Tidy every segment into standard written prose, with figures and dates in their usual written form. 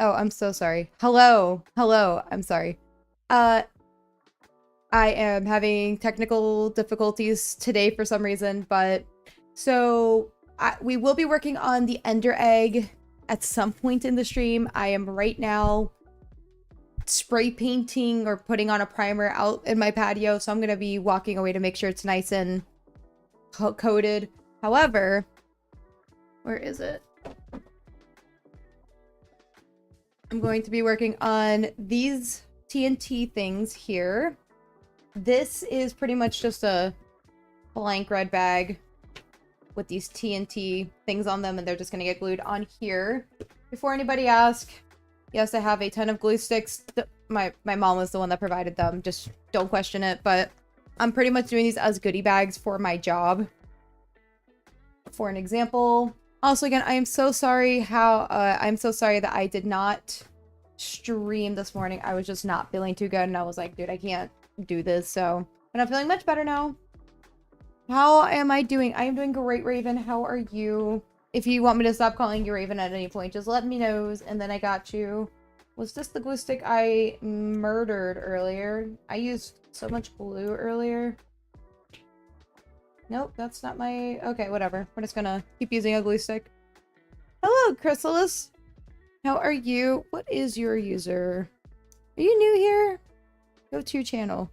Oh, I'm so sorry. Hello. Hello. I'm sorry. Uh, I am having technical difficulties today for some reason, but so we will be working on the Ender Egg at some point in the stream. I am right now spray painting or putting on a primer out in my patio, so I'm going to be walking away to make sure it's nice and coated. However, where is it? I'm going to be working on these TNT things here. This is pretty much just a blank red bag with these TNT things on them, and they're just going to get glued on here. Before anybody asks, yes, I have a ton of glue sticks. My mom was the one that provided them. Just don't question it, but I'm pretty much doing these as goodie bags for my job. For an example. Also, again, I am so sorry I'm so sorry that I did not stream this morning. I was just not feeling too good, and I was like, dude, I can't do this, so. But I'm feeling much better now. How am I doing? I am doing great, Raven. How are you? If you want me to stop calling you Raven at any point, just let me know, and then I got you. Was this the glue stick I murdered earlier? I used so much glue earlier. Nope, that's not my... Okay, whatever. We're just gonna keep using a glue stick. Hello, Chrysalis. How are you? What is your user? Are you new here? Go to channel.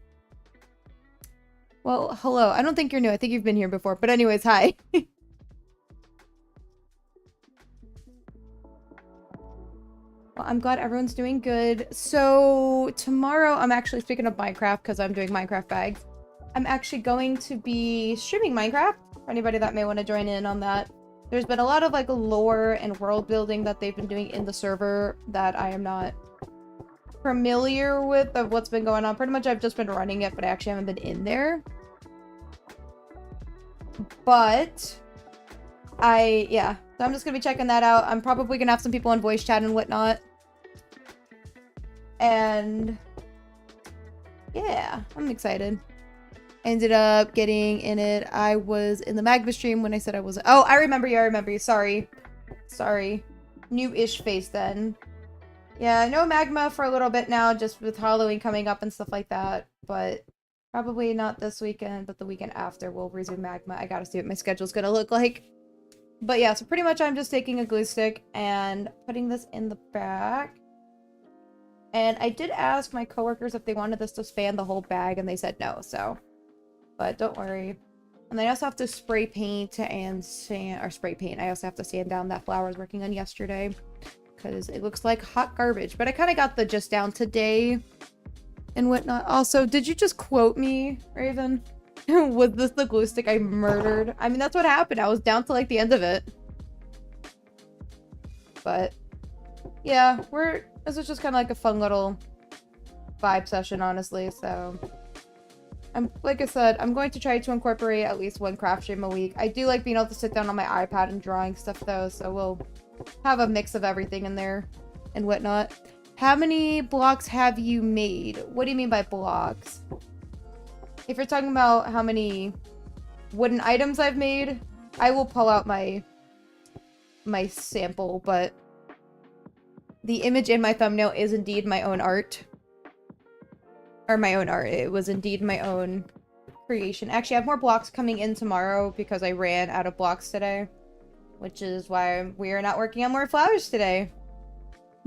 Well, hello. I don't think you're new. I think you've been here before. But anyways, hi. Well, I'm glad everyone's doing good. So, tomorrow, I'm actually, speaking of Minecraft, because I'm doing Minecraft bags, I'm actually going to be streaming Minecraft, for anybody that may want to join in on that. There's been a lot of, like, lore and world building that they've been doing in the server that I am not familiar with of what's been going on. Pretty much I've just been running it, but I actually haven't been in there. But yeah. So I'm just gonna be checking that out. I'm probably gonna have some people on voice chat and whatnot. And yeah, I'm excited. Ended up getting in it. I was in the Magma stream when I said I wasn't. Oh, I remember you. I remember you. Sorry. Sorry. New-ish face then. Yeah, I know Magma for a little bit now, just with Halloween coming up and stuff like that. But probably not this weekend, but the weekend after we'll resume Magma. I gotta see what my schedule's gonna look like. But yeah, so pretty much I'm just taking a glue stick and putting this in the back. And I did ask my coworkers if they wanted this to span the whole bag, and they said no, so. But don't worry. And then I also have to spray paint and sand, or spray paint. I also have to sand down that flower I was working on yesterday, because it looks like hot garbage. But I kind of got the gist down today and whatnot. Also, did you just quote me, Raven? Was this the glue stick I murdered? I mean, that's what happened. I was down to, like, the end of it. But, yeah, this is just kind of like a fun little vibe session, honestly, so. Like I said, I'm going to try to incorporate at least one craft stream a week. I do like being able to sit down on my iPad and drawing stuff, though, so we'll have a mix of everything in there and whatnot. How many blocks have you made? What do you mean by blocks? If you're talking about how many wooden items I've made, I will pull out my sample, but the image in my thumbnail is indeed my own art. Or my own art. It was indeed my own creation. Actually, I have more blocks coming in tomorrow because I ran out of blocks today, which is why we are not working on more flowers today.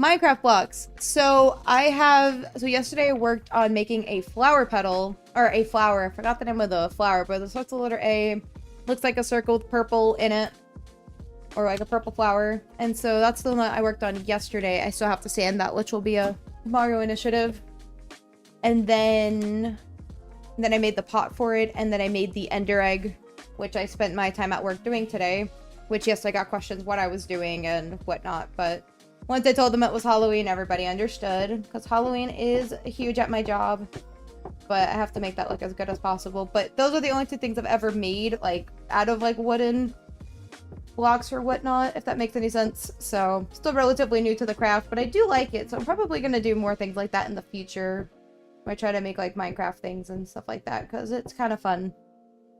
Minecraft blocks. So yesterday I worked on making a flower petal, or a flower. I forgot the name of the flower, but it starts with the letter A. Looks like a circle with purple in it, or like a purple flower. And so that's the one that I worked on yesterday. I still have to sand that, which will be a tomorrow initiative. And then I made the pot for it, and then I made the ender egg, which I spent my time at work doing today. Which, yes, I got questions what I was doing and whatnot, but once I told them it was Halloween, everybody understood, because Halloween is huge at my job, but I have to make that look as good as possible. But those are the only two things I've ever made, like, out of, like, wooden blocks or whatnot, if that makes any sense. So, still relatively new to the craft, but I do like it, so I'm probably going to do more things like that in the future. I try to make, like, Minecraft things and stuff like that, because it's kind of fun.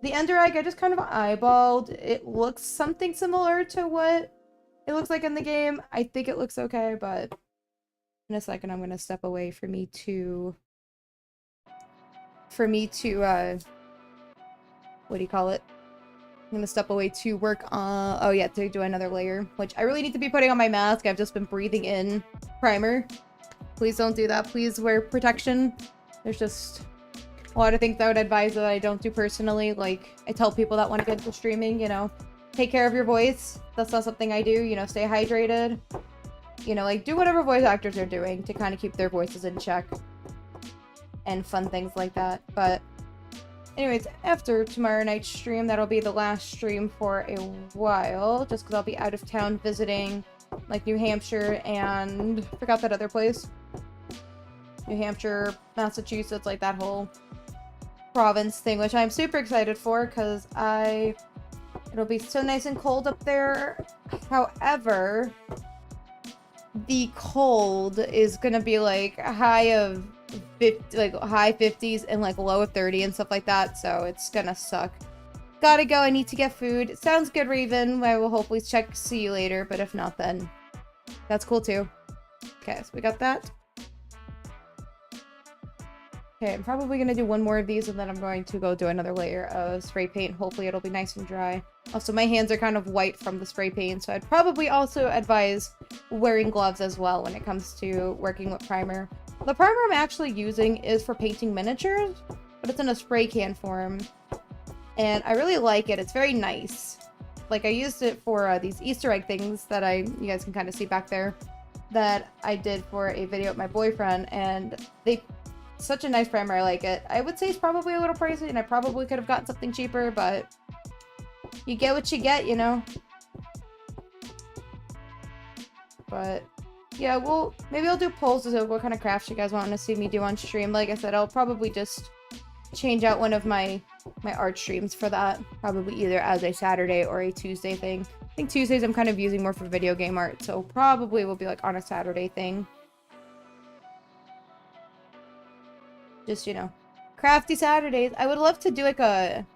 The ender egg, I just kind of eyeballed. It looks something similar to what it looks like in the game. I think it looks okay, but In a second, I'm gonna step away for me to what do you call it? I'm gonna step away to work on, oh yeah, to do another layer, which I really need to be putting on my mask. I've just been breathing in primer. Please don't do that. Please wear protection. There's just a lot of things I would advise that I don't do personally. Like, I tell people that want to get into streaming, you know, take care of your voice. That's not something I do, you know, stay hydrated. You know, like, do whatever voice actors are doing to kind of keep their voices in check. And fun things like that. But anyways, after tomorrow night's stream, that'll be the last stream for a while. Just because I'll be out of town visiting, like, New Hampshire and... forgot that other place. New Hampshire, Massachusetts, like that whole province thing, which I'm super excited for because it'll be so nice and cold up there. However, the cold is gonna be like a high of 50, like high 50s and like low of 30 and stuff like that, so it's gonna suck. Gotta go, I need to get food. Sounds good, Raven. I will hopefully see you later, but if not, then that's cool too. Okay, so we got that. Okay, I'm probably gonna do one more of these and then I'm going to go do another layer of spray paint. Hopefully it'll be nice and dry. Also, my hands are kind of white from the spray paint, so I'd probably also advise wearing gloves as well when it comes to working with primer. The primer I'm actually using is for painting miniatures, but it's in a spray can form. And I really like it. It's very nice. Like, I used it for these Easter egg things that you guys can kind of see back there, that I did for a video with my boyfriend, and such a nice primer. I like it. I would say it's probably a little pricey, and I probably could have gotten something cheaper, but you get what you get, you know? But yeah, well, maybe I'll do polls of what kind of crafts you guys want to see me do on stream. Like I said, I'll probably just change out one of my art streams for that. Probably either as a Saturday or a Tuesday thing. I think Tuesdays I'm kind of using more for video game art, so probably will be like on a Saturday thing. Just, you know, crafty Saturdays. I would love to do like a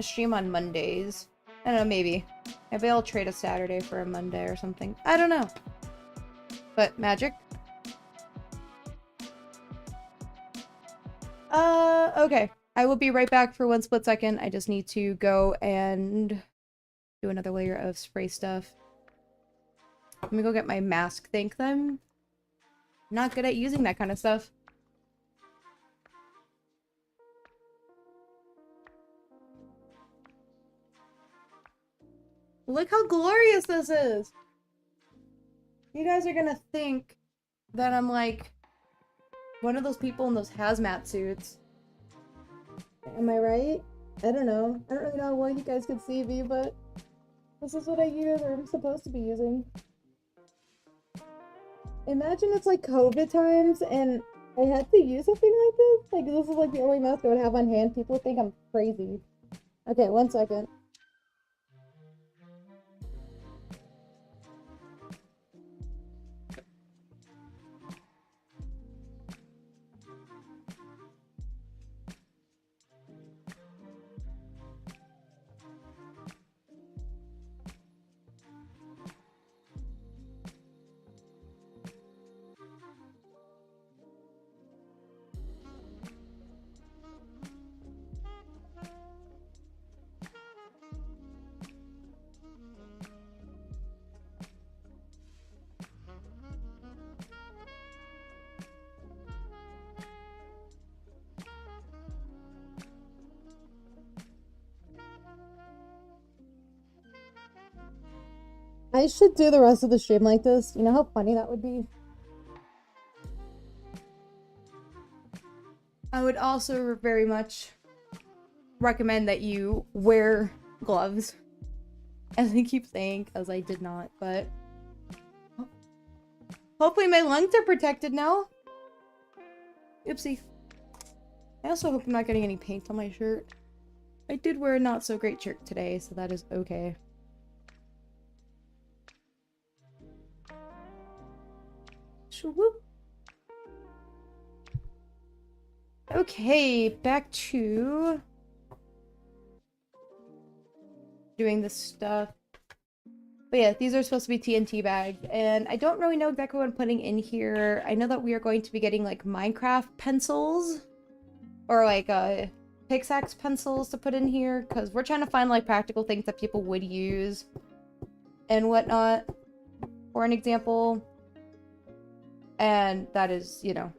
stream on Mondays. I don't know, maybe. Maybe I'll trade a Saturday for a Monday or something. I don't know. But magic. Okay. I will be right back for one split second. I just need to go and do another layer of spray stuff. Let me go get my mask. Thank them. Not good at using that kind of stuff. Look how glorious this is! You guys are gonna think that I'm like one of those people in those hazmat suits. Am I right? I don't know. I don't really know how well you guys can see me, but this is what I use, or I'm supposed to be using. Imagine it's like COVID times and I had to use something like this. Like, this is like the only mask I would have on hand. People would think I'm crazy. Okay, one second. I should do the rest of the stream like this. You know how funny that would be? I would also very much recommend that you wear gloves. As I keep saying, because I did not, but hopefully my lungs are protected now. Oopsie. I also hope I'm not getting any paint on my shirt. I did wear a not so great shirt today, so that is okay. Swoop. Okay, back to doing this stuff. But yeah, these are supposed to be TNT bags, and I don't really know exactly what I'm putting in here. I know that we are going to be getting like Minecraft pencils or like pickaxe pencils to put in here, because we're trying to find like practical things that people would use and whatnot, for an example. And that is, you know,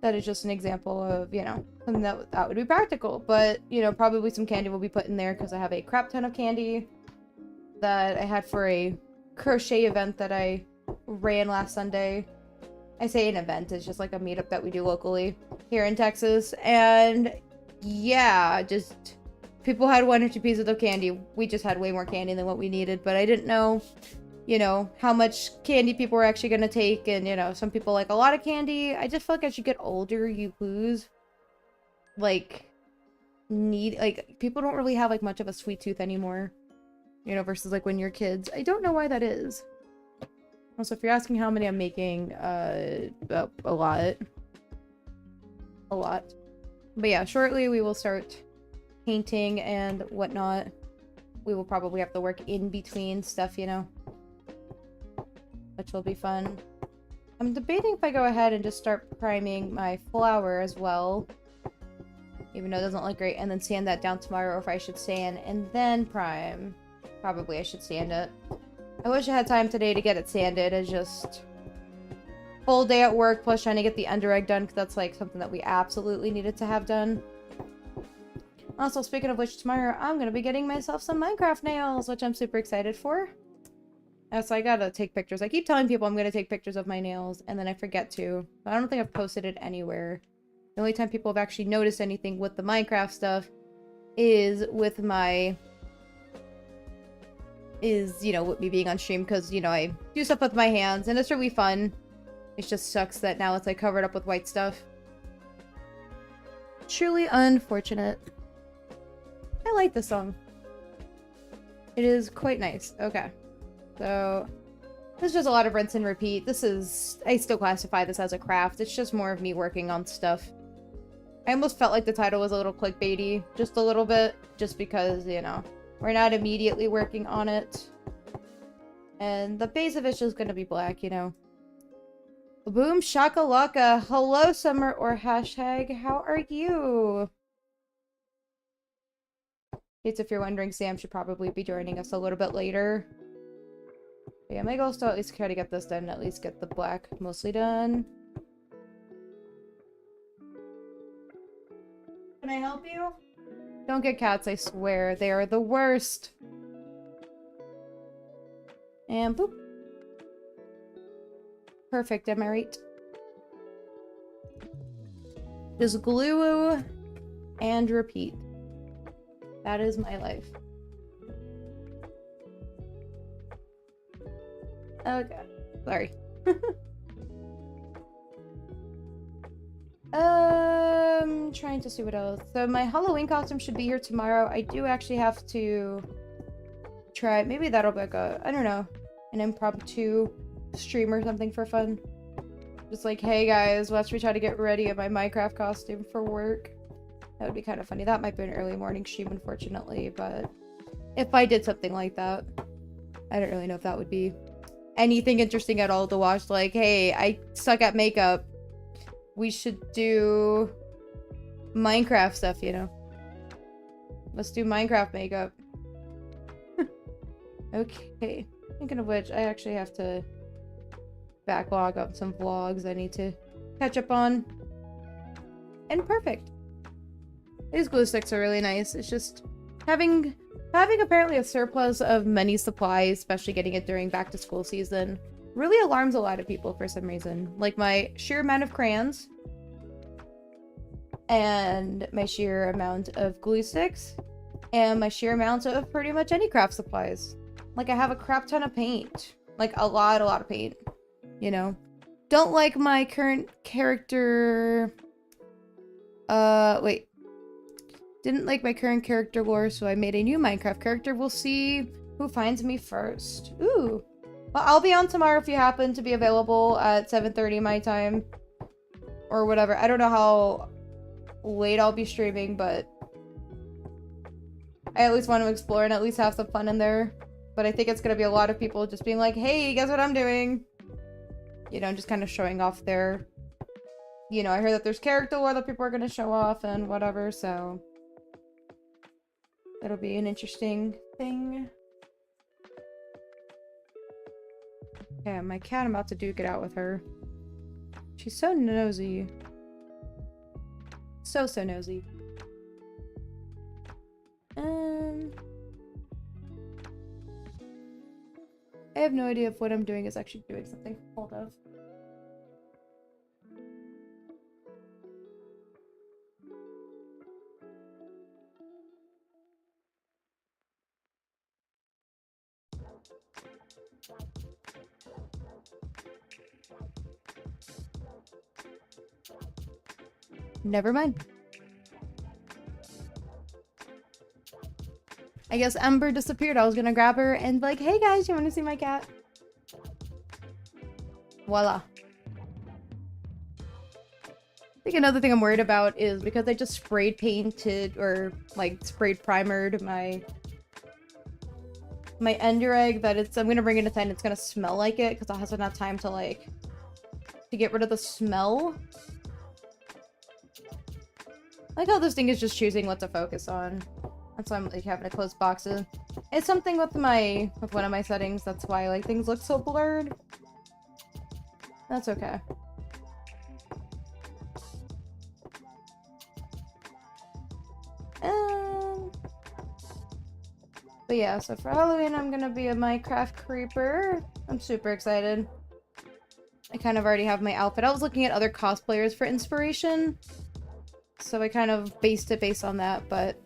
that is just an example of, you know, something that would be practical. But, you know, probably some candy will be put in there because I have a crap ton of candy that I had for a crochet event that I ran last Sunday. I say an event, it's just like a meetup that we do locally here in Texas. And yeah, just people had 1 or 2 pieces of candy. We just had way more candy than what we needed, but I didn't know, you know, how much candy people were actually going to take. And, you know, some people like a lot of candy. I just feel like as you get older, you lose, like, people don't really have, like, much of a sweet tooth anymore, you know, versus, like, when you're kids. I don't know why that is. Also, if you're asking how many I'm making, a lot. A lot. But yeah, shortly we will start painting and whatnot. We will probably have to work in between stuff, you know, which will be fun. I'm debating if I go ahead and just start priming my flour as well, even though it doesn't look great, and then sand that down tomorrow, or if I should sand and then prime. Probably I should sand it. I wish I had time today to get it sanded. It's just full day at work plus trying to get the under egg done, because that's like something that we absolutely needed to have done. Also, speaking of which, tomorrow I'm going to be getting myself some Minecraft nails, which I'm super excited for. So I gotta take pictures. I keep telling people I'm going to take pictures of my nails, and then I forget to. I don't think I've posted it anywhere. The only time people have actually noticed anything with the Minecraft stuff is with my... you know, with me being on stream, because, you know, I do stuff with my hands, and it's really fun. It just sucks that now it's, like, covered up with white stuff. Truly unfortunate. I like this song. It is quite nice. Okay. So, this is just a lot of rinse and repeat. This is... I still classify this as a craft. It's just more of me working on stuff. I almost felt like the title was a little clickbaity. Just a little bit. Just because, you know, we're not immediately working on it. And the base of it's just gonna be black, you know. Boom shakalaka. Hello, Summer or hashtag. How are you? It's if you're wondering, Sam should probably be joining us a little bit later. But yeah, my goal is to at least try to get this done. At least get the black mostly done. Can I help you? Don't get cats, I swear. They are the worst. And boop. Perfect, am I right? Just glue and repeat. That is my life. Okay. Sorry. Trying to see what else. So my Halloween costume should be here tomorrow. I do actually have to try. Maybe that'll be like a, I don't know, an impromptu stream or something for fun. Just like, hey guys, watch me try to get ready in my Minecraft costume for work. That would be kind of funny. That might be an early morning stream, unfortunately, but if I did something like that, I don't really know if that would be anything interesting at all to watch. Like, hey, I suck at makeup. We should do Minecraft stuff, you know? Let's do Minecraft makeup. Okay. Thinking of which, I actually have to backlog up some vlogs I need to catch up on. And perfect. These glue sticks are really nice. It's just having apparently a surplus of many supplies, especially getting it during back to school season, really alarms a lot of people for some reason. Like my sheer amount of crayons and my sheer amount of glue sticks and my sheer amount of pretty much any craft supplies. Like I have a crap ton of paint, like a lot of paint, you know. Don't like my current character. Wait. Didn't like my current character lore, so I made a new Minecraft character. We'll see who finds me first. Ooh. Well, I'll be on tomorrow if you happen to be available at 7:30 my time. Or whatever. I don't know how late I'll be streaming, but I at least want to explore and at least have some fun in there. But I think it's gonna be a lot of people just being like, hey, guess what I'm doing? You know, just kind of showing off their... You know, I heard that there's character lore that people are gonna show off and whatever, so... It'll be an interesting thing. Yeah, my cat, I'm about to duke it out with her. She's so nosy. So nosy. I have no idea if what I'm doing is actually doing something. Hold on. Never mind. I guess Ember disappeared. I was gonna grab her and be like, hey guys, you wanna see my cat? Voila. I think another thing I'm worried about is because I just sprayed painted or like sprayed primered my ender egg that I'm gonna bring it inside and it's gonna smell like it because I hasn't had time to like to get rid of the smell. I like how this thing is just choosing what to focus on. That's why I'm like having to close boxes. It's something with one of my settings. That's why like things look so blurred. That's okay. But yeah, so for Halloween I'm gonna be a Minecraft creeper. I'm super excited. I kind of already have my outfit. I was looking at other cosplayers for inspiration. So I kind of based it based on that, but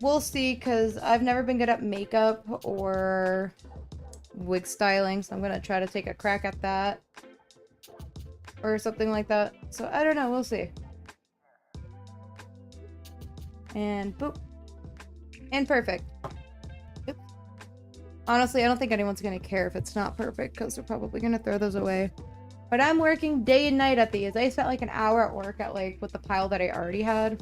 we'll see, because I've never been good at makeup or wig styling, so I'm gonna try to take a crack at that. Or something like that. So I don't know, we'll see. And boop. And perfect. Yep. Honestly, I don't think anyone's gonna care if it's not perfect, because they're probably gonna throw those away. But I'm working day and night at these. I spent like an hour at work at like with the pile that I already had.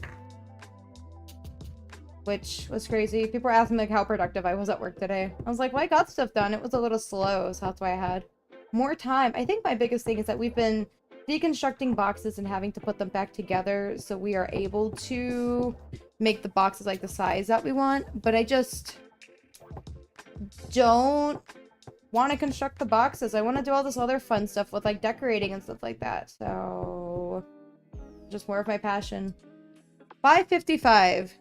Which was crazy. People were asking me like how productive I was at work today. I was like, well, I got stuff done. It was a little slow, so that's why I had more time. I think my biggest thing is that we've been deconstructing boxes and having to put them back together so we are able to make the boxes like the size that we want. But I just don't want to construct the boxes. I want to do all this other fun stuff with like decorating and stuff like that. So just more of my passion. 5:55.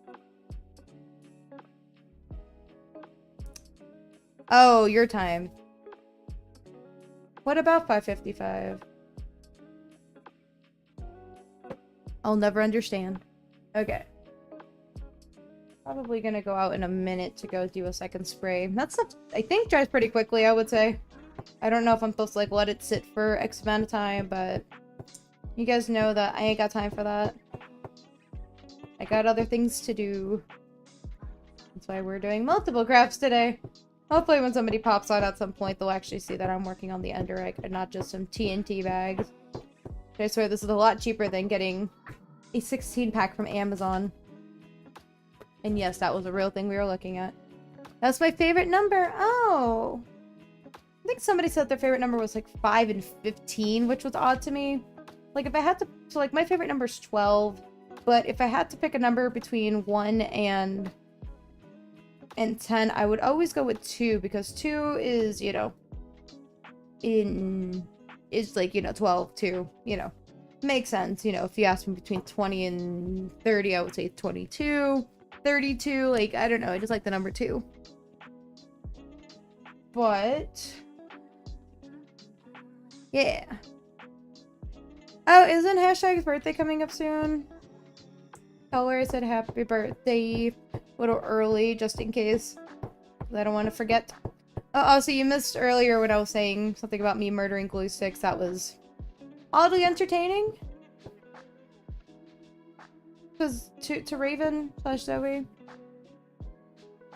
Oh, your time. What about 5:55? I'll never understand. Okay. Probably gonna go out in a minute to go do a second spray. That stuff, I think, dries pretty quickly, I would say. I don't know if I'm supposed to, like, let it sit for X amount of time, but you guys know that I ain't got time for that. I got other things to do. That's why we're doing multiple crafts today. Hopefully when somebody pops on at some point, they'll actually see that I'm working on the ender egg and not just some TNT bags. I swear this is a lot cheaper than getting a 16-pack from Amazon. And yes, that was a real thing we were looking at. That's my favorite number. Oh. I think somebody said their favorite number was like 5 and 15, which was odd to me. Like if I had to, so like my favorite number is 12, but if I had to pick a number between 1 and 10, I would always go with 2 because 2 is, you know, is like, you know, 12, 2, you know, makes sense. You know, if you ask me between 20 and 30, I would say 22, 32, like, I don't know, I just like the number 2. But yeah. Oh, isn't Hashtag's birthday coming up soon? Tell her I said happy birthday a little early, just in case. I don't want to forget. Oh, so you missed earlier when I was saying something about me murdering glue sticks. That was oddly entertaining. Because to Raven / Zoe.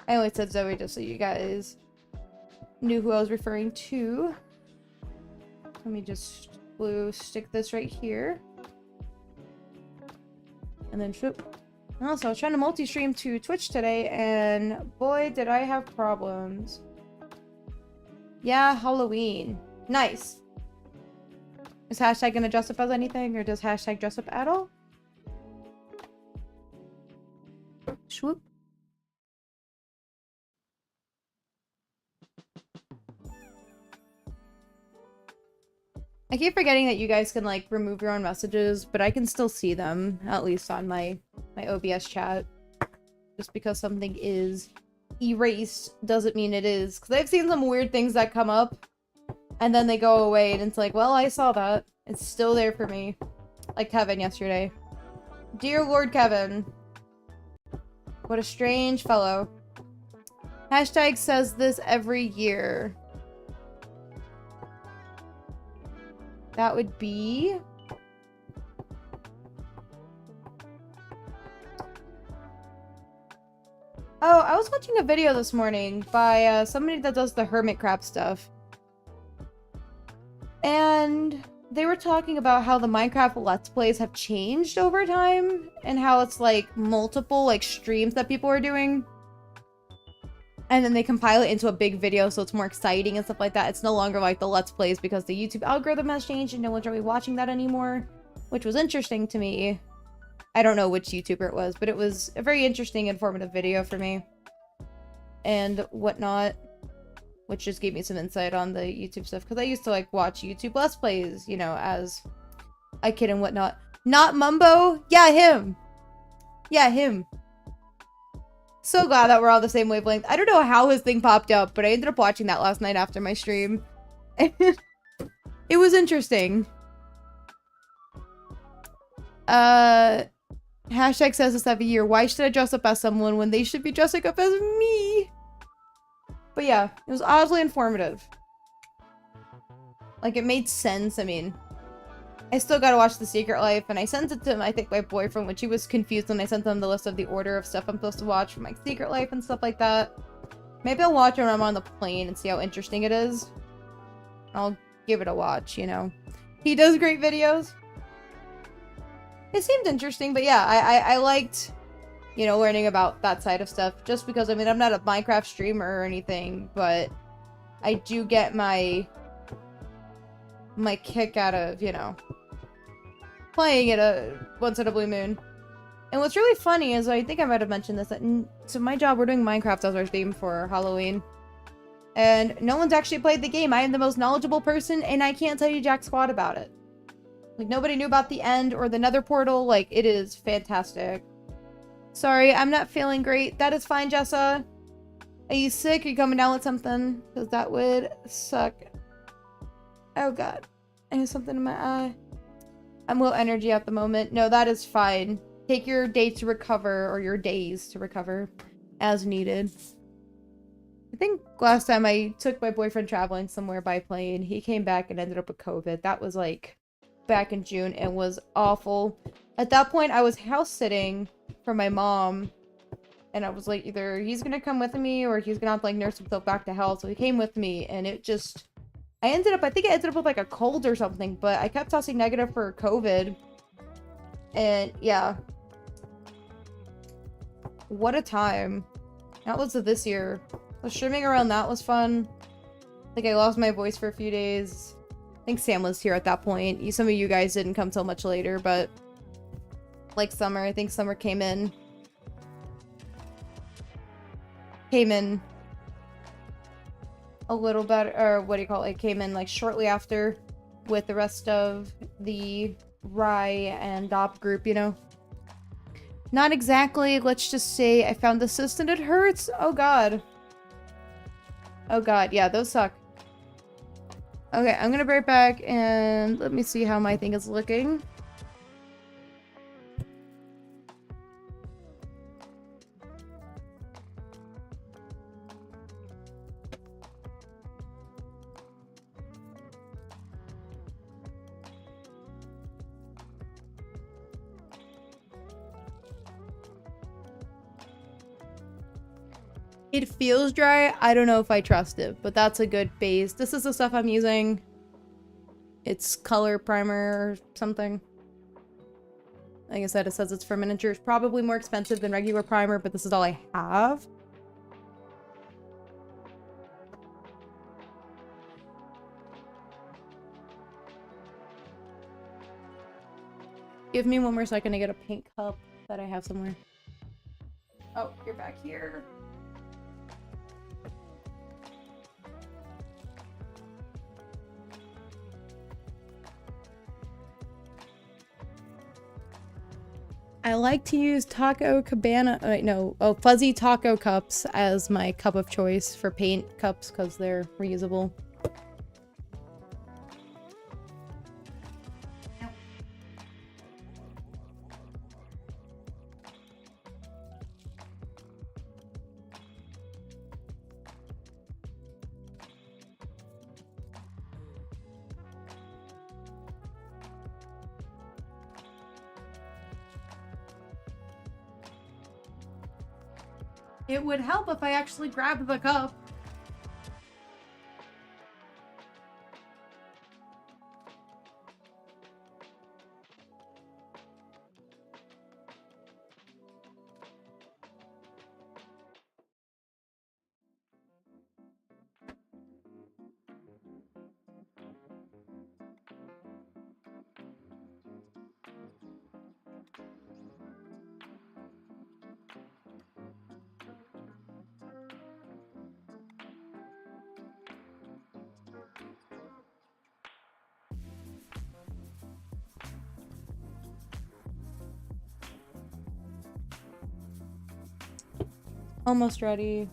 I only said Zoe just so you guys knew who I was referring to. Let me just glue stick this right here. And then shoop. Also, I was trying to multi-stream to Twitch today, and boy, did I have problems. Yeah, Halloween. Nice. Is hashtag gonna dress up as anything, or does hashtag dress up at all? Swoop. I keep forgetting that you guys can, like, remove your own messages, but I can still see them, at least on my OBS chat. Just because something is erased doesn't mean it is. Because I've seen some weird things that come up, and then they go away, and it's like, well, I saw that. It's still there for me. Like Kevin yesterday. Dear Lord Kevin. What a strange fellow. Hashtag says this every year. That would be... Oh, I was watching a video this morning by somebody that does the hermit crab stuff. And they were talking about how the Minecraft Let's Plays have changed over time. And how it's like multiple like streams that people are doing. And then they compile it into a big video so it's more exciting and stuff like that. It's no longer like the Let's Plays because the YouTube algorithm has changed and no one's really watching that anymore. Which was interesting to me. I don't know which YouTuber it was, but it was a very interesting, informative video for me. And whatnot. Which just gave me some insight on the YouTube stuff. Because I used to like watch YouTube Let's Plays, you know, as a kid and whatnot. Not Mumbo? Yeah, him! Yeah, him. So glad that we're all the same wavelength. I don't know how his thing popped up, but I ended up watching that last night after my stream. It was interesting. Hashtag says this every year. Why should I dress up as someone when they should be dressing up as me? But yeah, it was oddly informative. Like, it made sense. I mean, I still gotta watch The Secret Life, and I sent it to, I think, my boyfriend when she was confused when I sent him the list of the order of stuff I'm supposed to watch for my Secret Life and stuff like that. Maybe I'll watch it when I'm on the plane and see how interesting it is. I'll give it a watch, you know. He does great videos. It seemed interesting, but yeah, I liked, you know, learning about that side of stuff. Just because, I mean, I'm not a Minecraft streamer or anything, but I do get my kick out of, you know, playing it once in a blue moon. And what's really funny is, I think I might have mentioned this, that so my job, we're doing Minecraft as our theme for Halloween. And no one's actually played the game. I am the most knowledgeable person, and I can't tell you jack squat about it. Like, nobody knew about the end or the nether portal. Like, it is fantastic. Sorry, I'm not feeling great. That is fine, Jessa. Are you sick? Are you coming down with something? Because that would suck. Oh, God. I have something in my eye. I'm low energy at the moment. No, that is fine. Take your day to recover, or your days to recover, as needed. I think last time I took my boyfriend traveling somewhere by plane, he came back and ended up with COVID. That was, like, back in June, and was awful. At that point, I was house sitting for my mom, and I was like, either he's gonna come with me, or he's gonna have to, like, nurse himself back to health. So he came with me, and it just... I think I ended up with, like, a cold or something, but I kept testing negative for COVID. And, yeah. What a time. That was this year. The streaming around that was fun. Like, I lost my voice for a few days. I think Sam was here at that point. Some of you guys didn't come till much later, but... like, Summer. I think Summer came in. A little better, or what do you call it? Came in, like, shortly after with the rest of the Rye and Dop group, you know? Not exactly. Let's just say I found the assistant. It hurts. Oh, God. Oh, God. Yeah, those suck. Okay, I'm gonna be right back, and let me see how my thing is looking. It feels dry. I don't know if I trust it, but that's a good base. This is the stuff I'm using. It's color primer or something. Like I said, it says it's for miniatures. Probably more expensive than regular primer, but this is all I have. Give me one more second to get a paint cup that I have somewhere. Oh, you're back here. I like to use Taco Cabana, Fuzzy Taco cups as my cup of choice for paint cups because they're reusable. It would help if I actually grabbed the cup. Almost ready.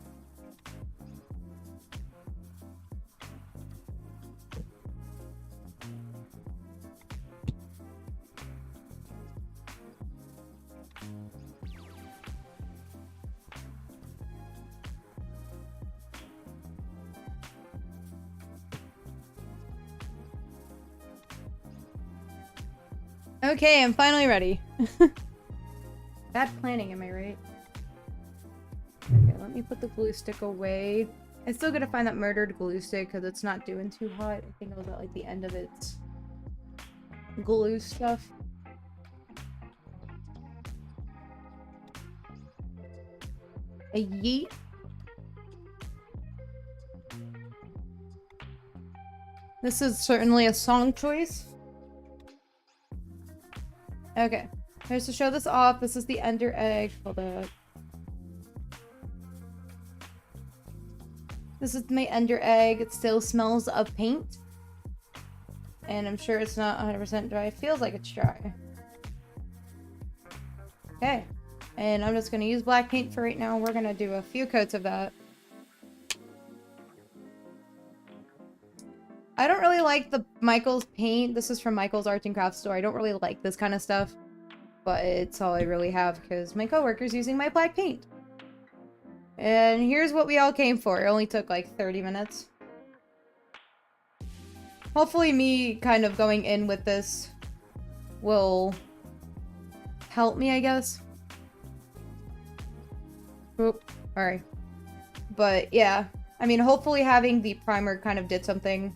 Okay, I'm finally ready. Bad planning, am I right? Okay, let me put the glue stick away. I still gotta find that murdered glue stick because it's not doing too hot. I think it was at like the end of its glue stuff. A yeet. This is certainly a song choice. Okay, just to show this off, this is the Ender Egg. Hold up. This is my Ender Egg. It still smells of paint. And I'm sure it's not 100% dry. It feels like it's dry. Okay. And I'm just going to use black paint for right now. We're going to do a few coats of that. I don't really like the Michael's paint. This is from Michael's Arts and Crafts store. I don't really like this kind of stuff. But it's all I really have because my coworker's using my black paint. And here's what we all came for. It only took like 30 minutes. Hopefully me kind of going in with this will help me, I guess. Oop, alright. But yeah, I mean, hopefully having the primer kind of did something.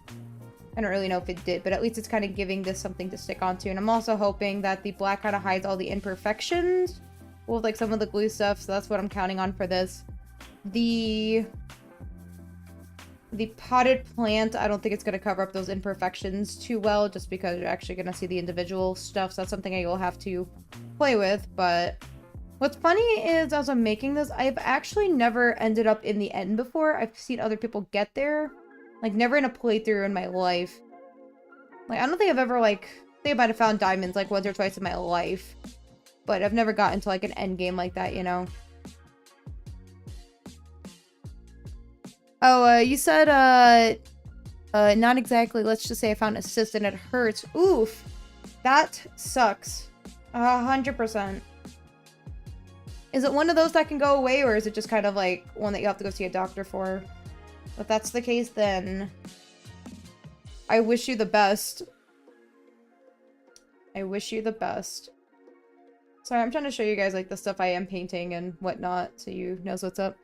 I don't really know if it did, but at least it's kind of giving this something to stick onto. And I'm also hoping that the black kind of hides all the imperfections with like some of the glue stuff. So that's what I'm counting on for this. The potted plant, I don't think it's going to cover up those imperfections too well, just because you're actually going to see the individual stuff. So that's something I will have to play with. But what's funny is, as I'm making this, I've actually never ended up in the end before. I've seen other people get there. Like, never in a playthrough in my life. Like, I don't think I've ever, like... I think I might have found diamonds, like, once or twice in my life. But I've never gotten to, like, an end game like that, you know? Oh, you said, not exactly. Let's just say I found assist and it hurts. Oof! That sucks. 100%. Is it one of those that can go away, or is it just kind of, like, one that you have to go see a doctor for? If that's the case, then I wish you the best. I wish you the best. Sorry, I'm trying to show you guys, like, the stuff I am painting and whatnot, so you knows what's up.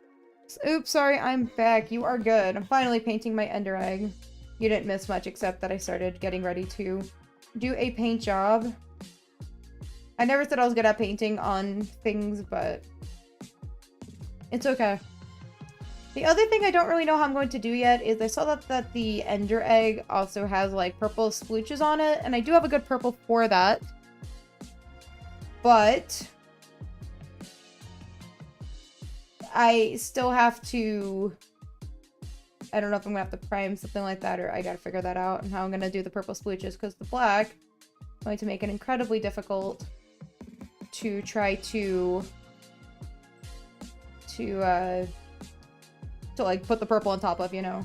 Oops, sorry, I'm back. You are good. I'm finally painting my Ender Egg. You didn't miss much, except that I started getting ready to do a paint job. I never said I was good at painting on things, but it's okay. The other thing I don't really know how I'm going to do yet is I saw that the Ender Egg also has like purple splooches on it, and I do have a good purple for that. But I still have to... I don't know if I'm gonna have to prime something like that, or I gotta figure that out and how I'm gonna do the purple splooches, because the black is going to make it incredibly difficult to try to like put the purple on top of, you know.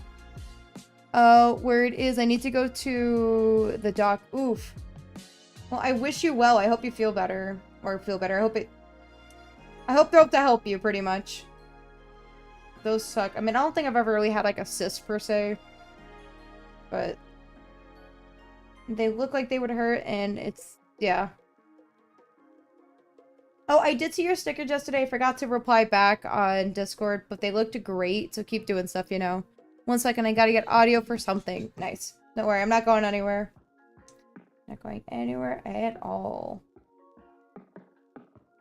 Where it is, I need to go to the dock. Oof. Well, I wish you well. I hope you feel better. Or feel better. I hope they're able to help you, pretty much. Those suck. I mean, I don't think I've ever really had, like, a cyst, per se. But they look like they would hurt, and it's... yeah. Oh, I did see your stickers yesterday. I forgot to reply back on Discord, but they looked great, so keep doing stuff, you know. 1 second, I gotta get audio for something. Nice. Don't worry, I'm not going anywhere. Not going anywhere at all.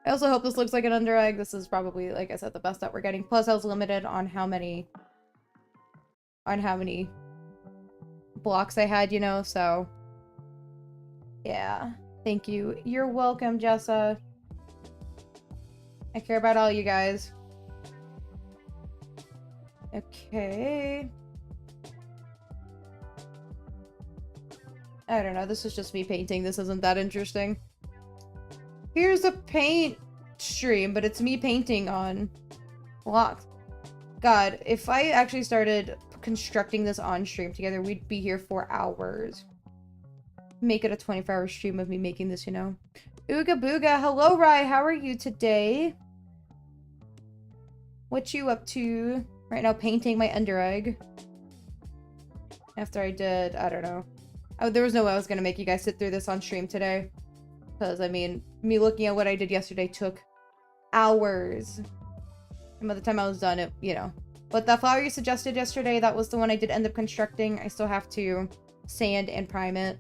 I also hope this looks like an Ender Egg. This is probably, like I said, the best that we're getting. Plus, I was limited on how many blocks I had, you know, so... yeah. Thank you. You're welcome, Jessa. I care about all you guys. Okay. I don't know. This is just me painting. This isn't that interesting. Here's a paint stream, but it's me painting on blocks. God, if I actually started constructing this on stream together, we'd be here for hours. Make it a 24-hour stream of me making this, you know. Ooga booga. Hello, Rye. How are you today? What you up to? Right now, painting my Ender Egg. After I did, I don't know. Oh, there was no way I was gonna make you guys sit through this on stream today. Because, I mean, me looking at what I did yesterday took hours. And by the time I was done, it, you know. But the flower you suggested yesterday, that was the one I did end up constructing. I still have to sand and prime it.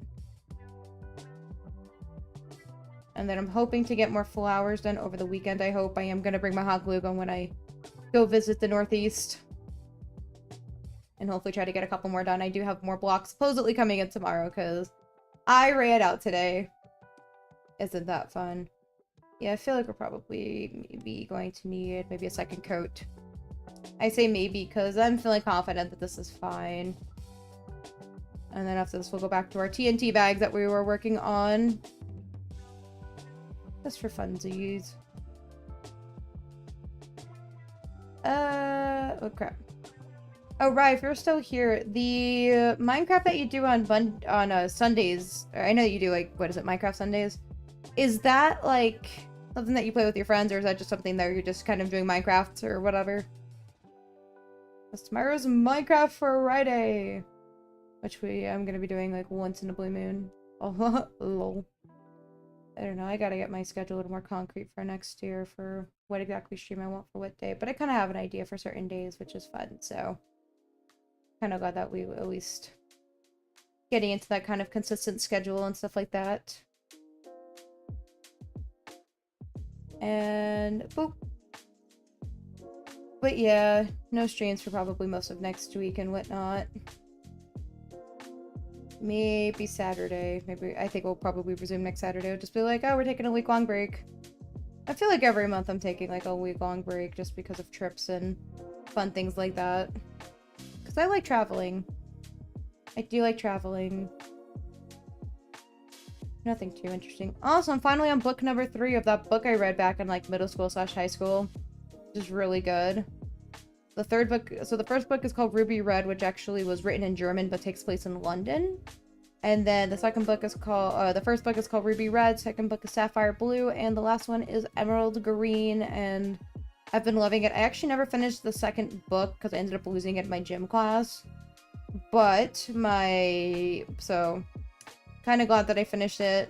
And then I'm hoping to get more flowers done over the weekend, I hope. I am going to bring my hot glue gun when I go visit the Northeast. And hopefully try to get a couple more done. I do have more blocks supposedly coming in tomorrow, because I ran out today. Isn't that fun? Yeah, I feel like we're probably maybe going to need maybe a second coat. I say maybe because I'm feeling confident that this is fine. And then after this, we'll go back to our TNT bags that we were working on. Just for funsies. Oh crap. Oh, right, if you're still here, the Minecraft that you do on Sundays, or I know that you do, like, what is it, Minecraft Sundays? Is that, like, something that you play with your friends, or is that just something that you're just kind of doing Minecraft or whatever? Tomorrow's Minecraft Friday, which I'm gonna be doing, like, once in a blue moon. Oh, lol. I don't know, I gotta get my schedule a little more concrete for next year for what exactly stream I want for what day, but I kind of have an idea for certain days, which is fun, so... kind of glad that we at least getting into that kind of consistent schedule and stuff like that. And boop. But yeah, no streams for probably most of next week and whatnot. Maybe Saturday. Maybe I think we'll probably resume next Saturday. We'll just be like, oh, we're taking a week-long break. I feel like every month I'm taking like a week-long break just because of trips and fun things like that. Because I like traveling. I do like traveling. Nothing too interesting. Also, I'm finally on book number 3 of that book I read back in like middle school / high school. Which is really good. The third book, so the first book is called Ruby Red, which actually was written in German but takes place in London. And then the second book is called, the first book is called Ruby Red, second book is Sapphire Blue, and the last one is Emerald Green, and I've been loving it. I actually never finished the second book because I ended up losing it in my gym class. But so, kind of glad that I finished it.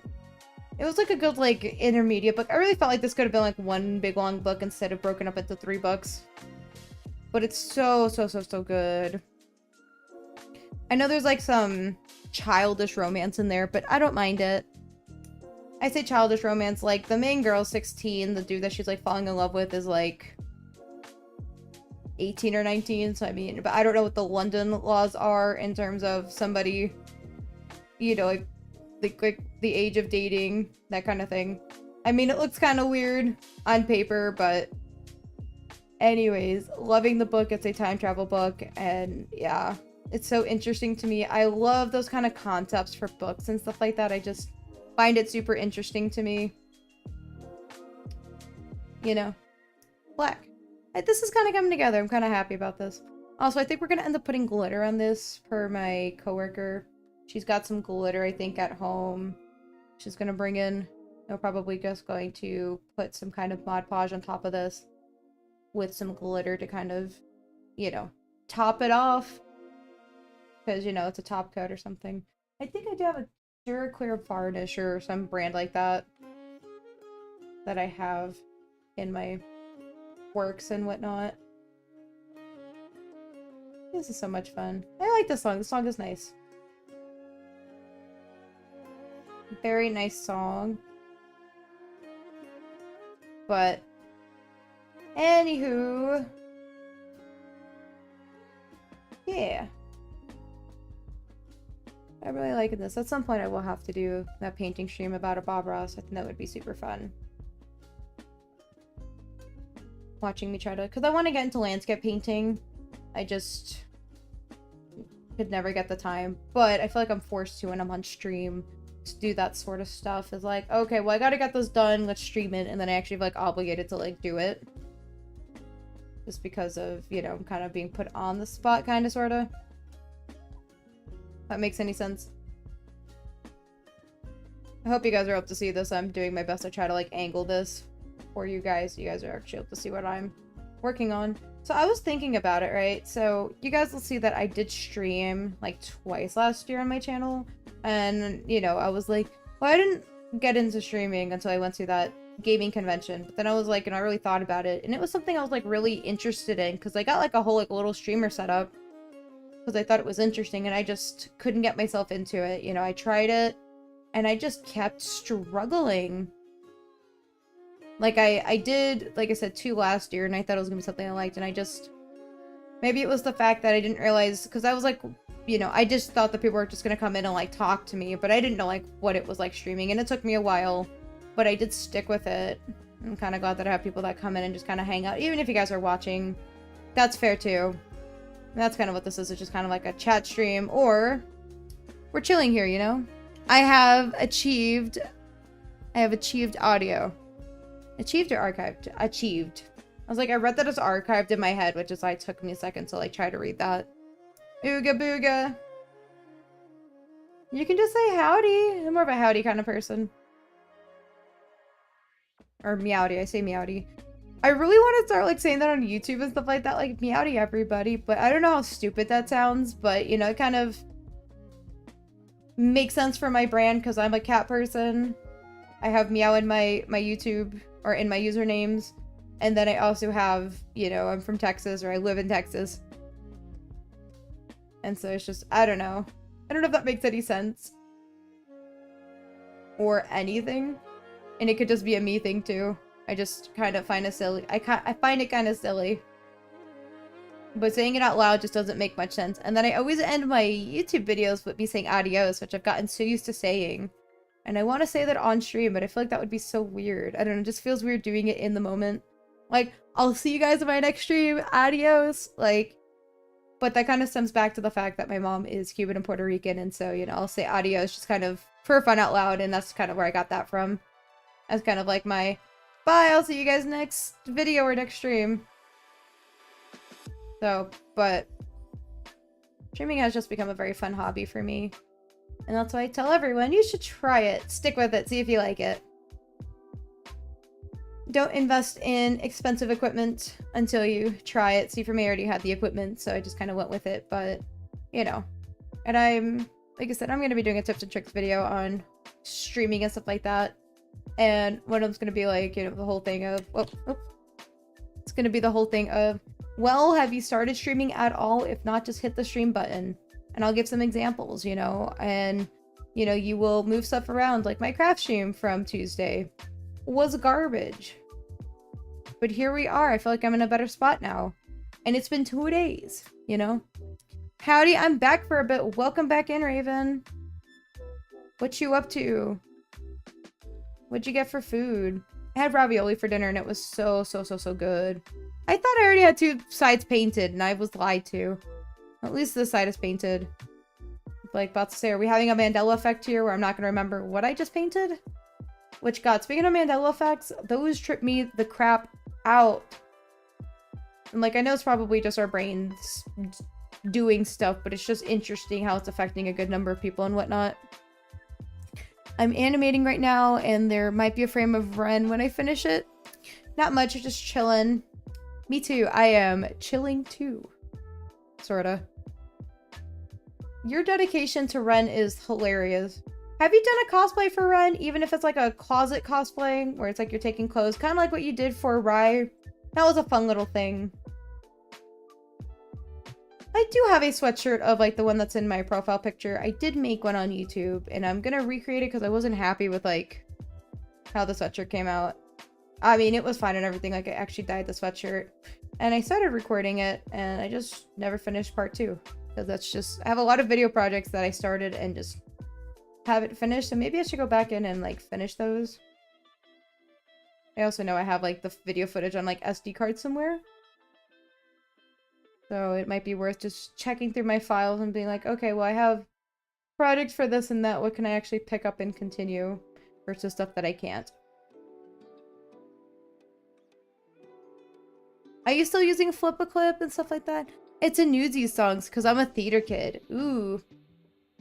It was like a good, like, intermediate book. I really felt like this could have been like one big long book instead of broken up into 3 books. But it's so good. I know there's like some childish romance in there, but I don't mind it. I say childish romance, like, the main girl's 16, the dude that she's, like, falling in love with is, like, 18 or 19, so I mean, but I don't know what the London laws are in terms of somebody, you know, like the age of dating, that kind of thing. I mean, it looks kind of weird on paper, but anyways, loving the book. It's a time travel book, and yeah, it's so interesting to me. I love those kind of concepts for books and stuff like that. I just find it super interesting to me. You know, black. This is kind of coming together. I'm kind of happy about this. Also, I think we're going to end up putting glitter on this per my coworker. She's got some glitter, I think, at home. She's going to bring in. We're probably just going to put some kind of Mod Podge on top of this with some glitter to kind of, you know, top it off. Because, you know, it's a top coat or something. I think I do have a Duraclear varnish or some brand like that that I have in my works and whatnot. This is so much fun. I like this song. The song is nice. Very nice song. But anywho, yeah, I'm really liking this. At some point I will have to do that painting stream about a Bob Ross. I think that would be super fun. Watching me try to, because I want to get into landscape painting. I just could never get the time, but I feel like I'm forced to when I'm on stream to do that sort of stuff. Is like, okay, well, I gotta get this done, let's stream it, and then I actually feel like obligated to like do it just because of, you know, I'm kind of being put on the spot, kind of, sort of. That makes any sense. I hope you guys are able to see this. I'm doing my best to try to like angle this for you guys. You guys are actually able to see what I'm working on. So I was thinking about it, right? So you guys will see that I did stream like twice last year on my channel. And, you know, I was like, well, I didn't get into streaming until I went to that gaming convention. But then I was like, and I really thought about it. And it was something I was like really interested in because I got like a whole like little streamer setup because I thought it was interesting and I just couldn't get myself into it. You know, I tried it and I just kept struggling. Like I did, like I said, 2 last year and I thought it was gonna be something I liked, and I just, maybe it was the fact that I didn't realize, because I was like, you know, I just thought that people were just gonna come in and like talk to me, but I didn't know like what it was like streaming, and it took me a while, but I did stick with it. I'm kind of glad that I have people that come in and just kind of hang out, even if you guys are watching. That's fair too. And that's kind of what this is. It's just kind of like a chat stream, or we're chilling here, you know? I have achieved audio. Achieved or archived? Achieved. I was like, I read that as archived in my head, which is why it took me a second to like try to read that. Ooga booga. You can just say howdy. I'm more of a howdy kind of person. Or meowdy. I say meowdy. I really want to start like saying that on YouTube and stuff like that, like meowdy everybody, but I don't know how stupid that sounds, but you know, it kind of makes sense for my brand because I'm a cat person. I have meow in my YouTube or in my usernames, and then I also have, you know, I'm from Texas, or I live in Texas, and so it's just, I don't know if that makes any sense or anything, and it could just be a me thing too. I just kind of find it silly. I find it kind of silly, but saying it out loud just doesn't make much sense. And then I always end my YouTube videos with me saying adios, which I've gotten so used to saying. And I want to say that on stream, but I feel like that would be so weird. I don't know, it just feels weird doing it in the moment. Like, I'll see you guys in my next stream, adios, like, but that kind of stems back to the fact that my mom is Cuban and Puerto Rican, and so, you know, I'll say adios just kind of for fun out loud, and that's kind of where I got that from. As kind of like my, bye, I'll see you guys next video or next stream. So, but streaming has just become a very fun hobby for me. And that's why I tell everyone, you should try it. Stick with it. See if you like it. Don't invest in expensive equipment until you try it. See, for me, I already had the equipment, so I just kind of went with it. But, you know. And I'm, like I said, I'm going to be doing a tips and tricks video on streaming and stuff like that. And one of them's going to be like, you know, the whole thing of, it's going to be the whole thing of, well, have you started streaming at all? If not, just hit the stream button. And I'll give some examples, you know, and You know, you will move stuff around. Like my craft stream from Tuesday was garbage. But here we are. I feel like I'm in a better spot now. And it's been 2 days, you know? Howdy, I'm back for a bit. Welcome back in, Raven. What you up to? What'd you get for food? I had ravioli for dinner and it was so good. I thought I already had 2 sides painted and I was lied to. At least this side is painted. Like, about to say, are we having a Mandela effect here where I'm not going to remember what I just painted? Which, God, speaking of Mandela effects, those trip me the crap out. And, like, I know it's probably just our brains doing stuff, but it's just interesting how it's affecting a good number of people and whatnot. I'm animating right now, and there might be a frame of Ren when I finish it. Not much, just chilling. Me too. I am chilling too. Sorta. Your dedication to Ren is hilarious. Have you done a cosplay for Ren? Even if it's like a closet cosplay, where it's like you're taking clothes. Kind of like what you did for Rai. That was a fun little thing. I do have a sweatshirt of like the one that's in my profile picture. I did make one on YouTube, and I'm gonna recreate it because I wasn't happy with like how the sweatshirt came out. I mean, it was fine and everything. Like, I actually dyed the sweatshirt. And I started recording it, and I just never finished part 2. Because that's just... I have a lot of video projects that I started and just haven't finished. So maybe I should go back in and, like, finish those. I also know I have, like, the video footage on, like, SD cards somewhere. So it might be worth just checking through my files and being like, okay, well, I have projects for this and that. What can I actually pick up and continue versus stuff that I can't? Are you still using Flip-a-Clip and stuff like that? It's in Newsies songs because I'm a theater kid. Ooh.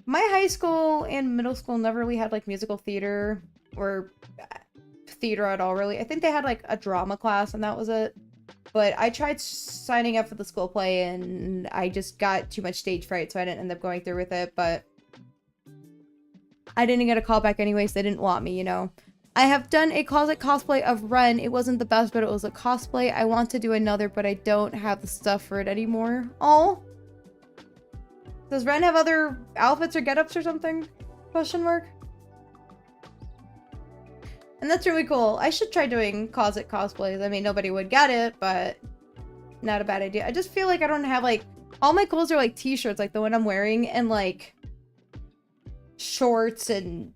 My high school and middle school never really had like musical theater or theater at all, really. I think they had like a drama class and that was it. But I tried signing up for the school play and I just got too much stage fright, so I didn't end up going through with it. But I didn't get a call back anyways. They didn't want me, you know. I have done a closet cosplay of Ren. It wasn't the best, but it was a cosplay. I want to do another, but I don't have the stuff for it anymore. Oh. Does Ren have other outfits or get-ups or something? Question mark. And that's really cool. I should try doing closet cosplays. I mean, nobody would get it, but not a bad idea. I just feel like I don't have, like... All my clothes are, like, t-shirts, like the one I'm wearing, and, like... shorts and...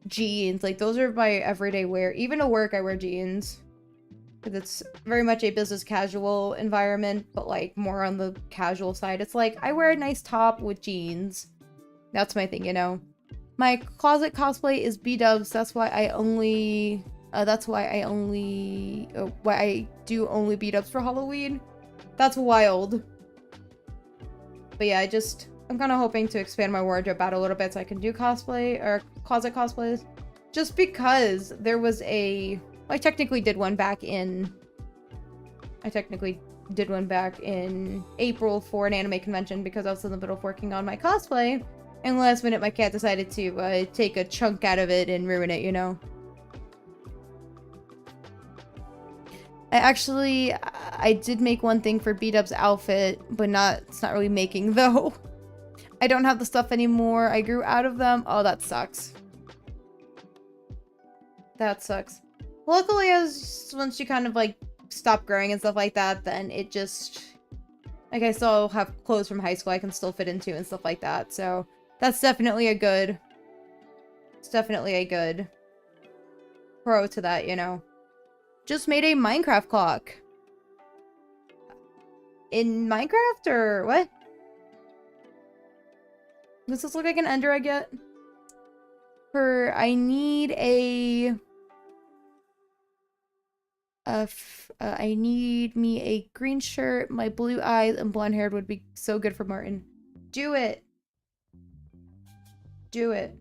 jeans. Like, those are my everyday wear. Even to work, I wear jeans. Because it's very much a business casual environment, but, like, more on the casual side. It's like, I wear a nice top with jeans. That's my thing, you know? My closet cosplay is B-dubs. That's why I only... why I do only B-dubs for Halloween. That's wild. But yeah, I'm kind of hoping to expand my wardrobe out a little bit so I can do cosplay or closet cosplays. Just because there was a... Well, I technically did one back in April for an anime convention because I was in the middle of working on my cosplay. And last minute my cat decided to take a chunk out of it and ruin it, you know? I did make one thing for B-Dub's outfit, but it's not really making though. I don't have the stuff anymore. I grew out of them. Oh, that sucks. That sucks. Luckily, once you kind of like stop growing and stuff like that, then it just... Like, I still have clothes from high school I can still fit into and stuff like that. So, that's definitely a good... It's definitely a good pro to that, you know? Just made a Minecraft clock. In Minecraft, or what? Does this look like an ender egg yet? I need I need me a green shirt. My blue eyes and blonde hair would be so good for Martin. Do it. Do it.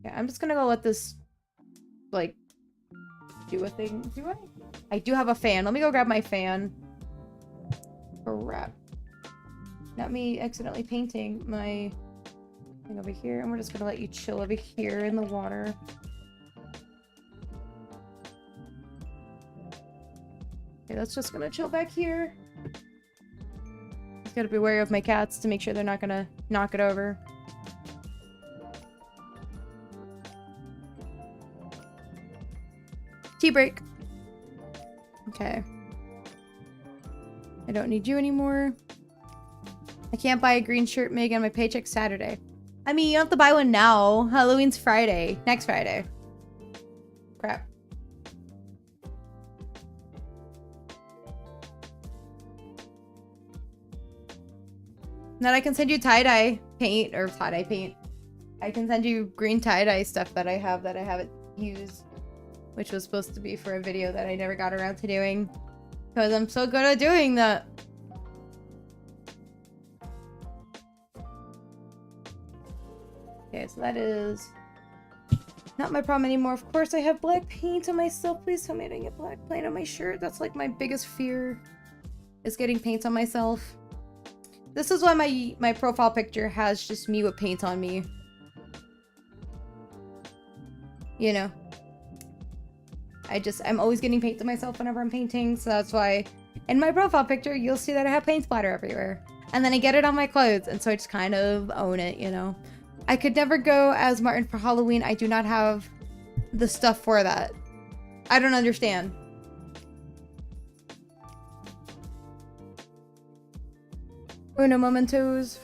Yeah, I'm just gonna go let this, like, do a thing. Do I? I do have a fan. Let me go grab my fan. Crap. Not me accidentally painting my thing over here. And we're just gonna let you chill over here in the water. Okay, that's just gonna chill back here. Just gotta be wary of my cats to make sure they're not gonna knock it over. Tea break. Okay. I don't need you anymore. I can't buy a green shirt, Megan. My paycheck's Saturday. I mean, you don't have to buy one now. Halloween's Friday. Next Friday. Crap. Then I can send you tie-dye paint, or tie-dye paint. I can send you green tie-dye stuff that I haven't used, which was supposed to be for a video that I never got around to doing, because I'm so good at doing that. Okay, so that is not my problem anymore. Of course, I have black paint on myself. Please tell me I didn't get black paint on my shirt. That's like my biggest fear, is getting paint on myself. This is why my profile picture has just me with paint on me. You know. I'm always getting paint on myself whenever I'm painting, so that's why in my profile picture, you'll see that I have paint splatter everywhere. And then I get it on my clothes, and so I just kind of own it, you know. I could never go as Martin for Halloween. I do not have the stuff for that. I don't understand. Uno momentos.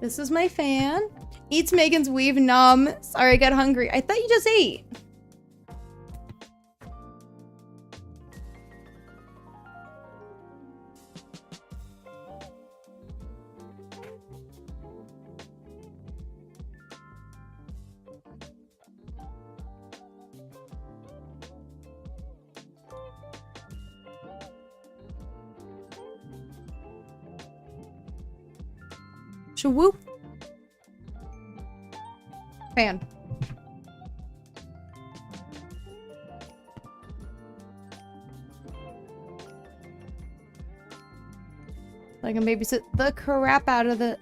This is my fan. Eats Megan's weave. Numb. Sorry, I got hungry. I thought you just ate. Shawoo. Fan. I can babysit the crap out of it.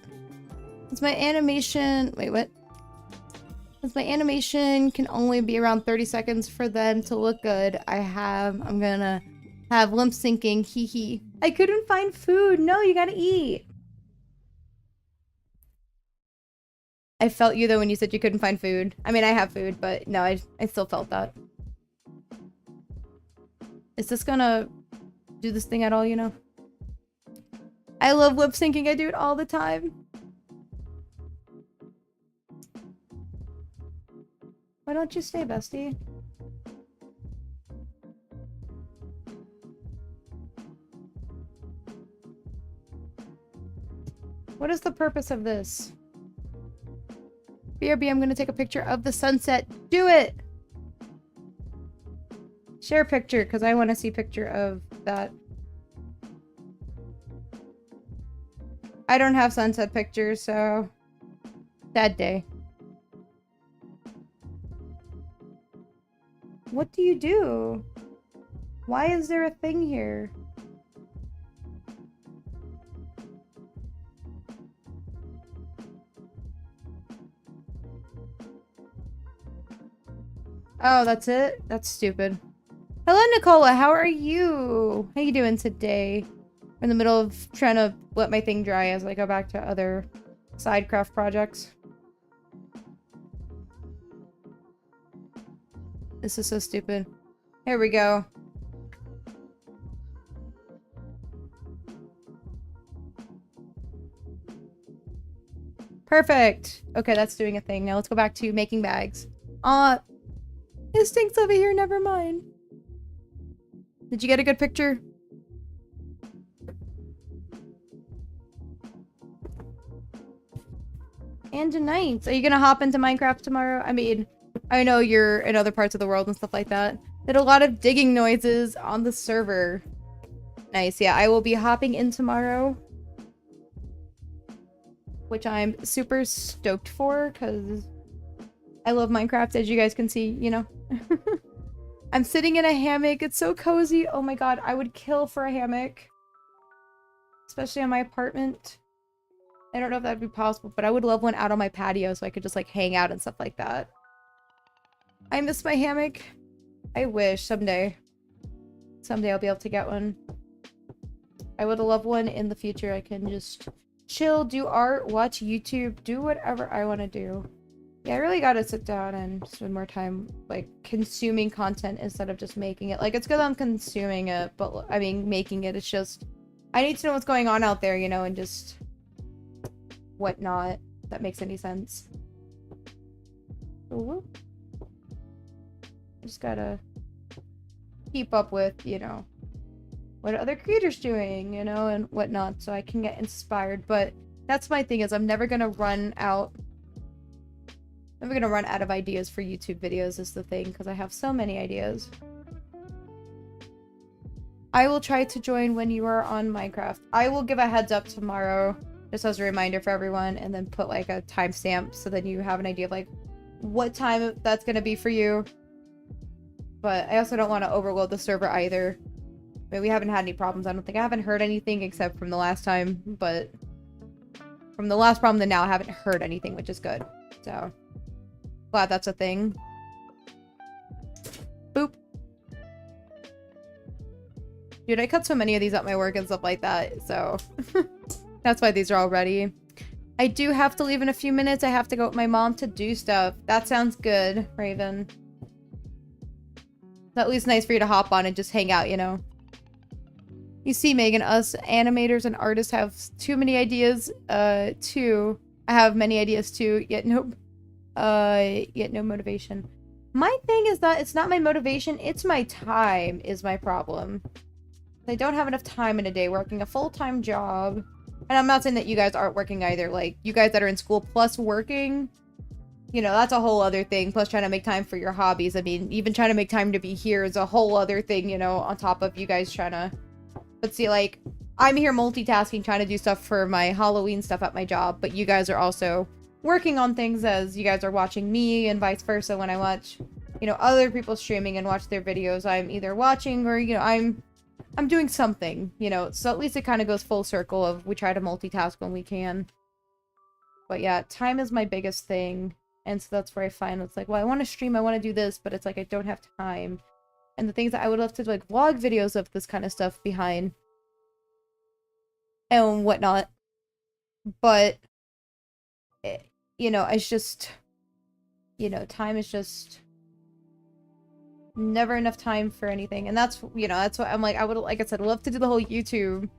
It's my animation. Wait, what? Since my animation can only be around 30 seconds for them to look good, I'm gonna have limp syncing. Hee hee. I couldn't find food. No, you gotta eat. I felt you though when you said you couldn't find food. I mean, I have food, but no, I still felt that. Is this gonna do this thing at all, you know? I love lip syncing. I do it all the time. Why don't you stay, bestie? What is the purpose of this? BRB, I'm gonna take a picture of the sunset. Do it! Share a picture, because I want to see a picture of that. I don't have sunset pictures, so... sad day. What do you do? Why is there a thing here? Oh, that's it? That's stupid. Hello, Nicola. How are you? How you doing today? I'm in the middle of trying to let my thing dry as I go back to other side craft projects. This is so stupid. Here we go. Perfect. Okay, that's doing a thing. Now let's go back to making bags. It stinks over here, never mind. Did you get a good picture? And tonight, are you gonna hop into Minecraft tomorrow? I mean, I know you're in other parts of the world and stuff like that. Did a lot of digging noises on the server. Nice, yeah, I will be hopping in tomorrow. Which I'm super stoked for, because I love Minecraft, as you guys can see, you know. I'm sitting in a hammock. It's so cozy. Oh my god, I would kill for a hammock. Especially in my apartment. I don't know if that'd be possible, but I would love one out on my patio so I could just like hang out and stuff like that. I miss my hammock. I wish someday. Someday I'll be able to get one. I would love one in the future. I can just chill, do art, watch YouTube, do whatever I want to do. Yeah, I really gotta sit down and spend more time, like, consuming content instead of just making it. Like, it's good that I'm consuming it, but, I mean, making it, it's just... I need to know what's going on out there, you know, and just... whatnot. If that makes any sense. Ooh. I just gotta... keep up with, you know... what are other creators doing, you know, and whatnot, so I can get inspired. But that's my thing, is I'm never gonna run out... never gonna run out of ideas for YouTube videos is the thing, because I have so many ideas. I will try to join when you are on Minecraft. I will give a heads up tomorrow, just as a reminder for everyone, and then put like a timestamp so that you have an idea of like what time that's gonna be for you. But I also don't want to overload the server either. I mean, we haven't had any problems. I don't think I haven't heard anything except from the last time, but from the last problem to now, I haven't heard anything, which is good. So, glad that's a thing. Boop. Dude, I cut so many of these at my work and stuff like that, so that's why these are all ready. I do have to leave in a few minutes. I have to go with my mom to do stuff. That sounds good, Raven. It's at least nice for you to hop on and just hang out, you know? You see, Megan, us animators and artists have too many ideas, too. I have many ideas too, yet no motivation. My thing is that it's not my motivation, it's my time is my problem. I don't have enough time in a day working a full-time job. And I'm not saying that you guys aren't working either. Like, you guys that are in school plus working, you know, that's a whole other thing. Plus trying to make time for your hobbies. I mean, even trying to make time to be here is a whole other thing, you know, on top of you guys trying to... But see, like, I'm here multitasking, trying to do stuff for my Halloween stuff at my job, but you guys are also working on things as you guys are watching me and vice versa. When I watch, you know, other people streaming and watch their videos, I'm either watching or, you know, I'm doing something, you know, so at least it kind of goes full circle of we try to multitask when we can. But yeah, time is my biggest thing, and so that's where I find it's like, well, I want to stream, I want to do this, but it's like I don't have time. And the things that I would love to do, like vlog videos of this kind of stuff behind and whatnot, but you know, it's just, you know, time is just never enough time for anything. And that's, you know, that's what I'm like, I would, like I said, love to do the whole YouTube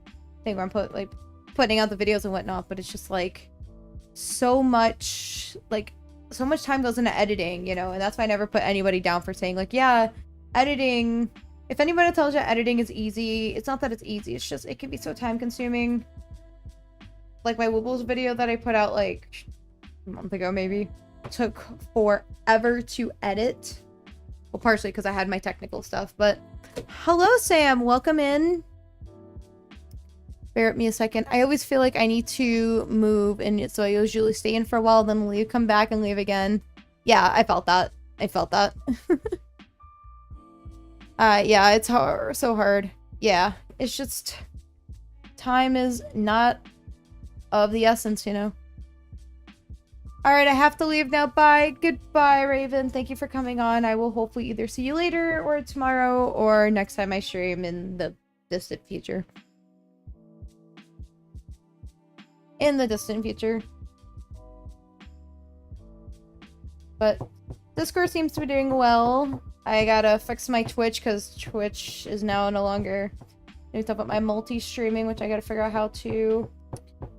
thing where I'm putting out the videos and whatnot, but it's just like so much time goes into editing, you know, and that's why I never put anybody down for saying like, yeah, editing, if anybody tells you editing is easy, it's not that it's easy, it's just, it can be so time consuming. Like my Wibbles video that I put out like a month ago maybe, took forever to edit. Well, partially because I had my technical stuff, but hello Sam, welcome in. Bear with me a second. I always feel like I need to move, and so I usually stay in for a while, then leave, come back, and leave again. Yeah, I felt that. Yeah, it's hard, so hard. Yeah, it's just... time is not of the essence, you know? Alright, I have to leave now. Bye. Goodbye, Raven. Thank you for coming on. I will hopefully either see you later, or tomorrow, or next time I stream in the distant future. In the distant future. But Discord seems to be doing well. I gotta fix my Twitch because Twitch is now no longer... I need to talk about my multi-streaming, which I gotta figure out how to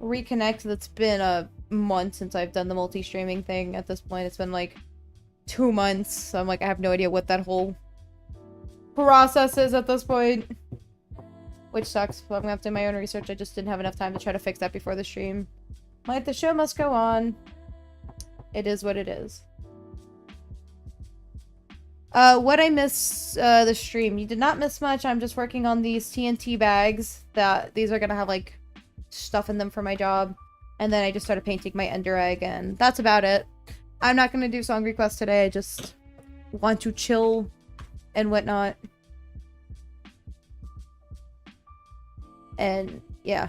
reconnect. That's been a month since I've done the multi-streaming thing. At this point, it's been like 2 months. So I'm like, I have no idea what that whole process is at this point. Which sucks. So I'm gonna have to do my own research. I just didn't have enough time to try to fix that before the stream. Like, the show must go on. It is what it is. What I miss, the stream. You did not miss much. I'm just working on these TNT bags. These are gonna have, like, stuff in them for my job. And then I just started painting my ender egg, and that's about it. I'm not gonna do song requests today. I just want to chill and whatnot. And, yeah.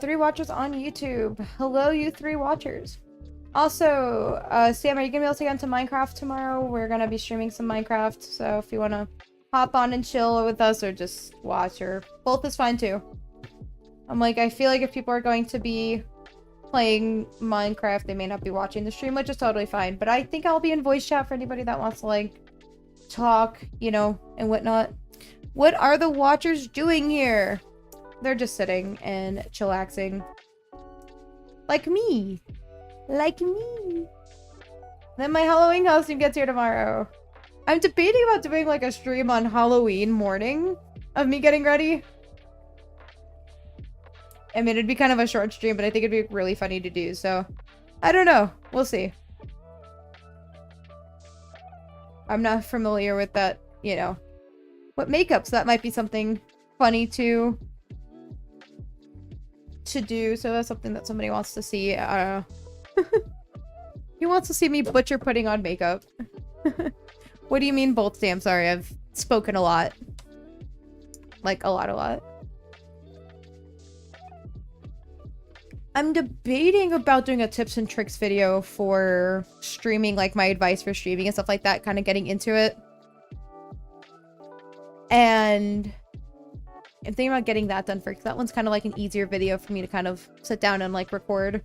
3 watchers on YouTube. Hello, you 3 watchers. Also, Sam, are you gonna be able to get into Minecraft tomorrow? We're gonna be streaming some Minecraft, so if you wanna hop on and chill with us or just watch, or both is fine too. I'm like, I feel like if people are going to be playing Minecraft, they may not be watching the stream, which is totally fine. But I think I'll be in voice chat for anybody that wants to, like, talk, you know, and whatnot. What are the watchers doing here? They're just sitting and chillaxing. Like me. Like me. Then my Halloween costume gets here tomorrow. I'm debating about doing, like, a stream on Halloween morning of me getting ready. I mean, it'd be kind of a short stream, but I think it'd be really funny to do, so... I don't know. We'll see. I'm not familiar with that, you know, what makeup, so that might be something funny to do, so that's something that somebody wants to see. I don't know. He wants to see me butcher putting on makeup. What do you mean both? Damn, sorry, I've spoken a lot. Like, a lot. I'm debating about doing a tips and tricks video for streaming, like my advice for streaming and stuff like that, kind of getting into it. And I'm thinking about getting that done first, because that one's kind of like an easier video for me to kind of sit down and like record.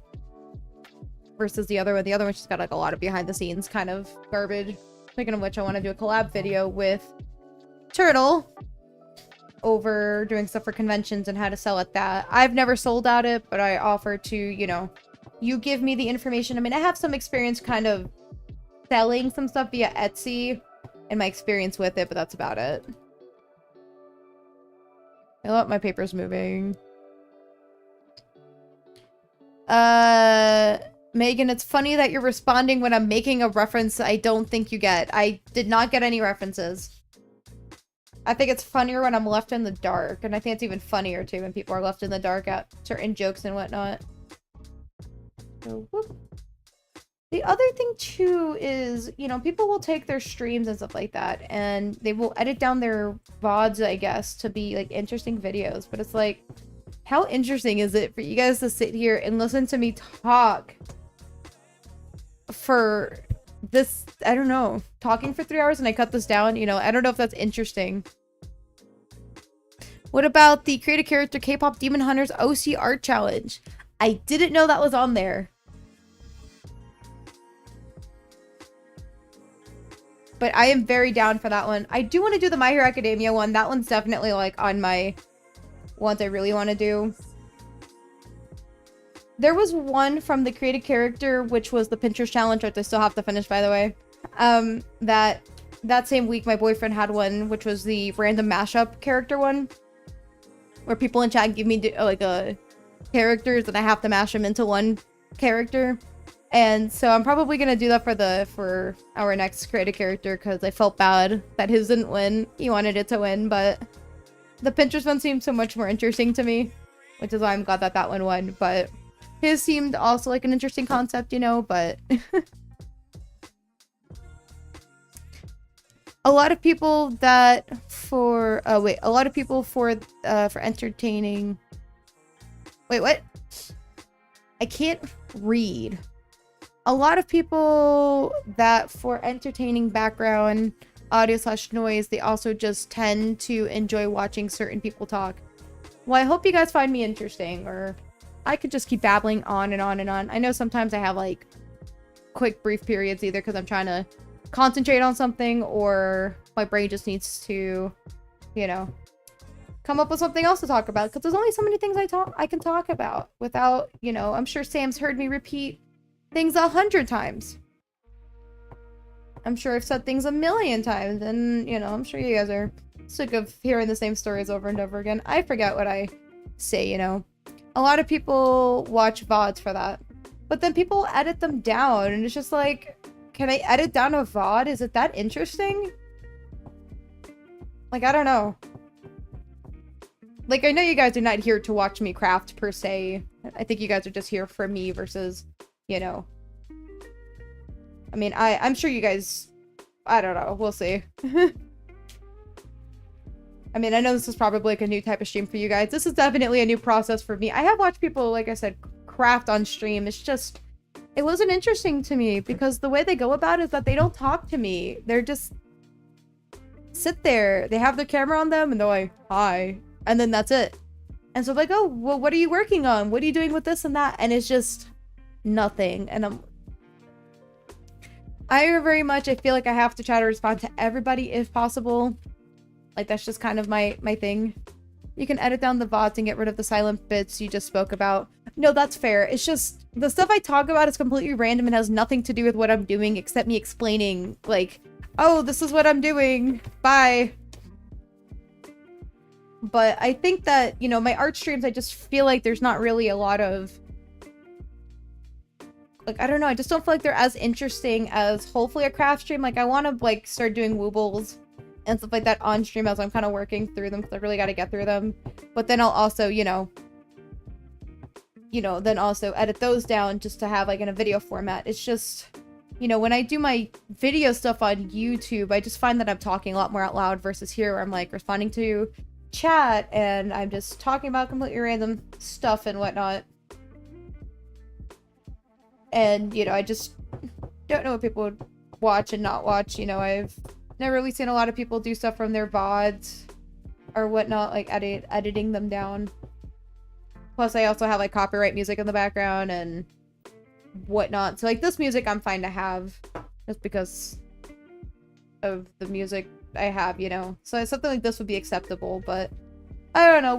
Versus the other one. The other one's just got like a lot of behind the scenes kind of garbage. Speaking of which, I want to do a collab video with Turtle over doing stuff for conventions and how to sell at that. I've never sold at it, but I offer to, you know, you give me the information. I mean, I have some experience kind of selling some stuff via Etsy and my experience with it, but that's about it. I love my paper's moving. Megan, it's funny that you're responding when I'm making a reference I don't think you get. I did not get any references. I think it's funnier when I'm left in the dark, and I think it's even funnier too when people are left in the dark at certain jokes and whatnot. So, whoop. The other thing too is, you know, people will take their streams and stuff like that, and they will edit down their VODs, I guess, to be like interesting videos. But it's like, how interesting is it for you guys to sit here and listen to me talk for this, I don't know, talking for 3 hours and I cut this down, you know, I don't know if that's interesting. What about the Create a Character K-Pop Demon Hunters OC Art Challenge? I didn't know that was on there. But I am very down for that one. I do want to do the My Hero Academia one. That one's definitely like on my ones I really want to do. There was one from the Create a Character, which was the Pinterest Challenge, which I still have to finish, by the way. That same week, my boyfriend had one, which was the random mashup character one, where people in chat give me like characters, and I have to mash them into one character. And so I'm probably gonna do that for our next Create a Character, because I felt bad that his didn't win. He wanted it to win, but the Pinterest one seemed so much more interesting to me, which is why I'm glad that that one won. But his seemed also like an interesting concept, you know, but a lot of people that for entertaining. Wait, what? I can't read. A lot of people that for entertaining background audio / noise, they also just tend to enjoy watching certain people talk. Well, I hope you guys find me interesting, or I could just keep babbling on and on and on. I know sometimes I have like quick brief periods, either because I'm trying to concentrate on something or my brain just needs to, you know, come up with something else to talk about, because there's only so many things I can talk about without, you know, I'm sure Sam's heard me repeat things 100 times. I'm sure I've said things 1,000,000 times, and, you know, I'm sure you guys are sick of hearing the same stories over and over again. I forget what I say, you know. A lot of people watch VODs for that. But then people edit them down, and it's just like, can I edit down a VOD? Is it that interesting? Like, I don't know. Like, I know you guys are not here to watch me craft, per se. I think you guys are just here for me versus, you know. I mean, I'm sure you guys... I don't know. We'll see. I mean, I know this is probably like a new type of stream for you guys. This is definitely a new process for me. I have watched people, like I said, craft on stream. It's just, it wasn't interesting to me because the way they go about it is that they don't talk to me. They're just sit there. They have their camera on them and they're like, hi. And then that's it. And so I'm like, oh, well, what are you working on? What are you doing with this and that? And it's just nothing. And I feel like I have to try to respond to everybody if possible. Like, that's just kind of my thing. You can edit down the VODs and get rid of the silent bits you just spoke about. No, that's fair. It's just, the stuff I talk about is completely random and has nothing to do with what I'm doing except me explaining, like, oh, this is what I'm doing. Bye. But I think that, you know, my art streams, I just feel like there's not really a lot of, like, I don't know, I just don't feel like they're as interesting as hopefully a craft stream. Like, I want to, like, start doing woobles and stuff like that on stream as I'm kind of working through them because I really got to get through them. But then I'll also, then also edit those down just to have, like, in a video format. It's just, you know, when I do my video stuff on YouTube, I just find that I'm talking a lot more out loud versus here where I'm, like, responding to chat and I'm just talking about completely random stuff and whatnot. And, you know, I just don't know what people would watch and not watch. You know, I've never really seen a lot of people do stuff from their VODs or whatnot, like editing them down. Plus, I also have, like, copyright music in the background and whatnot. So, like, this music I'm fine to have just because of the music I have, you know. So something like this would be acceptable, but I don't know.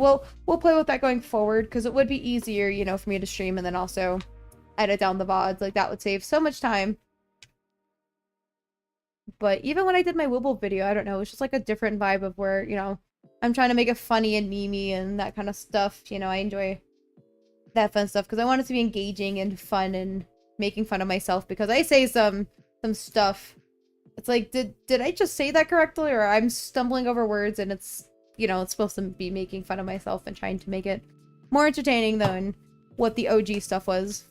We'll play with that going forward because it would be easier, you know, for me to stream and then also edit down the VODs. Like, that would save so much time. But even when I did my Wibble video, I don't know, it's just like a different vibe of where, you know, I'm trying to make it funny and memey and that kind of stuff. You know, I enjoy that fun stuff because I want it to be engaging and fun and making fun of myself because I say some stuff. It's like, did I just say that correctly? Or I'm stumbling over words and it's, you know, it's supposed to be making fun of myself and trying to make it more entertaining than what the OG stuff was.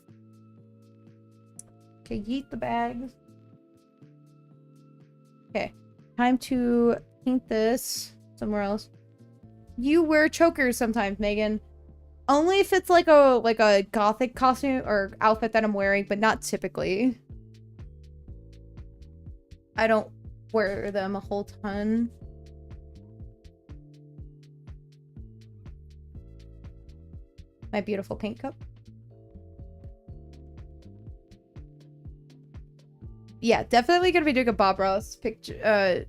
Okay, yeet the bags. Okay, time to paint this somewhere else. You wear chokers sometimes, Megan. Only if it's like a gothic costume or outfit that I'm wearing, but not typically. I don't wear them a whole ton. My beautiful paint cup. Yeah, definitely gonna be doing a Bob Ross picture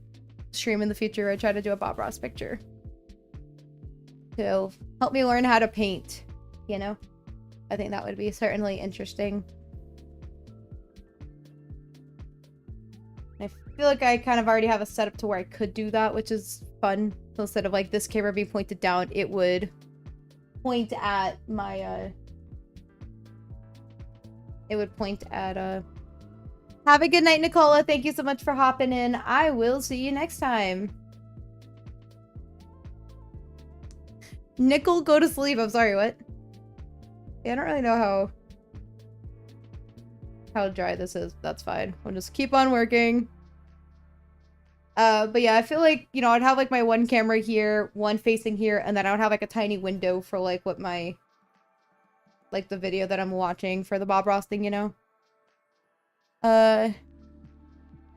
stream in the future. I try to do a Bob Ross picture. To help me learn how to paint, you know? I think that would be certainly interesting. I feel like I kind of already have a setup to where I could do that, which is fun. So instead of like this camera being pointed down, it would point at my it would point at have a good night, Nicola. Thank you so much for hopping in. I will see you next time. Nickel, go to sleep. I'm sorry, what? Yeah, I don't really know how dry this is. That's fine. We'll just keep on working. But yeah, I feel like, you know, I'd have like my one camera here, one facing here, and then I would have like a tiny window for like what my, like the video that I'm watching for the Bob Ross thing, you know?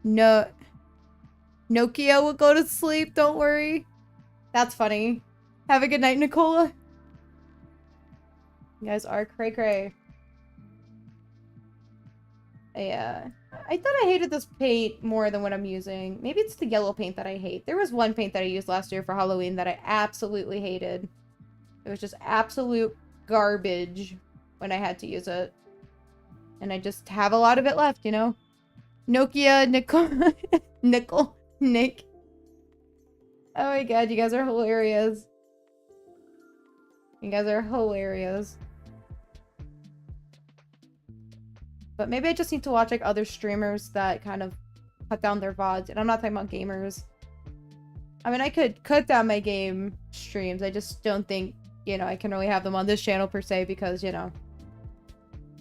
No. Nokia will go to sleep, don't worry. That's funny. Have a good night, Nicola. You guys are cray-cray. Yeah. I thought I hated this paint more than what I'm using. Maybe it's the yellow paint that I hate. There was one paint that I used last year for Halloween that I absolutely hated. It was just absolute garbage when I had to use it. And I just have a lot of it left, you know? Nokia, Nickel, Nick. Oh my god, you guys are hilarious. You guys are hilarious. But maybe I just need to watch like other streamers that kind of cut down their VODs. And I'm not talking about gamers. I mean, I could cut down my game streams. I just don't think, you know, I can really have them on this channel per se because, you know,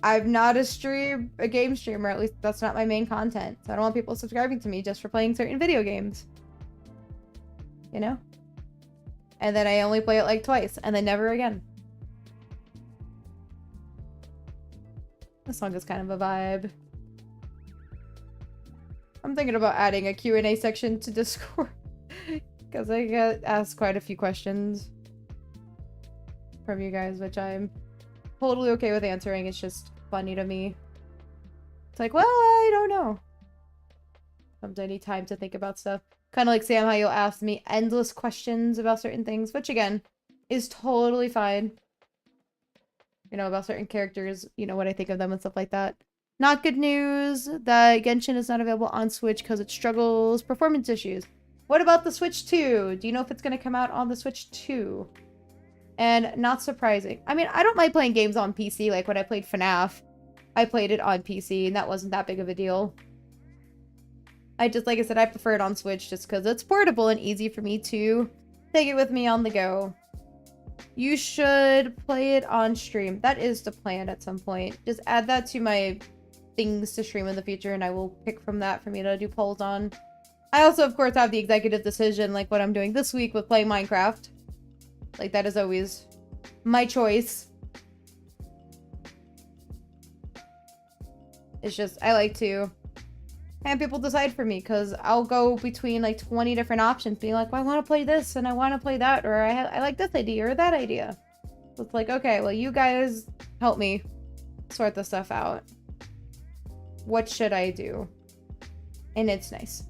I'm not a game streamer. At least that's not my main content. So I don't want people subscribing to me just for playing certain video games. You know? And then I only play it like twice, and then never again. This song is kind of a vibe. I'm thinking about adding a Q&A section to Discord. Because I get asked quite a few questions from you guys, which I'm totally okay with answering. It's just funny to me. It's like, well, I don't know. Sometimes I need time to think about stuff. Kind of like Sam, how you'll ask me endless questions about certain things, which again, is totally fine. You know, about certain characters, you know, what I think of them and stuff like that. Not good news that Genshin is not available on Switch because it struggles performance issues. What about the Switch 2? Do you know if it's going to come out on the Switch 2? And not surprising. I mean, I don't like playing games on PC. Like when I played FNAF, I played it on PC and that wasn't that big of a deal. I just, like I said, I prefer it on Switch just because it's portable and easy for me to take it with me on the go. You should play it on stream. That is the plan at some point. Just add that to my things to stream in the future and I will pick from that for me to do polls on. I also, of course, have the executive decision, like what I'm doing this week with playing Minecraft. Like, that is always my choice. It's just, I like to have people decide for me, because I'll go between, like, 20 different options, being like, well, I want to play this, and I want to play that, or I like this idea, or that idea. So it's like, okay, well, you guys help me sort this stuff out. What should I do? And it's nice.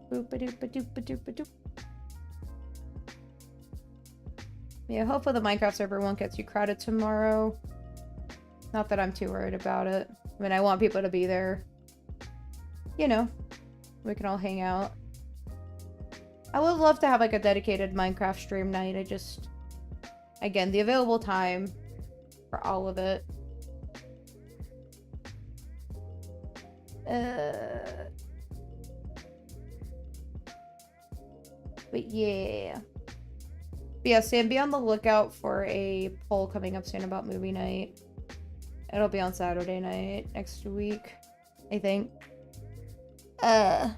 Boop-a-doop-a-doop-a-doop-a-doop. Yeah, hopefully the Minecraft server won't get too crowded tomorrow. Not that I'm too worried about it. I mean, I want people to be there. You know, we can all hang out. I would love to have like a dedicated Minecraft stream night. I just, again, the available time for all of it. But yeah. But yeah, Sam, be on the lookout for a poll coming up soon about movie night. It'll be on Saturday night next week, I think. Hope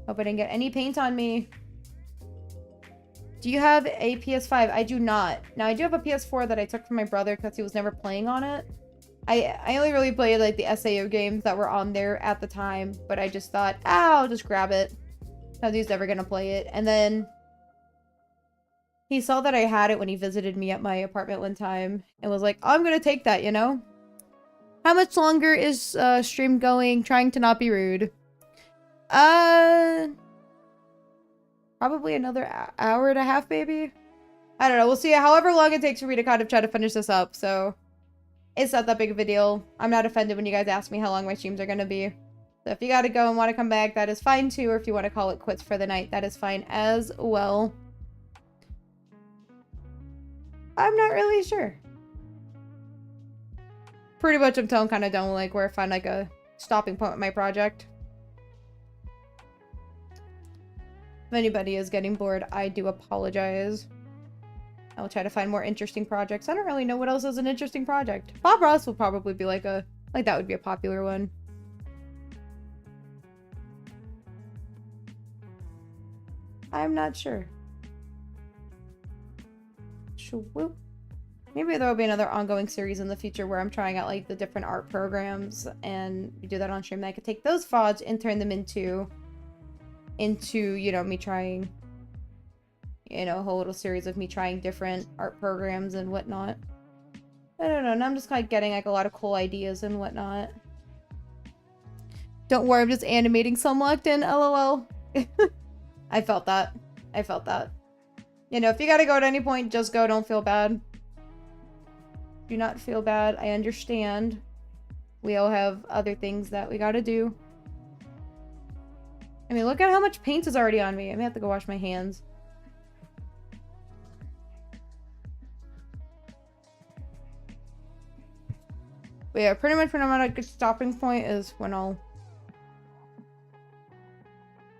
I didn't get any paint on me. Do you have a PS5? I do not. Now, I do have a PS4 that I took from my brother because he was never playing on it. I only really played, like, the SAO games that were on there at the time, but I just thought, I'll just grab it. Because he's never gonna play it. And then he saw that I had it when he visited me at my apartment one time and was like, oh, I'm gonna take that, you know? How much longer is stream going? Trying to not be rude. Probably another hour and a half, maybe? I don't know. We'll see however long it takes for me to kind of try to finish this up, so it's not that big of a deal. I'm not offended when you guys ask me how long my streams are gonna be. So if you gotta go and want to come back, that is fine too, or if you want to call it quits for the night, that is fine as well. I'm not really sure. Pretty much I'm telling kind of done like where I find like a stopping point with my project. If anybody is getting bored, I do apologize. I'll try to find more interesting projects. I don't really know what else is an interesting project. Bob Ross will probably be like that would be a popular one. I'm not sure. Swoop. Maybe there will be another ongoing series in the future where I'm trying out like the different art programs and we do that on stream. And I could take those VODs and turn them into, you know, me trying, you know, a whole little series of me trying different art programs and whatnot. I don't know. Now I'm just kind of getting like a lot of cool ideas and whatnot. Don't worry, I'm just animating some locked in, LOL. I felt that. I felt that. You know, if you gotta go at any point, just go. Don't feel bad. Do not feel bad. I understand. We all have other things that we gotta do. I mean, look at how much paint is already on me. I may have to go wash my hands. But yeah, pretty much when I'm at a good stopping point is when I'll...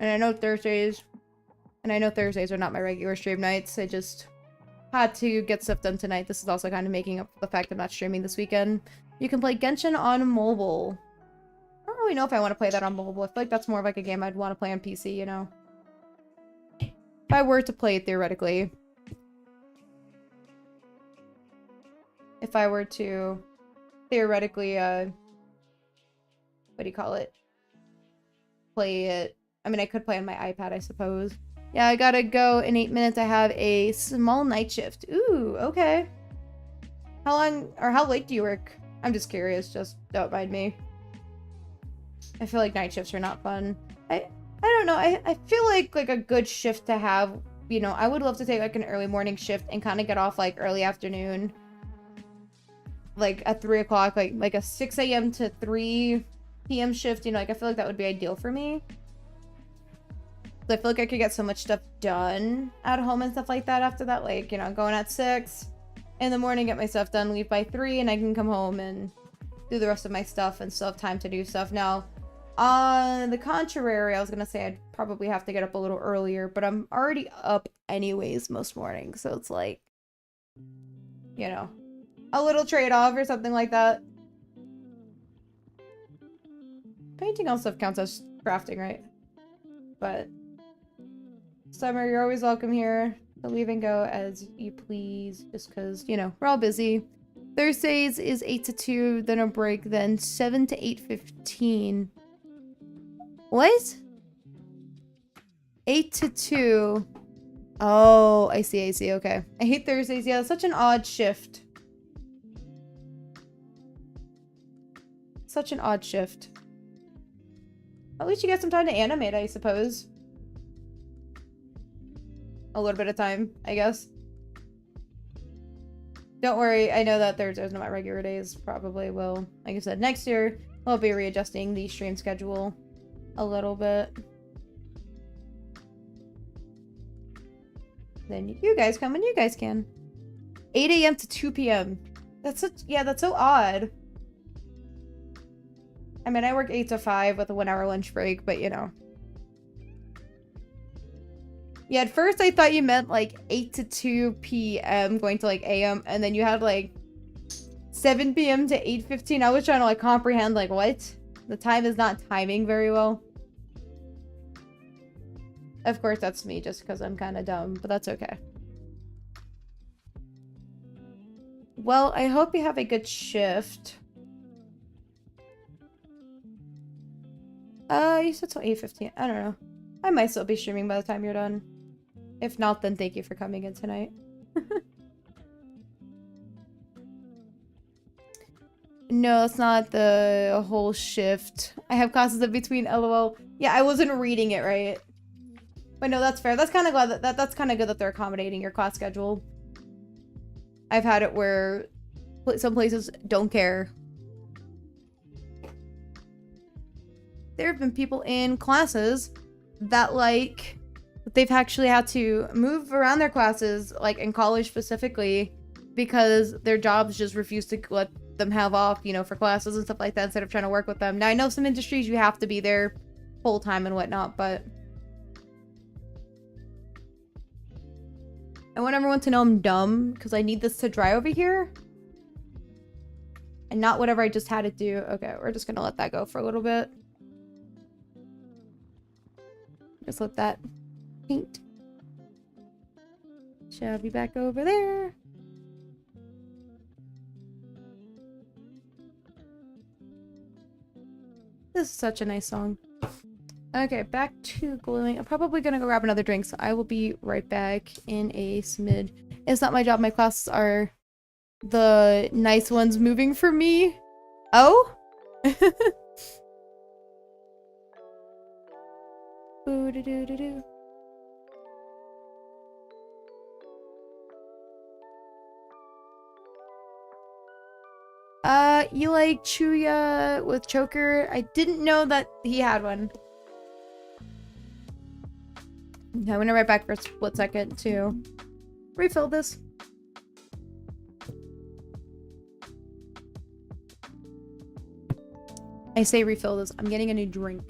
And I know Thursdays are not my regular stream nights. I just had to get stuff done tonight. This is also kind of making up for the fact I'm not streaming this weekend. You can play Genshin on mobile. I don't really know if I want to play that on mobile. I feel like that's more of like a game I'd want to play on PC, you know? If I were to play it theoretically. If I were to theoretically, what do you call it? Play it. I mean, I could play on my iPad, I suppose. Yeah, I gotta go in 8 minutes. I have a small night shift. Ooh, okay. How long, or how late do you work? I'm just curious, just don't mind me. I feel like night shifts are not fun. I don't know, I feel like a good shift to have, you know, I would love to take like an early morning shift and kind of get off like early afternoon. Like at 3 o'clock, like a 6 a.m. to 3 p.m. shift, you know, like I feel like that would be ideal for me. I feel like I could get so much stuff done at home and stuff like that after that. Like, you know, going at 6 in the morning, get my stuff done, leave by 3, and I can come home and do the rest of my stuff and still have time to do stuff. Now, on the contrary, I was gonna say I'd probably have to get up a little earlier, but I'm already up anyways most mornings, so it's like, you know, a little trade-off or something like that. Painting on stuff counts as crafting, right? But Summer, you're always welcome here. So leave and go as you please, just because, you know, we're all busy. Thursdays is 8 to 2, then a break, then 7 to 8:15. What? 8 to 2. Oh, I see, okay. I hate Thursdays. Yeah, it's such an odd shift. Such an odd shift. At least you get some time to animate, I suppose. A little bit of time, I guess. Don't worry, I know that Thursdays are not my regular days. Probably will. Like I said, next year, I'll be readjusting the stream schedule a little bit. Then you guys come when you guys can. 8 a.m. to 2 p.m. That's such, yeah, that's so odd. I mean, I work 8 to 5 with a 1-hour lunch break, but you know. Yeah, at first I thought you meant like 8 to 2 p.m. going to like a.m. and then you had like 7 p.m. to 8:15. I was trying to like comprehend like what? The time is not timing very well. Of course, that's me just because I'm kind of dumb, but that's okay. Well, I hope you have a good shift. You said till 8:15. I don't know. I might still be streaming by the time you're done. If not, then thank you for coming in tonight. No, it's not the whole shift. I have classes in between, lol. Yeah, I wasn't reading it right. But no, that's fair. That's kind of glad that's kind of good that they're accommodating your class schedule. I've had it where some places don't care. There have been people in classes that like they've actually had to move around their classes, like in college specifically, because their jobs just refuse to let them have off, you know, for classes and stuff like that instead of trying to work with them. Now, I know some industries you have to be there full time and whatnot, but I want everyone to know I'm dumb because I need this to dry over here. And not whatever I just had it do. Okay, we're just gonna let that go for a little bit. Just let that paint. Shall be back over there. This is such a nice song. Okay, back to gluing. I'm probably gonna go grab another drink, so I will be right back in a smid. It's not my job. My classes are the nice ones moving for me. Oh? Boo-doo-doo-doo-doo. You like Chuya with Choker? I didn't know that he had one. Okay, I'm gonna right back for a split second to refill this. I say refill this. I'm getting a new drink.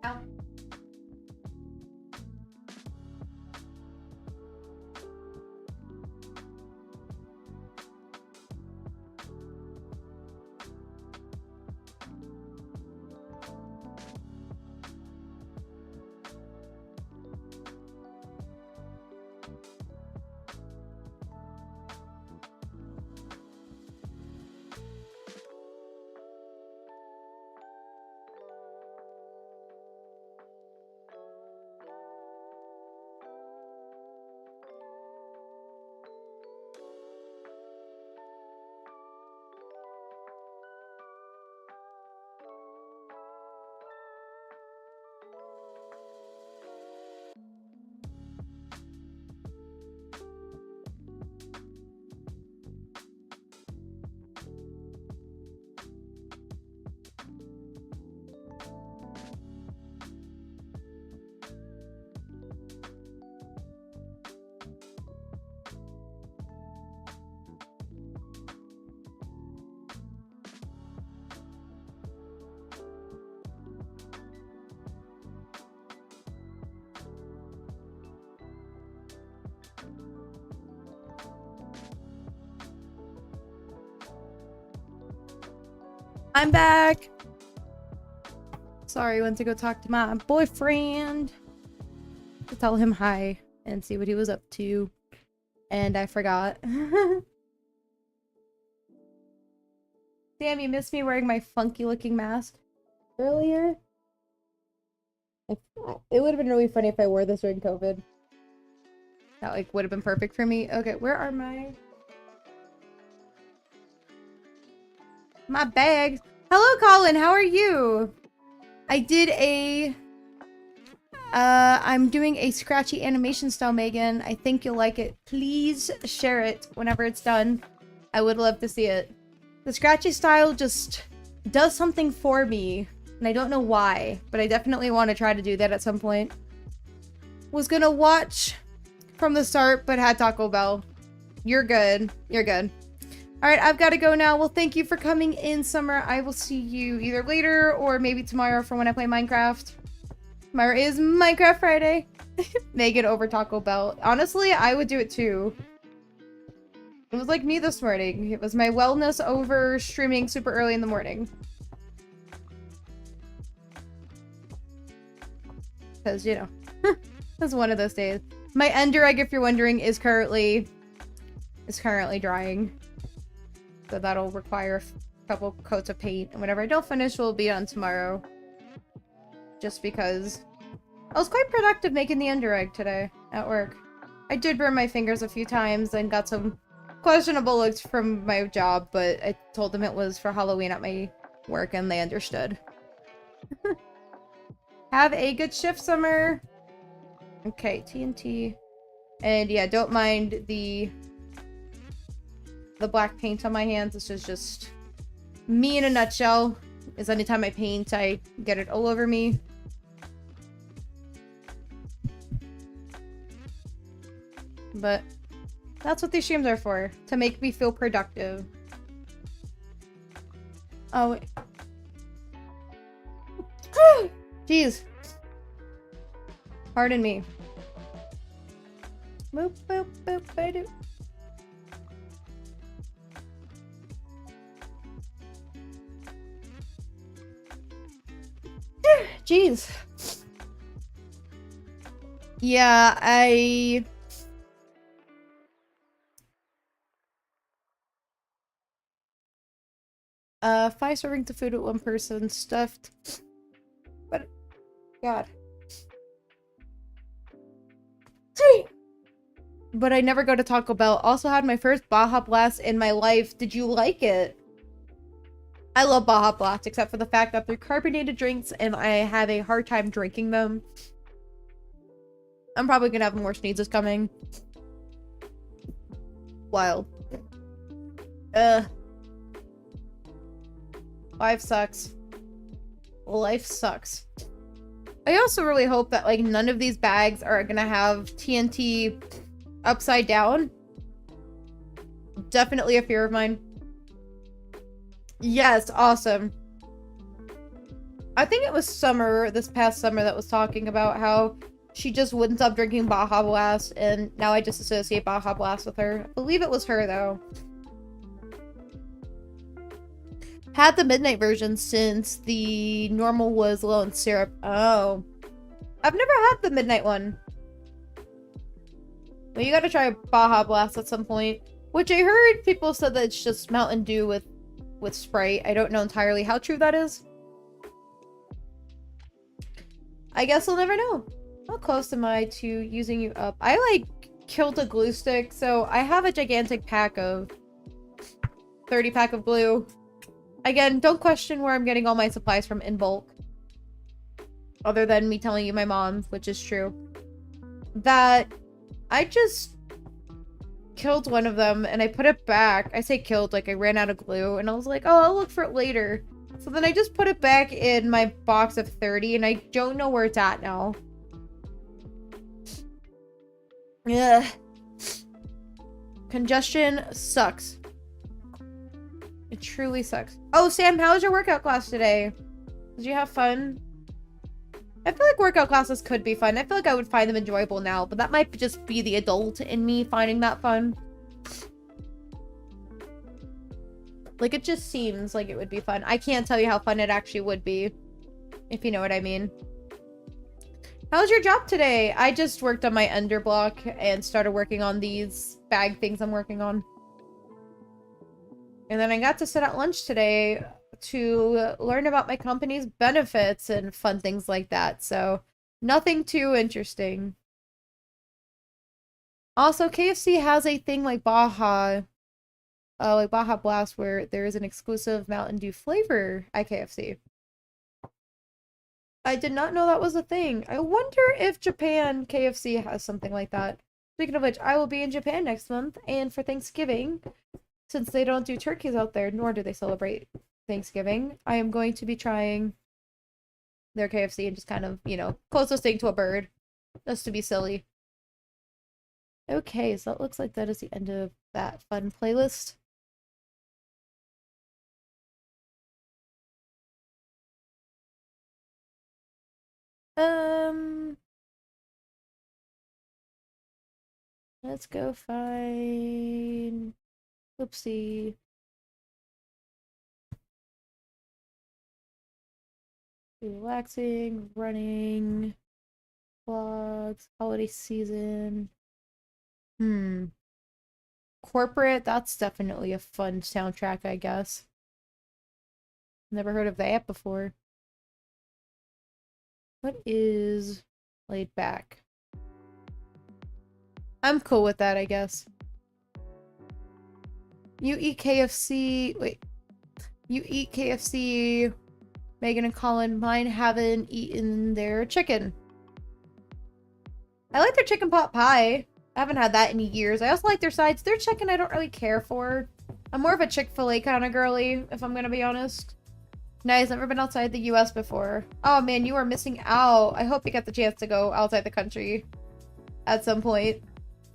Ow. I'm back. Sorry, went to go talk to my boyfriend to tell him hi and see what he was up to. And I forgot. Damn, you missed me wearing my funky looking mask earlier? It would have been really funny if I wore this during COVID. That like would have been perfect for me. Okay, where are my bags? Hello, Colin. How are you? I did a I'm doing a scratchy animation style, Megan. I think you'll like it. Please share it whenever it's done. I would love to see it. The scratchy style just does something for me, and I don't know why, but I definitely want to try to do that at some point. Was gonna watch from the start, but had Taco Bell. You're good. You're good. Alright, I've got to go now. Well, thank you for coming in, Summer. I will see you either later or maybe tomorrow for when I play Minecraft. Tomorrow is Minecraft Friday. Megan over Taco Bell. Honestly, I would do it too. It was like me this morning. It was my wellness over streaming super early in the morning. Because, you know, it's one of those days. My ender egg, if you're wondering, is currently drying. So that'll require a couple coats of paint. And whenever I don't finish, will be on tomorrow. Just because I was quite productive making the ender egg today at work. I did burn my fingers a few times and got some questionable looks from my job, but I told them it was for Halloween at my work and they understood. Have a good shift, Summer. Okay, TNT. And yeah, don't mind the black paint on my hands. This is just me in a nutshell. Is anytime I paint, I get it all over me. But that's what these streams are for, to make me feel productive. Oh, wait. Jeez. Pardon me. Boop, boop, boop, I do. Jeez. Yeah, five servings of food with one person stuffed. But God. But I never go to Taco Bell. Also had my first Baja Blast in my life. Did you like it? I love Baja Blast, except for the fact that they're carbonated drinks and I have a hard time drinking them. I'm probably gonna have more sneezes coming. Wild. Life sucks. Life sucks. I also really hope that, like, none of these bags are gonna have TNT upside down. Definitely a fear of mine. Yes, awesome. I think it was Summer, this past summer, that was talking about how she just wouldn't stop drinking Baja Blast, and now I just associate Baja Blast with her. I believe it was her, though. Had the midnight version since the normal was low in syrup. Oh. I've never had the midnight one. Well, you gotta try Baja Blast at some point. Which I heard people said that it's just Mountain Dew with Sprite. I don't know entirely how true that is. I guess I'll never know. How close am I to using you up? I, like, killed a glue stick, so I have a gigantic pack of 30 pack of glue. Again, don't question where I'm getting all my supplies from in bulk. Other than me telling you my mom, which is true. That I just killed one of them and I put it back. I say killed, like I ran out of glue and I was like, oh, I'll look for it later. So then I just put it back in my box of 30 and I don't know where it's at now. Ugh. Congestion sucks. It truly sucks. Oh, Sam, how was your workout class today? Did you have fun? I feel like workout classes could be fun. I feel like I would find them enjoyable now, but that might just be the adult in me finding that fun. Like, it just seems like it would be fun. I can't tell you how fun it actually would be, if you know what I mean. How's your job today? I just worked on my ender block and started working on these bag things I'm working on. And then I got to sit at lunch today to learn about my company's benefits and fun things like that. So, nothing too interesting. Also, KFC has a thing like Baja Blast, where there is an exclusive Mountain Dew flavor at KFC. I did not know that was a thing. I wonder if Japan KFC has something like that. Speaking of which, I will be in Japan next month, and for Thanksgiving, since they don't do turkeys out there, nor do they celebrate Thanksgiving, I am going to be trying their KFC and just kind of, you know, closest thing to a bird, just to be silly. Okay, so that looks like that is the end of that fun playlist. Let's go find... Oopsie. Relaxing, running, vlogs, holiday season. Corporate, that's definitely a fun soundtrack, I guess. Never heard of that before. What is laid back? I'm cool with that, I guess. You eat KFC. Wait. You eat KFC. Megan and Colin, mine haven't eaten their chicken. I like their chicken pot pie. I haven't had that in years. I also like their sides. Their chicken I don't really care for. I'm more of a Chick-fil-A kind of girly, if I'm gonna be honest. Nice, never been outside the US before. Oh man, you are missing out. I hope you get the chance to go outside the country at some point.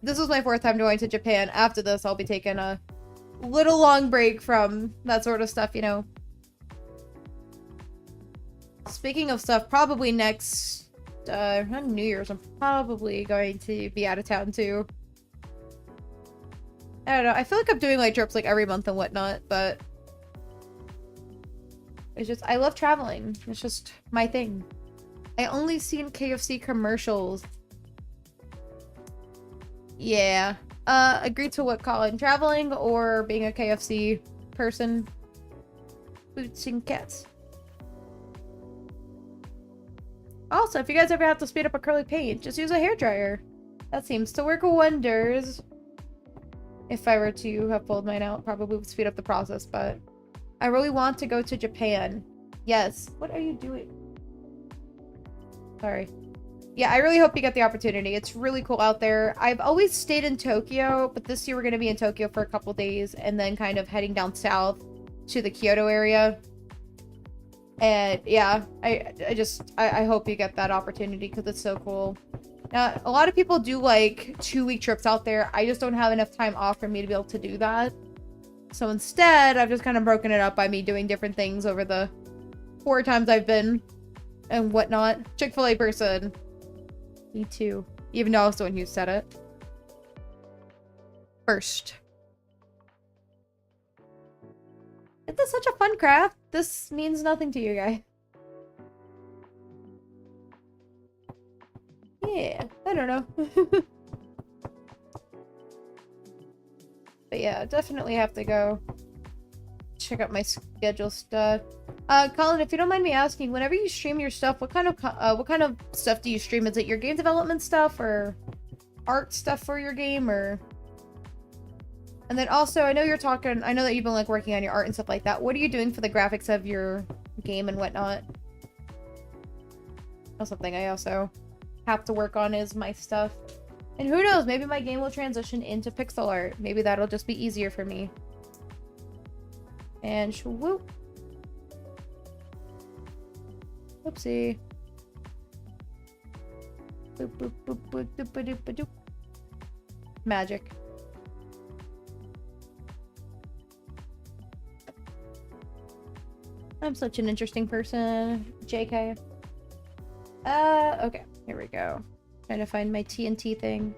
This was my 4th time going to Japan. After this, I'll be taking a little long break from that sort of stuff, you know. Speaking of stuff, probably next New Year's, I'm probably going to be out of town too. I don't know. I feel like I'm doing like trips like every month and whatnot, but it's just, I love traveling. It's just my thing. I only seen KFC commercials. Yeah. Agree to what, Colin? Traveling or being a KFC person? Boots and cats. Also, if you guys ever have to speed up acrylic paint, just use a hairdryer. That seems to work wonders. If I were to have pulled mine out, probably would speed up the process, but I really want to go to Japan. Yes. What are you doing? Sorry. Yeah, I really hope you get the opportunity. It's really cool out there. I've always stayed in Tokyo, but this year we're going to be in Tokyo for a couple days and then kind of heading down south to the Kyoto area. And yeah, I hope you get that opportunity because it's so cool. Now, a lot of people do like 2-week trips out there. I just don't have enough time off for me to be able to do that. So instead, I've just kind of broken it up by me doing different things over the 4 times I've been and whatnot. Chick-fil-A person. Me too. Even though I was the one who said it. First. Is this such a fun craft? This means nothing to you guys. Yeah, I don't know. But yeah, definitely have to go check out my schedule stuff. Colin, if you don't mind me asking, whenever you stream your stuff, what kind of stuff do you stream? Is it your game development stuff or art stuff for your game, or? And then also, I know that you've been like working on your art and stuff like that. What are you doing for the graphics of your game and whatnot? That's something I also have to work on is my stuff. And who knows, maybe my game will transition into pixel art. Maybe that'll just be easier for me. And shwoop. Oopsie. Boop, boop, boop, boop, doop, doop, doop, doop. Magic. I'm such an interesting person. JK. Okay. Here we go. Trying to find my TNT thing.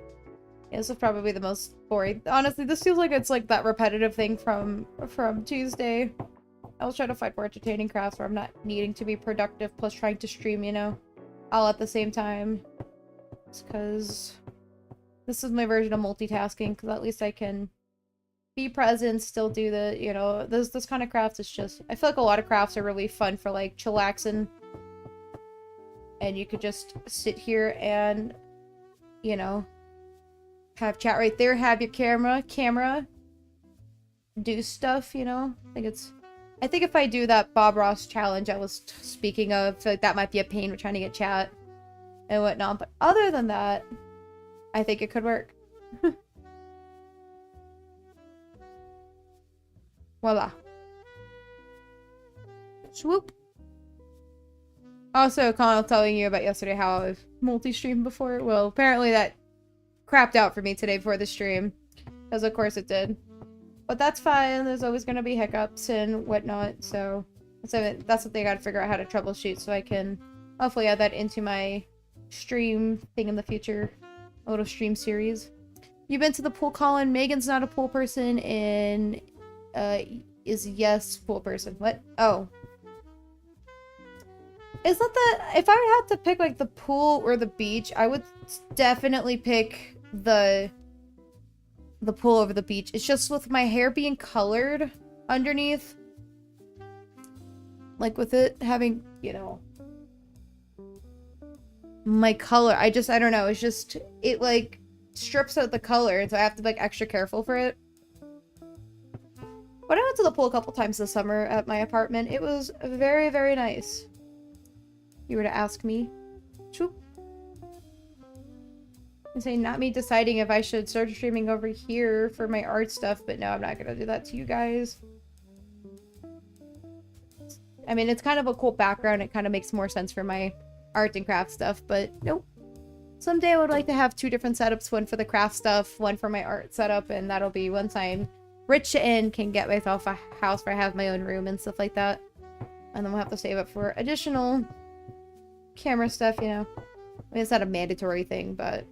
Yeah, this is probably the most boring. Honestly, this feels like it's like that repetitive thing from Tuesday. I was trying to find more entertaining crafts where I'm not needing to be productive plus trying to stream, you know, all at the same time. It's because this is my version of multitasking, because at least I can be present, still do the, you know, this kind of crafts is just, I feel like a lot of crafts are really fun for like chillaxing. And you could just sit here and, you know, have chat right there, have your camera, do stuff, you know? I think if I do that Bob Ross challenge I was speaking of, I feel like that might be a pain with trying to get chat and whatnot. But other than that, I think it could work. Voila. Swoop. Also, Connell telling you about yesterday how I've multi-streamed before. Well, apparently that crapped out for me today before the stream. Because of course it did. But that's fine. There's always going to be hiccups and whatnot. So that's something I got to figure out how to troubleshoot so I can hopefully add that into my stream thing in the future. A little stream series. You've been to the pool, Colin. Megan's not a pool person and is yes pool person. What? Oh. Is that if I would have to pick like the pool or the beach, I would definitely pick the pool over the beach. It's just with my hair being colored underneath, like with it having, you know, my color, I don't know, it's just, it like strips out the color, and so I have to be like extra careful for it. But I went to the pool a couple times this summer at my apartment. It was very, very nice. You were to ask me. Choop. And say not me deciding if I should start streaming over here for my art stuff, but no, I'm not gonna do that to you guys. I mean, it's kind of a cool background. It kind of makes more sense for my art and craft stuff, but nope. Someday I would like to have two different setups, one for the craft stuff, one for my art setup, and that'll be once I'm rich and can get myself a house where I have my own room and stuff like that. And then we'll have to save up for additional camera stuff, you know. I mean, it's not a mandatory thing, but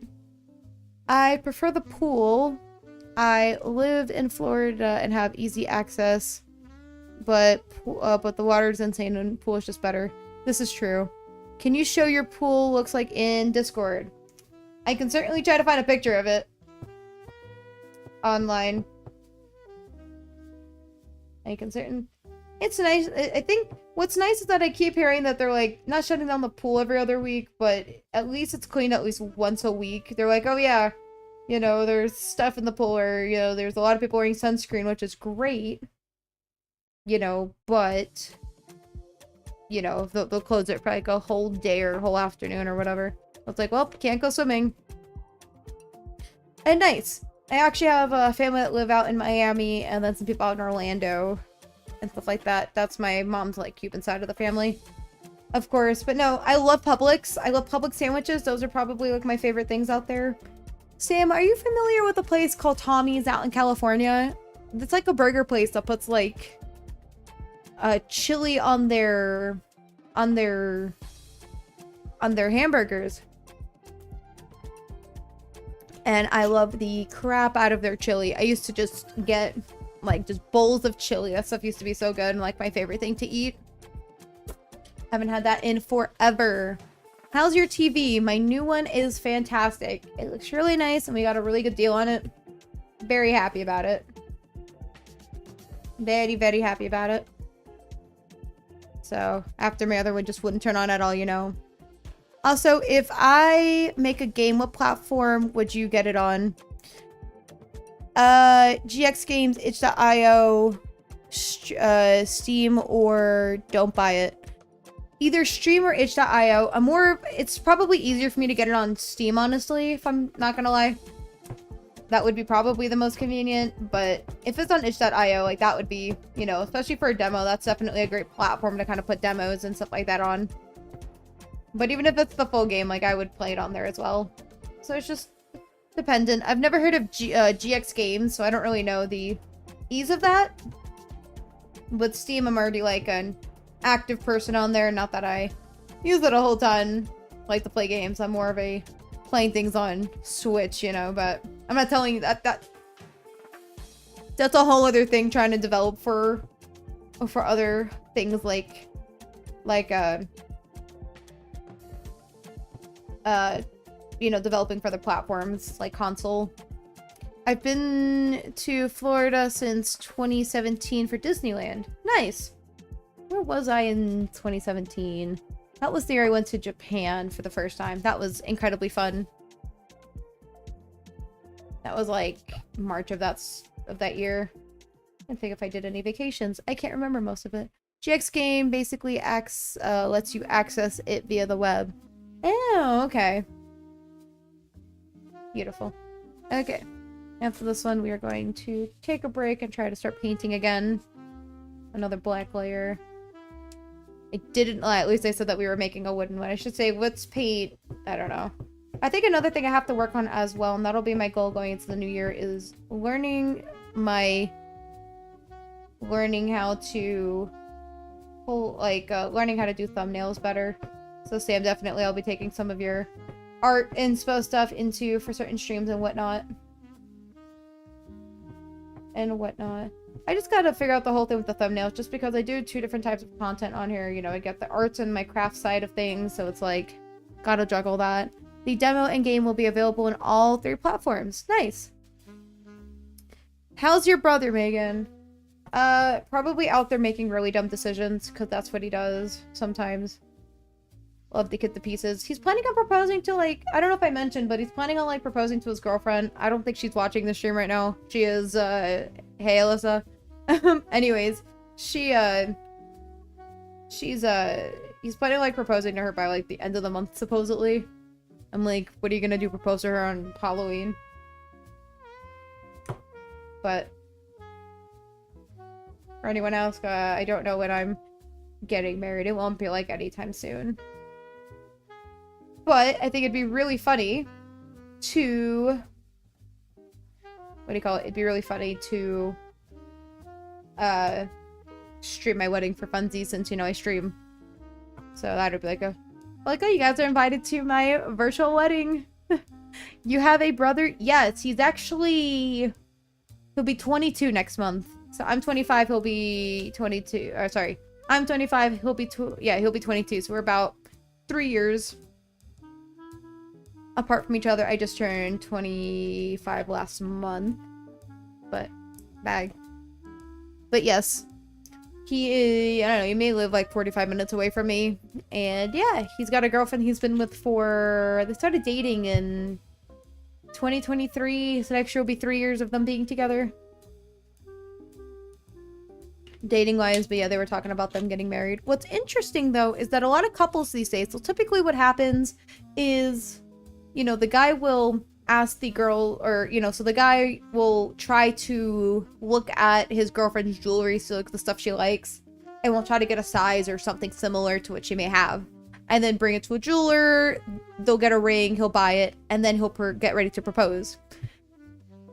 I prefer the pool. I live in Florida and have easy access, but the water is insane and pool is just better. This is true. Can you show your pool looks like in Discord? I can certainly try to find a picture of it online. I can certain. It's nice. I think what's nice is that I keep hearing that they're like not shutting down the pool every other week, but at least it's cleaned at least once a week. They're like, oh yeah, you know, there's stuff in the pool, or you know, there's a lot of people wearing sunscreen, which is great. You know, but you know, they'll close it for like a whole day or a whole afternoon or whatever. It's like, well, can't go swimming. And nice. I actually have a family that live out in Miami, and then some people out in Orlando and stuff like that. That's my mom's like Cuban side of the family, of course. But no, I love Publix. I love Publix sandwiches. Those are probably like my favorite things out there. Sam, are you familiar with a place called Tommy's out in California? It's like a burger place that puts like chili on their hamburgers. And I love the crap out of their chili. I used to just get like just bowls of chili. That stuff used to be so good and like my favorite thing to eat. Haven't had that in forever. How's your TV? My new one is fantastic. It looks really nice and we got a really good deal on it. Very happy about it. Very, very happy about it. So after my other one just wouldn't turn on at all, you know. Also, if I make a game, what platform would you get it on? GX Games, itch.io, Steam, or don't buy it. Either Stream or itch.io. It's probably easier for me to get it on Steam, honestly, if I'm not gonna lie. That would be probably the most convenient, but if it's on itch.io, like that would be, you know, especially for a demo, that's definitely a great platform to kind of put demos and stuff like that on. But even if it's the full game, like I would play it on there as well. So it's just dependent. I've never heard of GX Games, so I don't really know the ease of that. With Steam, I'm already like an active person on there. Not that I use it a whole ton, like to play games. I'm more of a playing things on Switch, you know, but I'm not telling you that's a whole other thing, trying to develop for other things like you know, developing for the platforms like console. I've been to Florida since 2017 for Disneyland. Nice. Where was I in 2017? That was the year I went to Japan for the first time. That was incredibly fun. That was like March of that year. I think if I did any vacations. I can't remember most of it. GX game basically lets you access it via the web. Oh, okay. Beautiful. Okay. After this one, we are going to take a break and try to start painting again. Another black layer. I didn't, at least I said that we were making a wooden one. I should say, let's paint, I don't know. I think another thing I have to work on as well, and that'll be my goal going into the new year, is learning how to learning how to do thumbnails better. So Sam, definitely I'll be taking some of your art inspo stuff for certain streams and whatnot. I just gotta figure out the whole thing with the thumbnails, just because I do 2 different types of content on here. You know, I get the arts and my craft side of things, so it's like, gotta juggle that. The demo and game will be available on all 3 platforms. Nice. How's your brother, Megan? Probably out there making really dumb decisions, because that's what he does sometimes. Love to get the pieces. He's planning on proposing to, like, I don't know if I mentioned, but he's planning on, like, proposing to his girlfriend. I don't think she's watching the stream right now. She is, hey, Alyssa. Anyways, he's planning on, like, proposing to her by, like, the end of the month, supposedly. I'm like, what are you gonna do, propose to her on Halloween? But for anyone else, I don't know when I'm getting married. It won't be, like, anytime soon. But I think it'd be really funny to... What do you call it? It'd be really funny to stream my wedding for funsies, since, you know, I stream. So that'd be like oh, you guys are invited to my virtual wedding. You have a brother? Yes, he's actually... He'll be 22 next month. So I'm 25, he'll be 22. Or sorry, I'm 25, he'll be he'll be 22. So we're about 3 years apart from each other. I just turned 25 last month. But yes. He I don't know, he may live like 45 minutes away from me. And yeah, he's got a girlfriend he's been with they started dating in 2023. So next year will be 3 years of them being together. Dating wise, but yeah, they were talking about them getting married. What's interesting though is that a lot of couples these days, so typically what happens is, you know, the guy will ask the girl, or, you know, so the guy will try to look at his girlfriend's jewelry, so like the stuff she likes, and will try to get a size or something similar to what she may have, and then bring it to a jeweler. They'll get a ring, he'll buy it, and then he'll get ready to propose.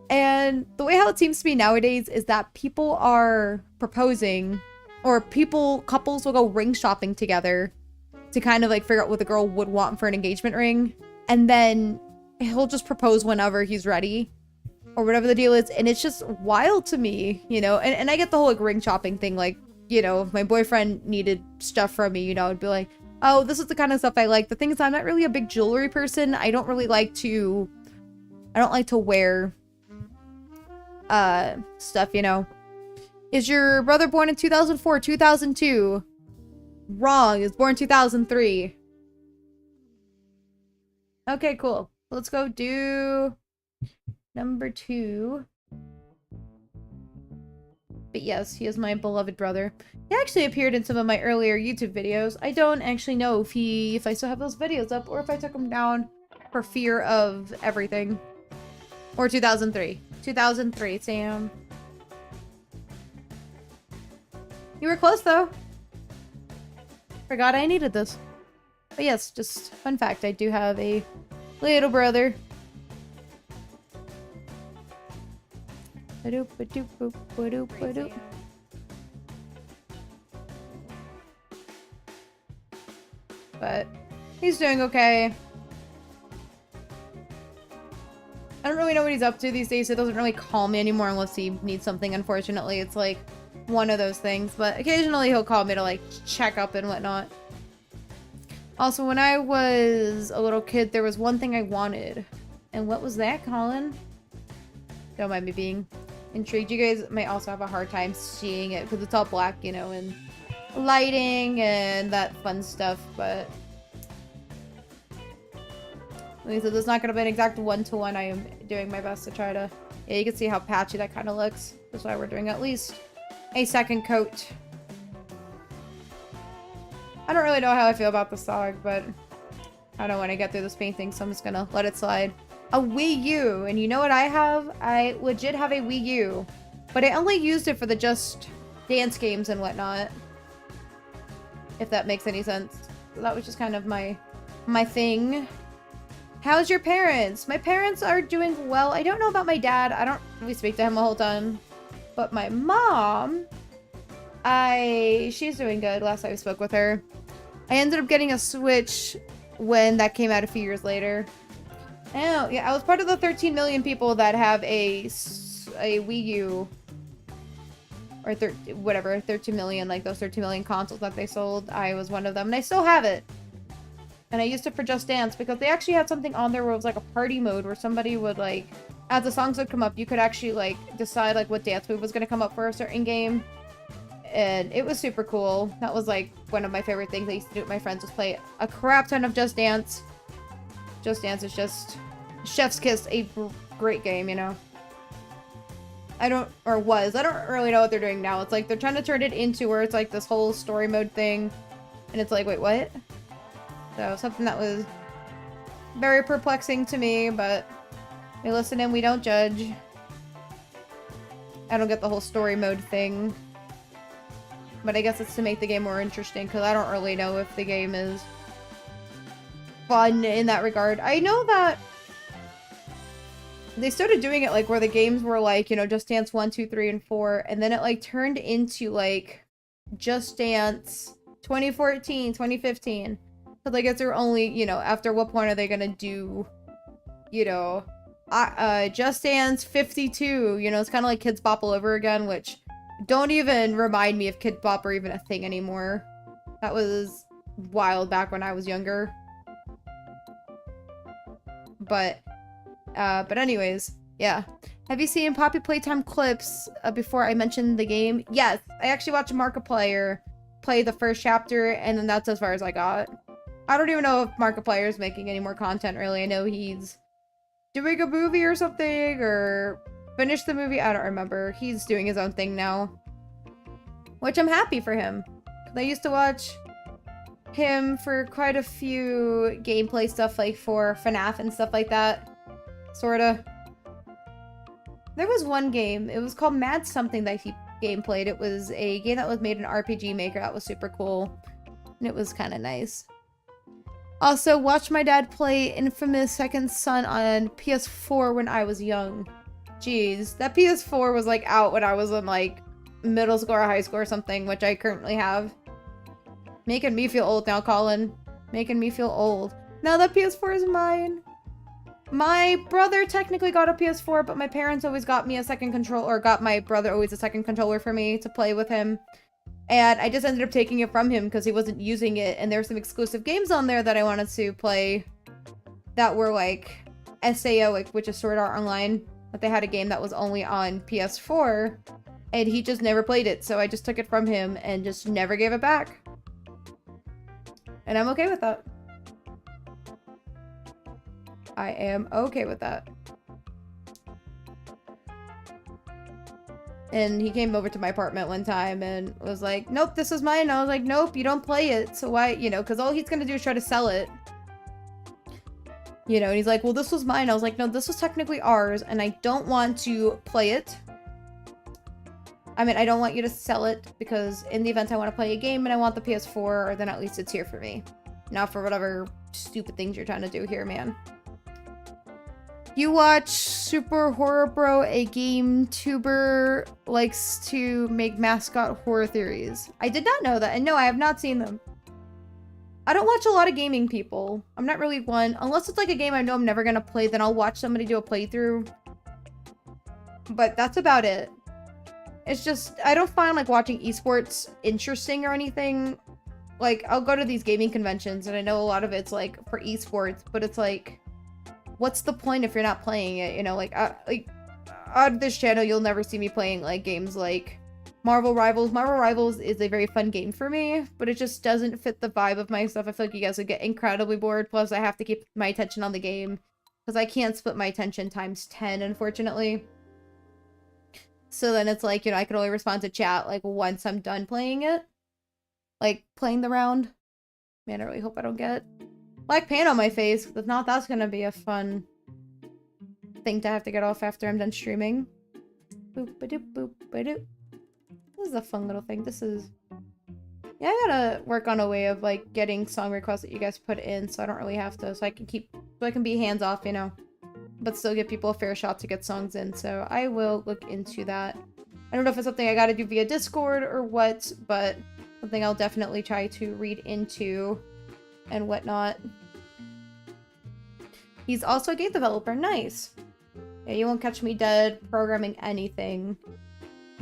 And the way how it seems to be nowadays is that people are proposing, or couples will go ring shopping together to kind of like figure out what the girl would want for an engagement ring, and then he'll just propose whenever he's ready, or whatever the deal is. And it's just wild to me, you know. And I get the whole like ring shopping thing. Like, you know, if my boyfriend needed stuff from me, you know, I'd be like, oh, this is the kind of stuff I like. The thing is, I'm not really a big jewelry person. I don't like to wear stuff, you know. Is your brother born in 2004, 2002? Wrong. He was born 2003. Okay, cool. Let's go do number 2. But yes, he is my beloved brother. He actually appeared in some of my earlier YouTube videos. I don't actually know if I still have those videos up, or if I took them down for fear of everything. Or 2003. 2003, Sam. You were close, though. Forgot I needed this. But yes, just fun fact, I do have a little brother. But he's doing okay. I don't really know what he's up to these days. So it doesn't really call me anymore unless he needs something, unfortunately. It's like one of those things. But occasionally he'll call me to like check up and whatnot. Also, when I was a little kid, there was one thing I wanted. And what was that, Colin? Don't mind me being intrigued. You guys might also have a hard time seeing it because it's all black, you know, and lighting and that fun stuff, but like I said, it's not going to be an exact one-to-one. I am doing my best to try to... Yeah, you can see how patchy that kind of looks. That's why we're doing at least a second coat. I don't really know how I feel about this song, but I don't want to get through this painting, so I'm just going to let it slide. A Wii U, and you know what I have? I legit have a Wii U, but I only used it for the Just Dance games and whatnot. If that makes any sense. So that was just kind of my thing. How's your parents? My parents are doing well. I don't know about my dad. I don't really speak to him the whole time. But my mom, she's doing good. Last time I spoke with her. I ended up getting a Switch when that came out a few years later. Oh, yeah, I was part of the 13 million people that have a Wii U. Or whatever, 13 million, like those 13 million consoles that they sold. I was one of them, and I still have it. And I used it for Just Dance, because they actually had something on there where it was like a party mode, where somebody would like, as the songs would come up, you could actually like decide like what dance move was going to come up for a certain game. And it was super cool. That was like one of my favorite things I used to do with my friends, was play a crap ton of Just Dance. Just Dance is just chef's kiss, a great game, you know. I don't really know what they're doing now. It's like they're trying to turn it into where it's like this whole story mode thing. And it's like, wait, what? So something that was very perplexing to me, but we listen and we don't judge. I don't get the whole story mode thing. But I guess it's to make the game more interesting, because I don't really know if the game is fun in that regard. I know that they started doing it like where the games were like, you know, Just Dance 1, 2, 3, and 4, and then it like turned into like Just Dance 2014, 2015. But like, they're only, you know, after what point are they gonna do, you know, Just Dance 52, you know, it's kind of like Kids Bop all over again, which don't even remind me if Kid Bop are even a thing anymore. That was wild back when I was younger. But anyways, yeah. Have you seen Poppy Playtime clips before I mentioned the game? Yes, I actually watched Markiplier play the first chapter, and then that's as far as I got. I don't even know if Markiplier is making any more content, really. I know he's doing a movie or something, or finished the movie. I don't remember. He's doing his own thing now, which I'm happy for him. I used to watch him for quite a few gameplay stuff, like for FNAF and stuff like that. Sorta. There was one game, it was called Mad Something that he gameplayed. It was a game that was made in RPG Maker that was super cool. And it was kind of nice. Also, watched my dad play Infamous Second Son on PS4 when I was young. Jeez, that PS4 was like out when I was in like middle school or high school or something, which I currently have. Making me feel old now, Colin. Making me feel old. Now that PS4 is mine. My brother technically got a PS4, but my parents always got me a second controller, or got my brother always a second controller for me to play with him. And I just ended up taking it from him because he wasn't using it, and there were some exclusive games on there that I wanted to play that were like SAO, like, which is Sword Art Online, but they had a game that was only on PS4, and he just never played it, so I just took it from him and just never gave it back. And I'm okay with that. I am okay with that. And he came over to my apartment one time and was like, nope, this is mine. I was like, nope, you don't play it. So why, you know, because all he's going to do is try to sell it. You know, and he's like, well, this was mine. I was like, no, this was technically ours, and I don't want to play it. I mean, I don't want you to sell it, because in the event I want to play a game and I want the PS4, then at least it's here for me. Not for whatever stupid things you're trying to do here, man. You watch Super Horror Bro, a game tuber, likes to make mascot horror theories. I did not know that, and no, I have not seen them. I don't watch a lot of gaming people. I'm not really one. Unless it's like a game I know I'm never gonna play, then I'll watch somebody do a playthrough. But that's about it. It's just, I don't find like watching esports interesting or anything. Like, I'll go to these gaming conventions and I know a lot of it's like for esports, but it's like, what's the point if you're not playing it? You know, like on this channel, you'll never see me playing like games like Marvel Rivals. Marvel Rivals is a very fun game for me, but it just doesn't fit the vibe of my stuff. I feel like you guys would get incredibly bored. Plus, I have to keep my attention on the game because I can't split my attention times 10, unfortunately. So then it's like, you know, I can only respond to chat like once I'm done playing it. Like, playing the round. Man, I really hope I don't get black paint on my face. If not, that's gonna be a fun thing to have to get off after I'm done streaming. Boop-a-doop, boop-a-doop. This is a fun little thing. This is... Yeah, I gotta work on a way of, like, getting song requests that you guys put in so I don't really have to... So I can be hands-off, you know. But still give people a fair shot to get songs in. So I will look into that. I don't know if it's something I gotta do via Discord or what, but something I'll definitely try to read into and whatnot. He's also a game developer. Nice. Yeah, you won't catch me dead programming anything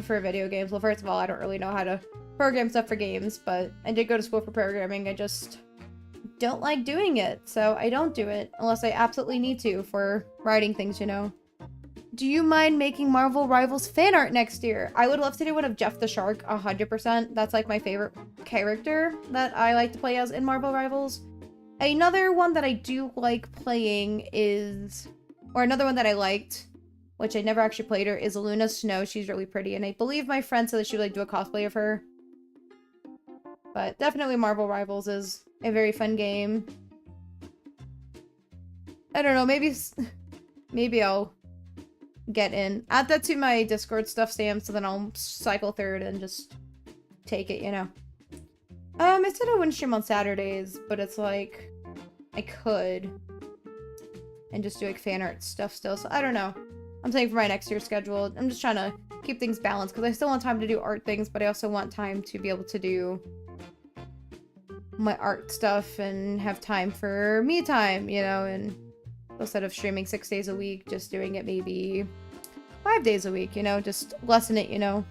for video games. Well, first of all, I don't really know how to program stuff for games, but I did go to school for programming. I just don't like doing it, so I don't do it unless I absolutely need to for writing things, you know. Do you mind making Marvel Rivals fan art next year? I would love to do one of Jeff the Shark, 100%. That's like my favorite character that I like to play as in Marvel Rivals. Another one that I do like playing is... Or another one that I liked, which I never actually played her, is Luna Snow. She's really pretty, and I believe my friend said that she would like do a cosplay of her. But definitely Marvel Rivals is a very fun game. I don't know, maybe I'll get in. Add that to my Discord stuff, Sam, so then I'll cycle through it and just take it, you know. I said I wouldn't stream on Saturdays, but it's like, I could. And just do like fan art stuff still, so I don't know. I'm saying for my next year's schedule, I'm just trying to keep things balanced, because I still want time to do art things, but I also want time to be able to do my art stuff and have time for me time, you know, and instead of streaming 6 days a week, just doing it maybe 5 days a week, you know, just lessen it, you know.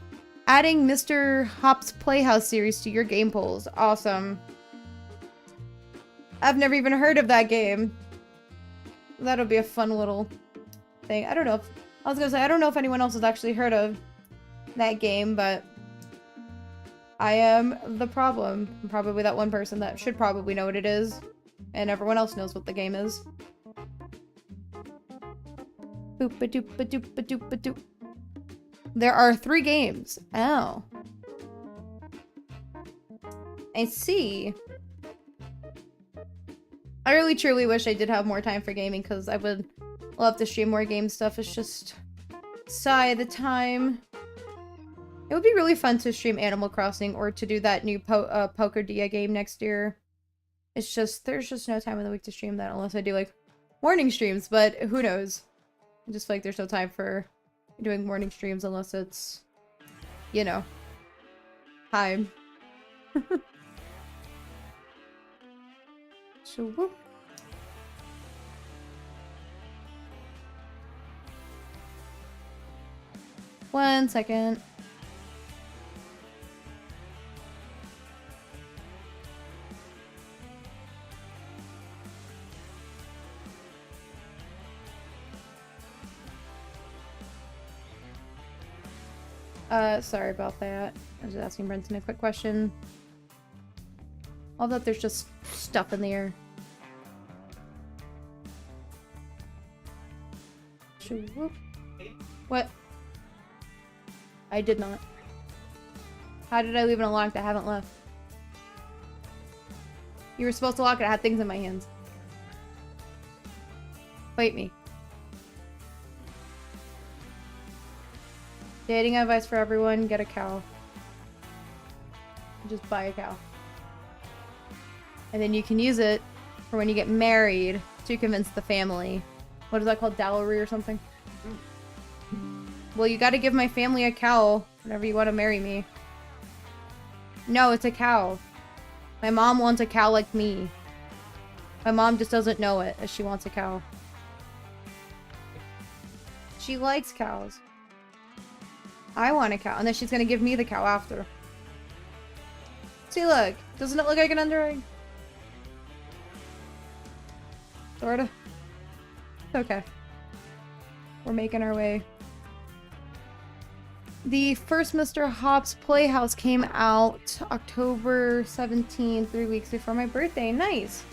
Adding Mr. Hop's Playhouse series to your game polls. Awesome. I've never even heard of that game. That'll be a fun little thing. I don't know if... I was gonna say, I don't know if anyone else has actually heard of that game, but... I am the problem. I'm probably that one person that should probably know what it is. And everyone else knows what the game is. Boop-a-doop-a-doop-a-doop-a-doop. There are 3 games. Oh. I see. I really truly wish I did have more time for gaming, because I would love to stream more game stuff. It's just sigh the time. It would be really fun to stream Animal Crossing or to do that new Poker Dia game next year. It's just, there's just no time in the week to stream that unless I do like morning streams, but who knows? I just feel like there's no time for doing morning streams unless it's, you know, time. So, whoop. One second. Sorry about that. I was just asking Brenton a quick question. Although there's just stuff in the air. What? I did not. How did I leave it unlocked? I haven't left. You were supposed to lock it. I had things in my hands. Fight me. Dating advice for everyone, get a cow. Just buy a cow. And then you can use it for when you get married to convince the family. What is that called? Dowry or something? Well, you gotta give my family a cow whenever you want to marry me. No, it's a cow. My mom wants a cow like me. My mom just doesn't know it, as she wants a cow. She likes cows. I want a cow, and then she's gonna give me the cow after. See, look. Doesn't it look like an underegg? Sorta. It's okay. We're making our way. The first Mr. Hops Playhouse came out October 17th, 3 weeks before my birthday. Nice.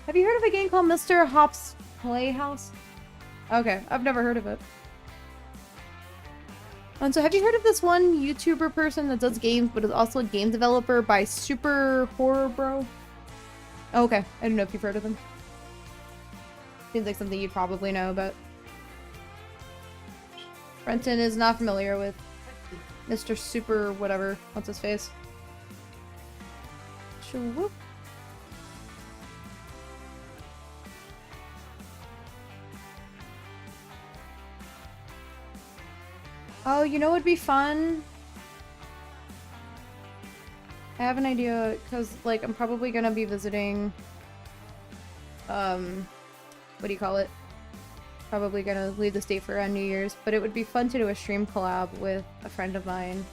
Have you heard of a game called Mr. Hops Playhouse? Okay, I've never heard of it. And so have you heard of this one YouTuber person that does games but is also a game developer by Super Horror Bro? Oh, okay, I don't know if you've heard of him. Seems like something you'd probably know, but Brenton is not familiar with Mr. Super whatever. What's his face? Whoop. Oh, you know what'd be fun? I have an idea, because, like, I'm probably gonna be visiting, what do you call it? Probably gonna leave the state for around New Year's, but it would be fun to do a stream collab with a friend of mine,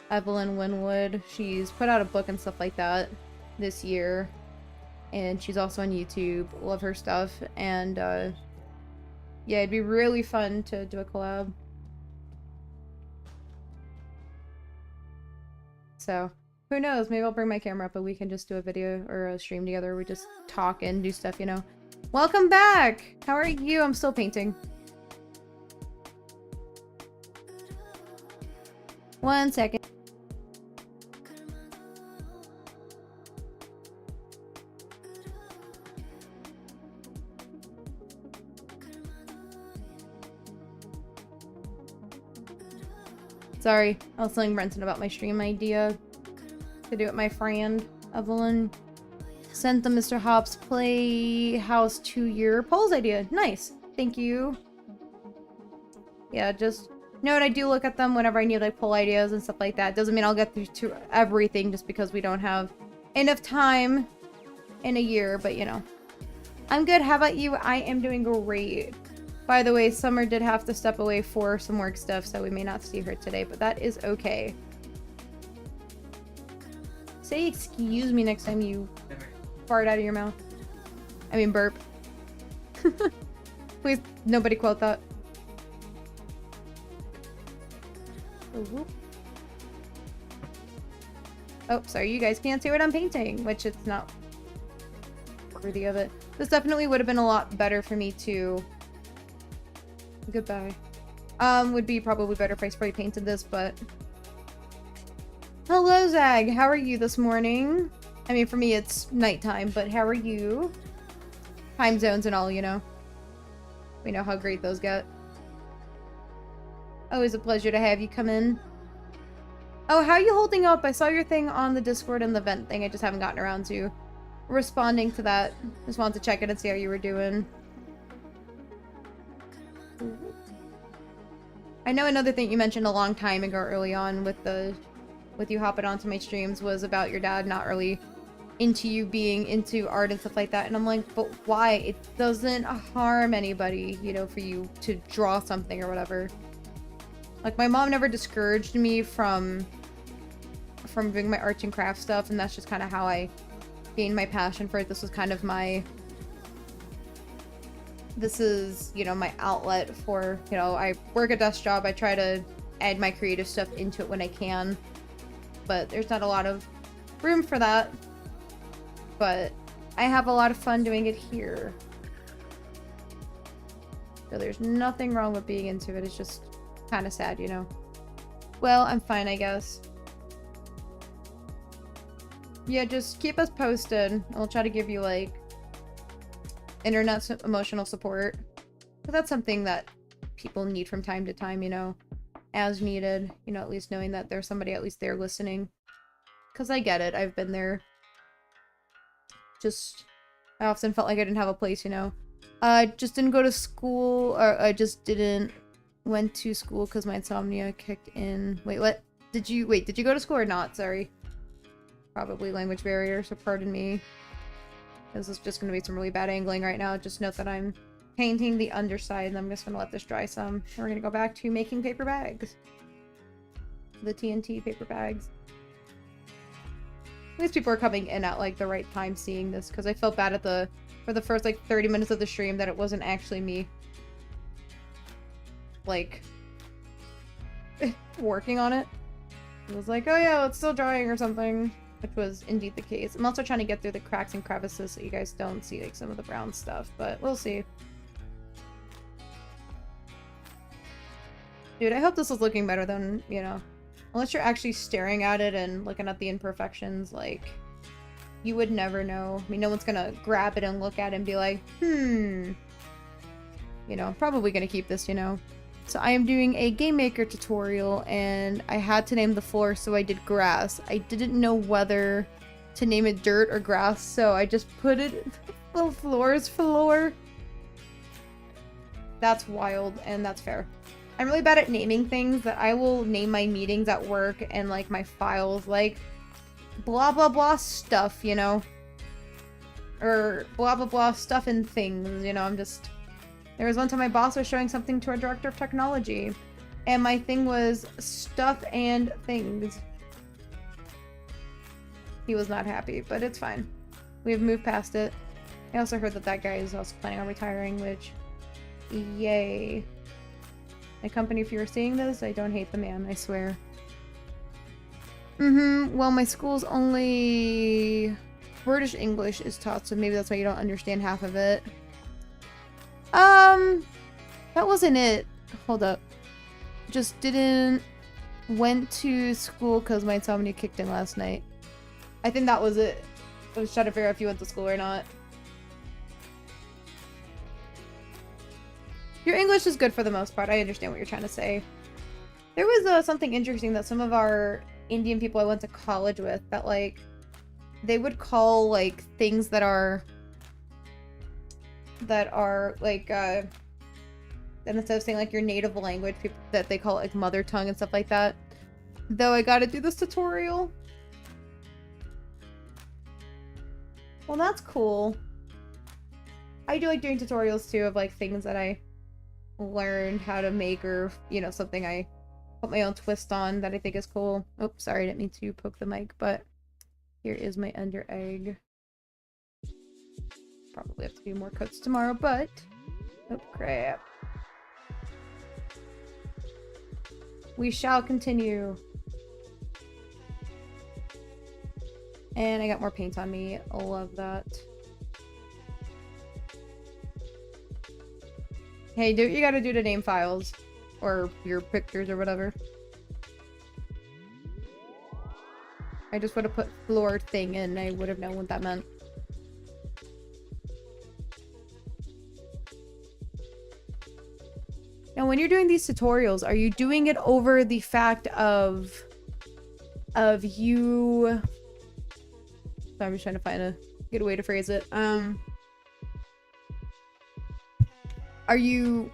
Evelyn Winwood. She's put out a book and stuff like that this year, and she's also on YouTube. Love her stuff, and, yeah, it'd be really fun to do a collab. So, who knows? Maybe I'll bring my camera up and we can just do a video or a stream together where we just talk and do stuff, you know? Welcome back! How are you? I'm still painting. One second. Sorry, I was telling Brenton about my stream idea to do it. My friend Evelyn sent the Mr. Hops Playhouse 2-year polls idea. Nice, thank you. Yeah, just know what I do look at them whenever I need like poll ideas and stuff like that. Doesn't mean I'll get through to everything just because we don't have enough time in a year, but you know. I'm good. How about you? I am doing great. By the way, Summer did have to step away for some work stuff, so we may not see her today, but that is okay. Say excuse me next time you fart out of your mouth. I mean burp. Please, nobody quote that. Oh, sorry, you guys can't see what I'm painting, which it's not worthy of it. This definitely would have been a lot better for me to... Goodbye. Would be probably better if I spray painted this, but... Hello, Zag! How are you this morning? I mean, for me, it's nighttime, but how are you? Time zones and all, you know. We know how great those get. Always a pleasure to have you come in. Oh, how are you holding up? I saw your thing on the Discord and the vent thing. I just haven't gotten around to responding to that. Just wanted to check it and see how you were doing. I know another thing you mentioned a long time ago early on with you hopping onto my streams was about your dad not really into you being into art and stuff like that, and I'm like, but why? It doesn't harm anybody, you know, for you to draw something or whatever. Like, my mom never discouraged me from doing my arts and crafts stuff, and that's just kind of how I gained my passion for it. This was kind of this is, you know, my outlet for, you know, I work a desk job. I try to add my creative stuff into it when I can, but there's not a lot of room for that. But I have a lot of fun doing it here. So there's nothing wrong with being into it. It's just kind of sad, you know. Well, I'm fine, I guess. Yeah, just keep us posted, and we'll try to give you, like, internet emotional support. But that's something that people need from time to time, you know, as needed. You know, at least knowing that there's somebody at least there listening. Because I get it. I've been there. Just, I often felt like I didn't have a place, you know. I just didn't go to school, or I just didn't went to school because my insomnia kicked in. Wait, what? Did you go to school or not? Sorry. Probably language barrier, so pardon me. This is just going to be some really bad angling right now. Just note that I'm painting the underside, and I'm just going to let this dry some. And we're going to go back to making paper bags. The TNT paper bags. At least people are coming in at, like, the right time seeing this, because I felt bad for the first, like, 30 minutes of the stream that it wasn't actually me. Like, working on it. It was like, oh yeah, it's still drying or something. Which was indeed the case. I'm also trying to get through the cracks and crevices so you guys don't see like some of the brown stuff, but we'll see. Dude, I hope this is looking better than, you know, unless you're actually staring at it and looking at the imperfections, like, you would never know. I mean, no one's gonna grab it and look at it and be like, You know, I'm probably gonna keep this, you know. So I am doing a Game Maker tutorial, and I had to name the floor, so I did grass. I didn't know whether to name it dirt or grass, so I just put it the floor's floor. That's wild, and that's fair. I'm really bad at naming things, that I will name my meetings at work and, like, my files, like, blah blah blah stuff, you know? Or blah blah blah stuff and things, you know, I'm just... There was one time my boss was showing something to our director of technology, and my thing was stuff and things. He was not happy, but it's fine. We've moved past it. I also heard that that guy is also planning on retiring, which, yay. My company, if you were seeing this, I don't hate the man, I swear. Well, my school's only British English is taught, so maybe that's why you don't understand half of it. That wasn't it. Hold up. Just went to school because my insomnia kicked in last night. I think that was it. I was trying to figure out if you went to school or not. Your English is good for the most part. I understand what you're trying to say. There was something interesting that some of our Indian people I went to college with, that, like, they would call, like, things that are like, and instead of saying, like, your native language, people that they call it, like, mother tongue and stuff like that. Though I gotta do this tutorial. Well, that's cool. I do like doing tutorials, too, of, like, things that I learned how to make, or, you know, something I put my own twist on that I think is cool. Oh, sorry, I didn't mean to poke the mic, but here is my under egg. Probably have to do more coats tomorrow, but... Oh, crap. We shall continue. And I got more paint on me. I love that. Hey, do what you gotta do to name files. Or your pictures or whatever. I just would have put floor thing in. I would have known what that meant. Now, when you're doing these tutorials, are you doing it over the fact of you... So I'm just trying to find a good way to phrase it. Are you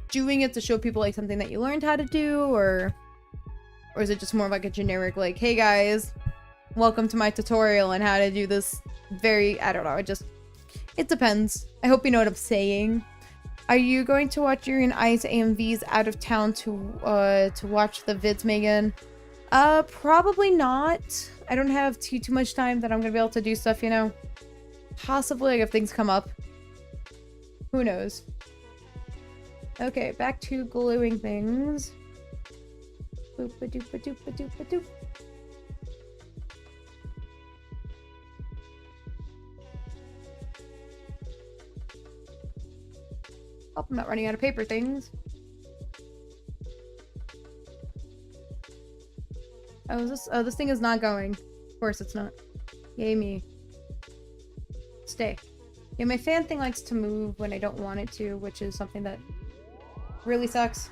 doing it to show people, like, something that you learned how to do, or is it just more of, like, a generic, like, hey guys, welcome to my tutorial on how to do this very... I don't know, it depends. I hope you know what I'm saying. Are you going to watch Yuri Ice AMVs out of town to watch the vids, Megan? Probably not. I don't have too much time that I'm gonna be able to do stuff, you know? Possibly, like, if things come up. Who knows? Okay, back to gluing things. Boop-a-doop-a-doop-a-doop-a-doop. Oh, I'm not running out of paper things. Oh, this thing is not going. Of course it's not. Yay me. Stay. Yeah, my fan thing likes to move when I don't want it to, which is something that really sucks.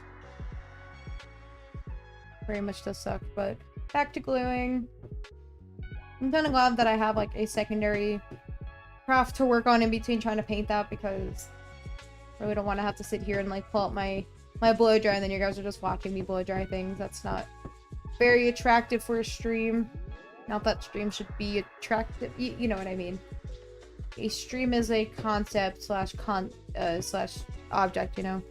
Very much does suck, but back to gluing. I'm kind of glad that I have, like, a secondary craft to work on in between trying to paint that, because I really don't want to have to sit here and, like, pull out my blow dry and then you guys are just watching me blow dry things. That's not very attractive for a stream. Not that stream should be attractive, you know what I mean. A stream is a concept slash object, you know.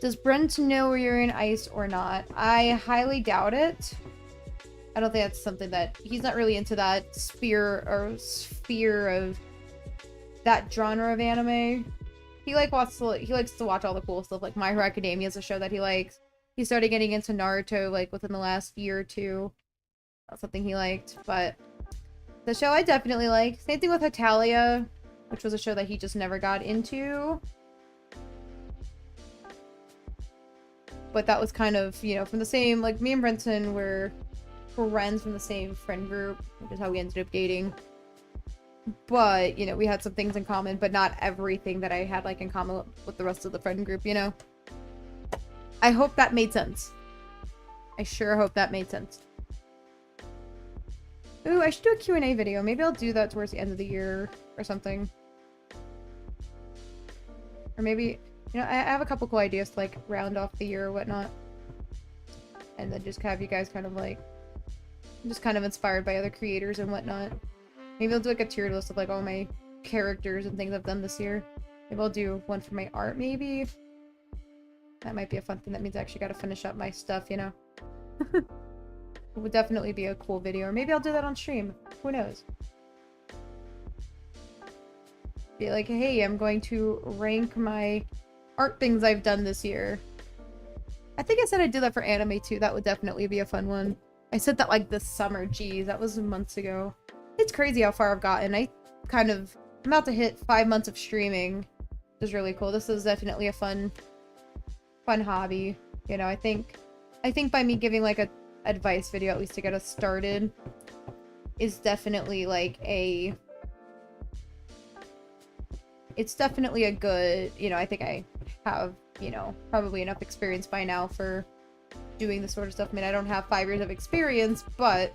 Does Brent know where you're in ice or not? I highly doubt it. I don't think that's something that... He's not really into that sphere of that genre of anime. He likes to watch all the cool stuff, like My Hero Academia is a show that he likes. He started getting into Naruto, like, within the last year or two. That's something he liked, but... The show I definitely like. Same thing with Hetalia, which was a show that he just never got into. But that was kind of, you know, from the same... Like, me and Brenton were friends from the same friend group, which is how we ended up dating. But, you know, we had some things in common, but not everything that I had, like, in common with the rest of the friend group, you know? I hope that made sense. I sure hope that made sense. Ooh, I should do a Q&A video. Maybe I'll do that towards the end of the year or something. Or maybe, you know, I have a couple cool ideas to, like, round off the year or whatnot. And then just have you guys kind of, like, just kind of inspired by other creators and whatnot. Maybe I'll do like a tiered list of like all my characters and things I've done this year. Maybe I'll do one for my art, maybe. That might be a fun thing. That means I actually gotta finish up my stuff, you know? It would definitely be a cool video. Or maybe I'll do that on stream. Who knows? Be like, hey, I'm going to rank my art things I've done this year. I think I said I'd do that for anime too. That would definitely be a fun one. I said that like this summer. Geez, that was months ago. It's crazy how far I've gotten. I'm about to hit 5 months of streaming, which is really cool. This is definitely a fun hobby. You know, I think by me giving like a advice video, at least to get us started, is definitely like it's definitely a good, you know, I think I have, you know, probably enough experience by now for doing this sort of stuff. I mean, I don't have 5 years of experience, but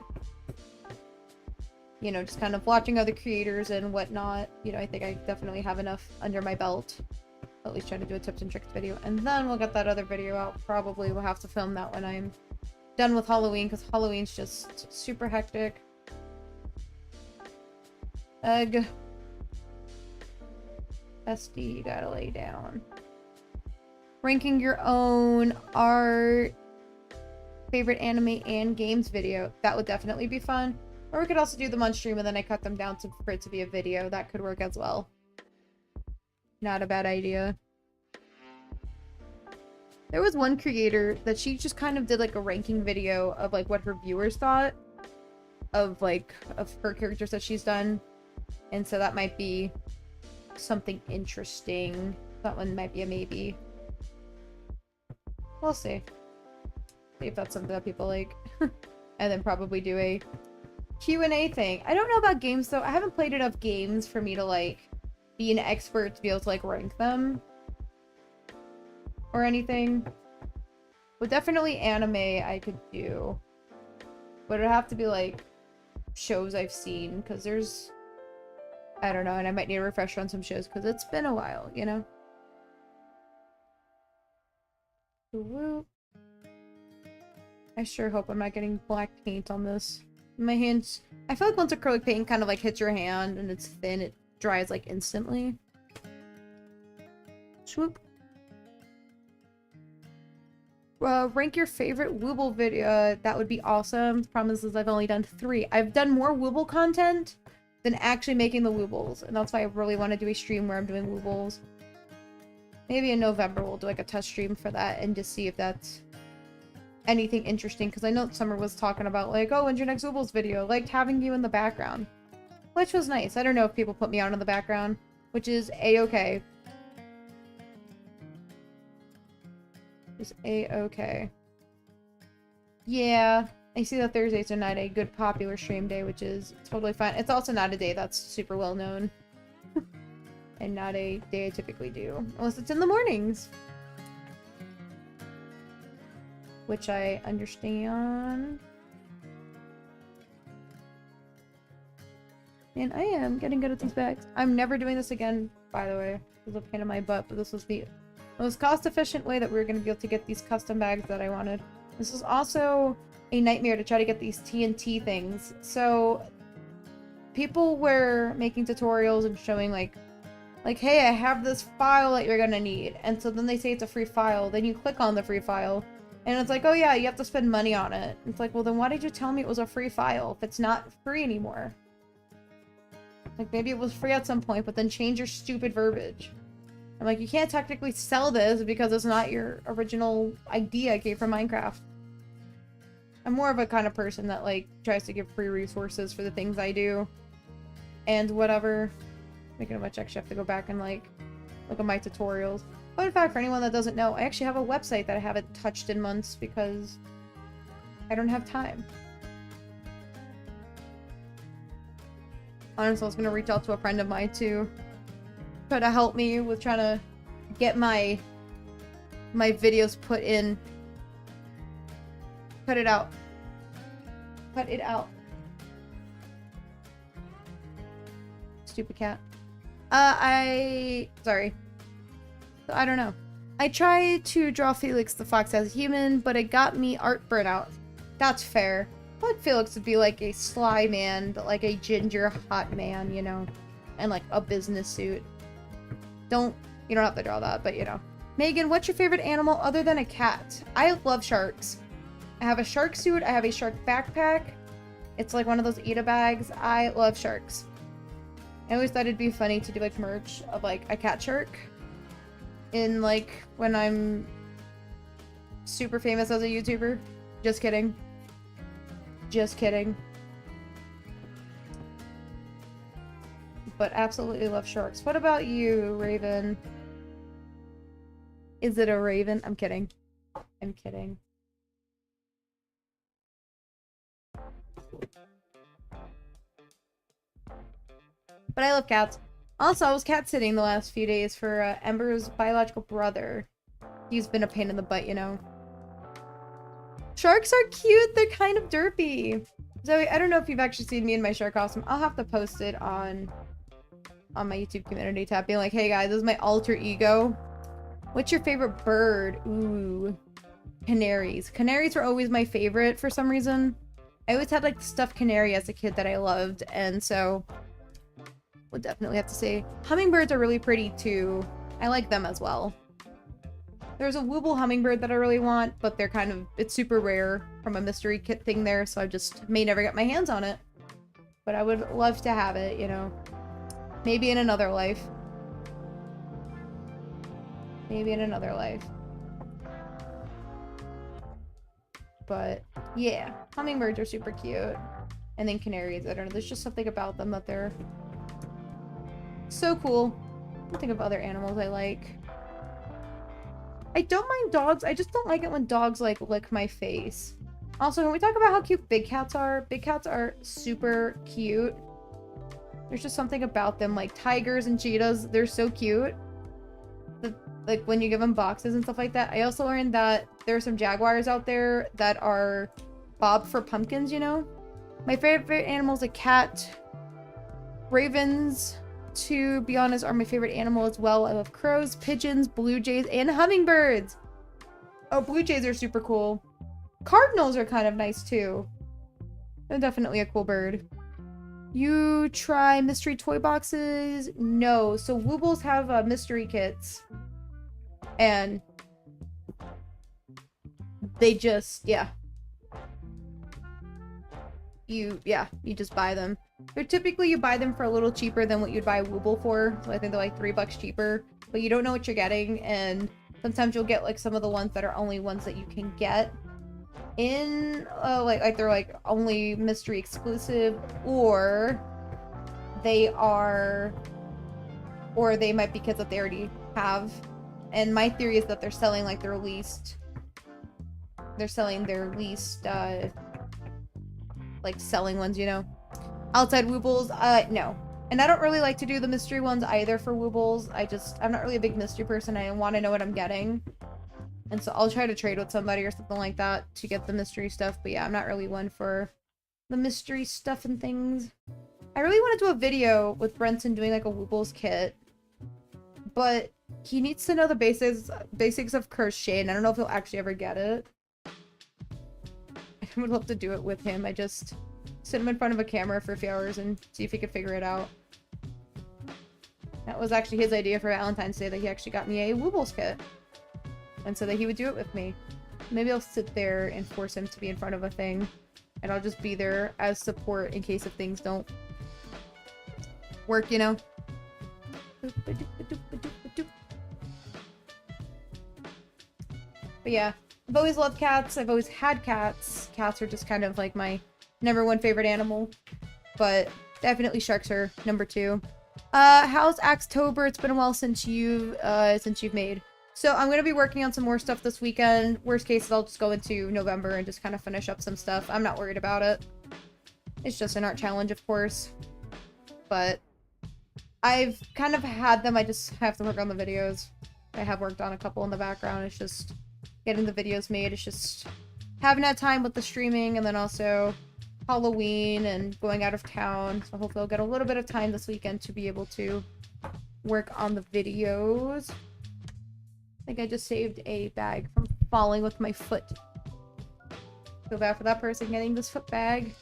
you know, just kind of watching other creators and whatnot, you know, I think I definitely have enough under my belt. At least try to do a tips and tricks video, and then we'll get that other video out. Probably we'll have to film that when I'm done with Halloween, because Halloween's just super hectic. Ugh. SD, you gotta lay down. Ranking your own art, favorite anime and games video. That would definitely be fun. Or we could also do them on stream and then I cut them down for it to be a video. That could work as well. Not a bad idea. There was one creator that she just kind of did like a ranking video of like what her viewers thought of her characters that she's done. And so that might be something interesting. That one might be a maybe. We'll see. See if that's something that people like. And then probably do a Q&A thing. I don't know about games though. I haven't played enough games for me to like be an expert to be able to like rank them or anything. But definitely anime I could do. But it'd have to be like shows I've seen, because there's, I don't know, and I might need a refresher on some shows because it's been a while, you know? Woo. I sure hope I'm not getting black paint on this. My hands, I feel like once acrylic paint kind of like hits your hand and it's thin, it dries like instantly. Swoop. Rank your favorite Wooble video. That would be awesome. Problem is I've only done 3. I've done more Wooble content than actually making the Woobles, and that's why I really want to do a stream where I'm doing Woobles. Maybe in November we'll do like a test stream for that and just see if that's anything interesting, because I know Summer was talking about like, oh, when's your next Woobles video? Liked having you in the background, which was nice. I don't know if people put me on in the background, which is a-okay. Is a-okay. Yeah, I see that Thursdays are not a good popular stream day, which is totally fine. It's also not a day that's super well known. And not a day I typically do. Unless it's in the mornings. Which I understand. And I am getting good at these bags. I'm never doing this again, by the way. It was a pain in my butt, but this was the most cost-efficient way that we were going to be able to get these custom bags that I wanted. This is also a nightmare to try to get these TNT things. So people were making tutorials and showing like, hey, I have this file that you're gonna need. And so then they say it's a free file. Then you click on the free file. And it's like, oh yeah, you have to spend money on it. It's like, well then why did you tell me it was a free file if it's not free anymore? Like, maybe it was free at some point, but then change your stupid verbiage. I'm like, you can't technically sell this because it's not your original idea I gave for Minecraft. I'm more of a kind of person that, like, tries to give free resources for the things I do. And whatever. Making a much extra have to go back and, like, look at my tutorials. Fun fact for anyone that doesn't know, I actually have a website that I haven't touched in months because I don't have time. Honestly, I was gonna reach out to a friend of mine to try to help me with trying to get my videos put in. Cut it out. Cut it out. Stupid cat. Sorry. So, I don't know. I tried to draw Felix the Fox as a human, but it got me art burnout. That's fair. I thought Felix would be like a sly man, but like a ginger hot man, you know? And like a business suit. You don't have to draw that, but you know. Megan, what's your favorite animal other than a cat? I love sharks. I have a shark suit, I have a shark backpack. It's like one of those Eda bags. I love sharks. I always thought it'd be funny to do like merch of like a cat shark. In like when I'm super famous as a YouTuber. Just kidding. Just kidding. But absolutely love sharks. What about you, Raven? Is it a raven? I'm kidding. I'm kidding. But I love cats. Also, I was cat sitting the last few days for Ember's biological brother. He's been a pain in the butt, you know. Sharks are cute. They're kind of derpy. Zoe, I don't know if you've actually seen me in my shark costume. I'll have to post it on my YouTube community tab, being like, hey guys, this is my alter ego. What's your favorite bird? Ooh. Canaries. Canaries were always my favorite for some reason. I always had like the stuffed canary as a kid that I loved, and so would definitely have to say hummingbirds are really pretty too. I like them as well. There's a Wooble hummingbird that I really want, but they're kind of, it's super rare from a mystery kit thing there, so I just may never get my hands on it. But I would love to have it, you know. Maybe in another life. Maybe in another life. But yeah, hummingbirds are super cute. And then canaries, I don't know, there's just something about them that they're so cool. I think of other animals I like. I don't mind dogs. I just don't like it when dogs like lick my face. Also, when we talk about how cute big cats are super cute. There's just something about them, like tigers and cheetahs. They're so cute. Like when you give them boxes and stuff like that. I also learned that there are some jaguars out there that are bob for pumpkins, you know? My favorite animal is a cat. Ravens, to be honest, are my favorite animal as well. I love crows, pigeons, blue jays, and hummingbirds. Oh, blue jays are super cool. Cardinals are kind of nice too. They're definitely a cool bird. You try mystery toy boxes? No. So Woobles have mystery kits. And they just, yeah. You just buy them. They're typically, you buy them for a little cheaper than what you'd buy a Wooble for. So I think they're like $3 cheaper. But you don't know what you're getting. And sometimes you'll get like some of the ones that are only ones that you can get in, like they're like only mystery exclusive, or they might be kits that they already have. And my theory is that they're selling like their least, like selling ones, you know. Outside Woobles, no. And I don't really like to do the mystery ones either for Woobles. I'm not really a big mystery person. I want to know what I'm getting. And so I'll try to trade with somebody or something like that to get the mystery stuff. But yeah, I'm not really one for the mystery stuff and things. I really want to do a video with Brenton doing like a Woobles kit. But he needs to know the basics of crochet, and I don't know if he'll actually ever get it. I would love to do it with him. I just sit him in front of a camera for a few hours and see if he could figure it out. That was actually his idea for Valentine's Day, that he actually got me a Woobles kit. And so that he would do it with me. Maybe I'll sit there and force him to be in front of a thing. And I'll just be there as support in case if things don't work, you know? But yeah, I've always loved cats. I've always had cats. Cats are just kind of like my #1 favorite animal. But definitely sharks are #2. How's Axtober? It's been a while since you've made. So I'm gonna be working on some more stuff this weekend. Worst case, I'll just go into November and just kind of finish up some stuff. I'm not worried about it. It's just an art challenge, of course. But I've kind of had them. I just have to work on the videos. I have worked on a couple in the background. It's just getting the videos made. It's just having that time with the streaming, and then also Halloween and going out of town. So hopefully I'll get a little bit of time this weekend to be able to work on the videos. I think I just saved a bag from falling with my foot. Feel bad for that person getting this foot bag.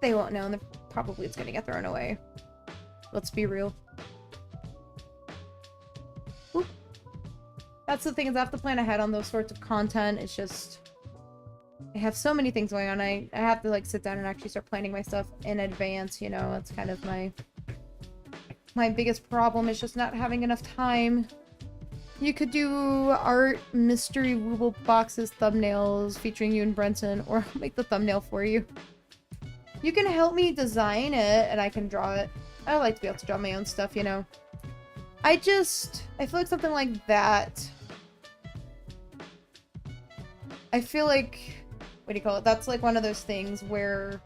They won't know, and probably it's gonna get thrown away. Let's be real. Oop. That's the thing, is I have to plan ahead on those sorts of content. It's just, I have so many things going on. I have to like sit down and actually start planning my stuff in advance, you know. That's kind of my biggest problem, is just not having enough time. You could do art, mystery Wooble boxes, thumbnails featuring you and Brenton, or I'll make the thumbnail for you. You can help me design it and I can draw it. I like to be able to draw my own stuff, you know. I feel like something like that. I feel like, what do you call it? That's like one of those things where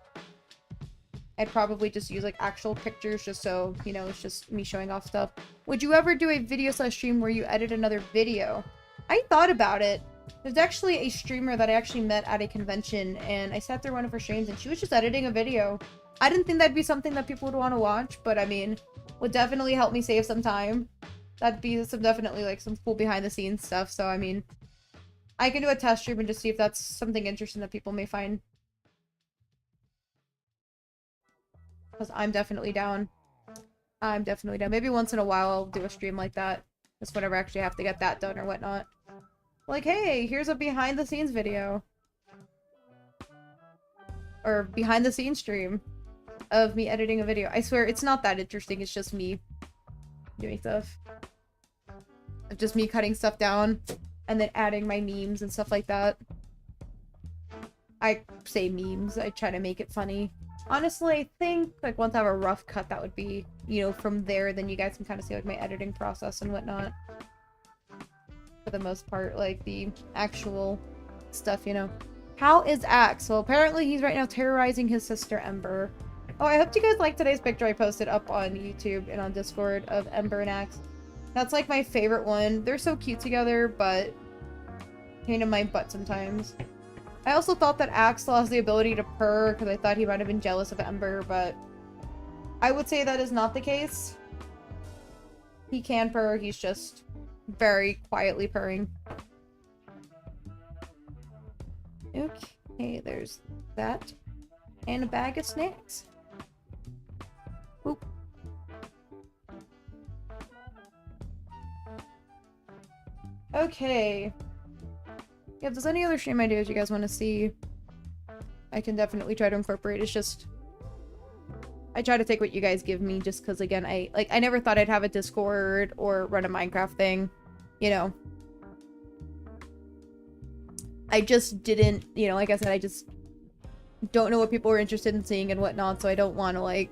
I'd probably just use like actual pictures just so, you know, it's just me showing off stuff. Would you ever do a video/stream where you edit another video? I thought about it. There's actually a streamer that I actually met at a convention, and I sat through one of her streams and she was just editing a video. I didn't think that'd be something that people would want to watch, but I mean, would definitely help me save some time. That'd be definitely like some cool behind the scenes stuff. So I mean, I can do a test stream and just see if that's something interesting that people may find. Because I'm definitely down. I'm definitely down. Maybe once in a while I'll do a stream like that. Just whenever I actually have to get that done or whatnot. Like, hey, here's a behind the scenes video. Or behind the scenes stream of me editing a video. I swear, it's not that interesting. It's just me doing stuff. Just me cutting stuff down and then adding my memes and stuff like that. I say memes. I try to make it funny. Honestly, I think, like, once I have a rough cut, that would be, you know, from there, then you guys can kind of see, like, my editing process and whatnot. For the most part, like, the actual stuff, you know. How is Axe? Well, apparently he's right now terrorizing his sister, Ember. Oh, I hope you guys liked today's picture I posted up on YouTube and on Discord of Ember and Axe. That's, like, my favorite one. They're so cute together, but pain in my butt sometimes. I also thought that Axe lost the ability to purr because I thought he might have been jealous of Ember, but I would say that is not the case. He can purr, he's just very quietly purring. Okay, there's that. And a bag of snacks. Oop. Okay. Yeah, if there's any other stream ideas you guys want to see, I can definitely try to incorporate. It's just, I try to take what you guys give me just because, again, I never thought I'd have a Discord or run a Minecraft thing, you know. I just didn't, you know, like I said, I just don't know what people are interested in seeing and whatnot, so I don't want to, like,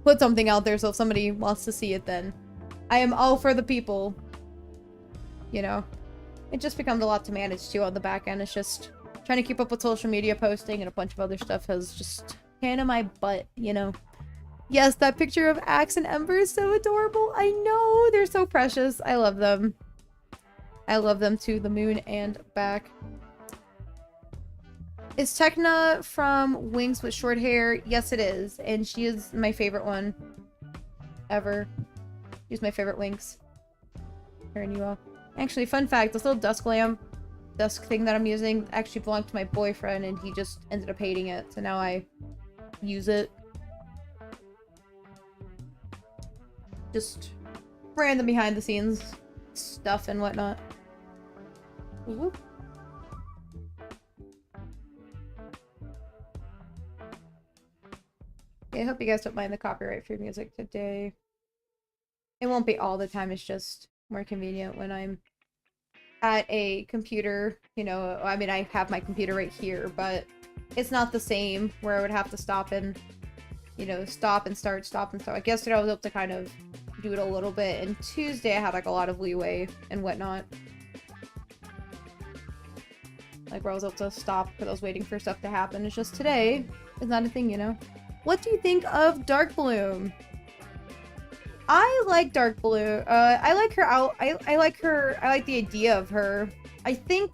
put something out there, so if somebody wants to see it, then I am all for the people, you know. It just becomes a lot to manage, too, on the back end. It's just trying to keep up with social media posting and a bunch of other stuff has just pain in my butt, you know. Yes, that picture of Axe and Ember is so adorable. I know, they're so precious. I love them. I love them to the moon and back. Is Tekna from Winx with short hair? Yes, it is. And she is my favorite one ever. She's my favorite Winx. Her and you all. Actually, fun fact, this little dusk lamp desk thing that I'm using actually belonged to my boyfriend, and he just ended up hating it, so now I use it. Just random behind the scenes stuff and whatnot. Whoop. Yeah, I hope you guys don't mind the copyright-free music today. It won't be all the time, it's just more convenient when I'm at a computer, you know. I mean, I have my computer right here, but it's not the same where I would have to stop and, you know, stop and start, stop and start. Like yesterday I was able to kind of do it a little bit, and Tuesday I had like a lot of leeway and whatnot. Like where I was able to stop because I was waiting for stuff to happen. It's just today is not a thing, you know. What do you think of Dark Bloom? I like Dark Blue. I like her out. I like her. I like the idea of her. I think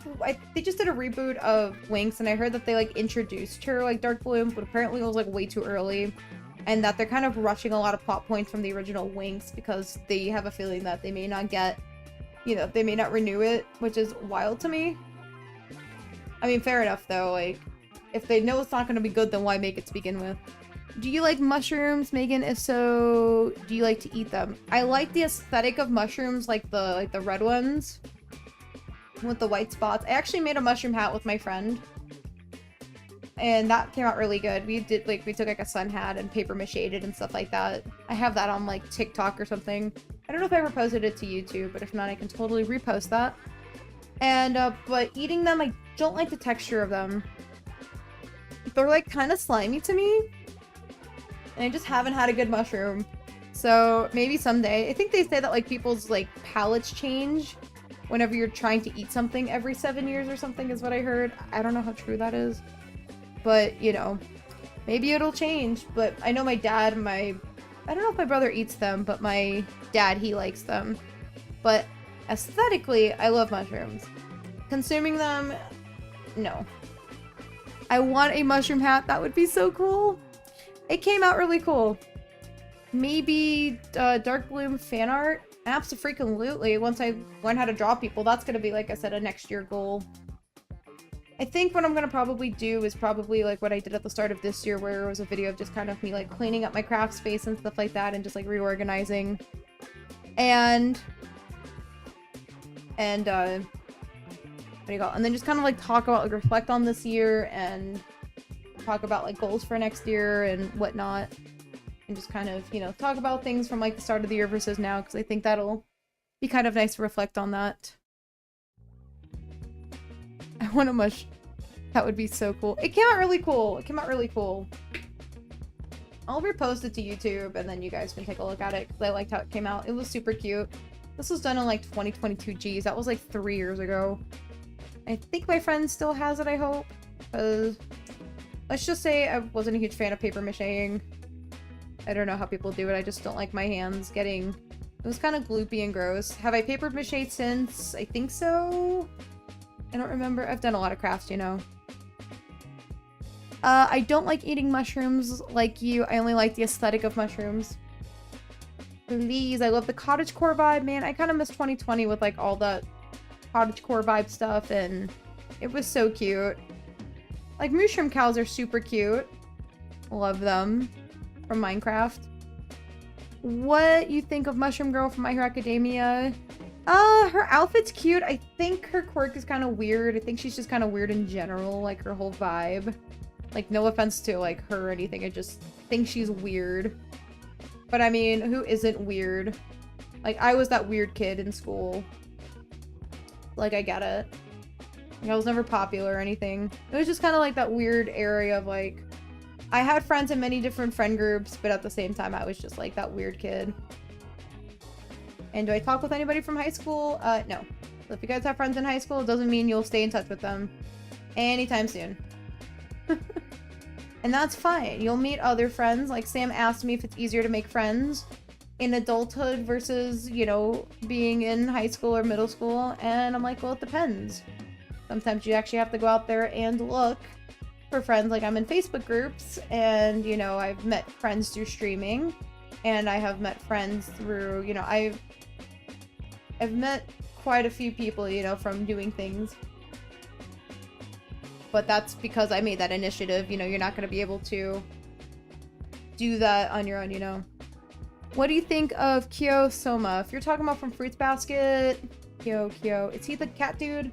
they just did a reboot of Winx, and I heard that they like introduced her like Dark Bloom, but apparently it was like way too early, and that they're kind of rushing a lot of plot points from the original Winx because they have a feeling that they may not get, you know, they may not renew it, which is wild to me. I mean, fair enough though. Like, if they know it's not going to be good, then why make it to begin with? Do you like mushrooms, Megan? If so, do you like to eat them? I like the aesthetic of mushrooms, like the red ones with the white spots. I actually made a mushroom hat with my friend, and that came out really good. We took like a sun hat and paper mache'd it and stuff like that. I have that on like TikTok or something. I don't know if I ever posted it to YouTube, but if not, I can totally repost that. And but eating them, I don't like the texture of them. They're like kind of slimy to me. And I just haven't had a good mushroom. So maybe someday. I think they say that like people's like palates change whenever you're trying to eat something every 7 years or something is what I heard. I don't know how true that is. But, you know, maybe it'll change. But I know my dad, I don't know if my brother eats them, but my dad, he likes them. But aesthetically, I love mushrooms. Consuming them, no. I want a mushroom hat. That would be so cool. It came out really cool. Maybe Dark Bloom fan art? Abso-freaking-lutely. Once I learn how to draw people, that's gonna be, like I said, a next year goal. I think what I'm gonna probably do is probably like what I did at the start of this year, where it was a video of just kind of me like cleaning up my craft space and stuff like that, and just like reorganizing. And what do you call it? And then just kind of like talk about, like, reflect on this year and talk about like goals for next year and whatnot, and just kind of, you know, talk about things from like the start of the year versus now, because I think that'll be kind of nice to reflect on that. I want a mush. That would be so cool. It came out really cool. It came out really cool. I'll repost it to YouTube and then you guys can take a look at it, because I liked how it came out. It was super cute. This was done in like 2022. Geez, that was like 3 years ago. I think my friend still has it, I hope. Because let's just say I wasn't a huge fan of paper macheing. I don't know how people do it. I just don't like my hands getting... It was kind of gloopy and gross. Have I paper mache'd since? I think so. I don't remember. I've done a lot of crafts, you know. I don't like eating mushrooms like you. I only like the aesthetic of mushrooms. Please, I love the cottagecore vibe, man. I kind of miss 2020 with like all the cottagecore vibe stuff, and it was so cute. Like, mushroom cows are super cute. Love them. From Minecraft. What you think of Mushroom Girl from My Hero Academia? Her outfit's cute. I think her quirk is kind of weird. I think she's just kind of weird in general, like her whole vibe. Like, no offense to like her or anything. I just think she's weird. But I mean, who isn't weird? Like, I was that weird kid in school. Like, I get it. Like, I was never popular or anything. It was just kind of like that weird area of like, I had friends in many different friend groups, but at the same time, I was just like that weird kid. And do I talk with anybody from high school? No. So if you guys have friends in high school, it doesn't mean you'll stay in touch with them anytime soon. And that's fine. You'll meet other friends. Like, Sam asked me if it's easier to make friends in adulthood versus, you know, being in high school or middle school. And I'm like, well, it depends. Sometimes you actually have to go out there and look for friends. Like, I'm in Facebook groups, and, you know, I've met friends through streaming, and I have met friends through, you know, I've met quite a few people, you know, from doing things. but that's because I made that initiative. You know, you're not going to be able to do that on your own, you know. What do you think of Kyo Soma? If you're talking about from Fruits Basket, Kyo, is he the cat dude?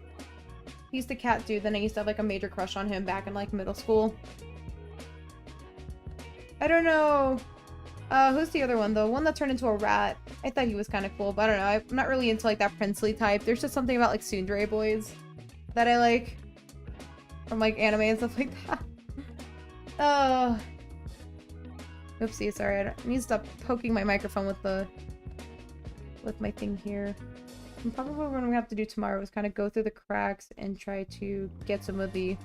He's the cat dude. Then I used to have like a major crush on him back in like middle school. I don't know. Who's the other one? The one that turned into a rat. I thought he was kind of cool, but I don't know. I'm not really into like that princely type. There's just something about like tsundere boys that I like from like anime and stuff like that. Oh. Oopsie, sorry. I need to stop poking my microphone with my thing here. And probably what we're gonna have to do tomorrow is kind of go through the cracks and try to get some of the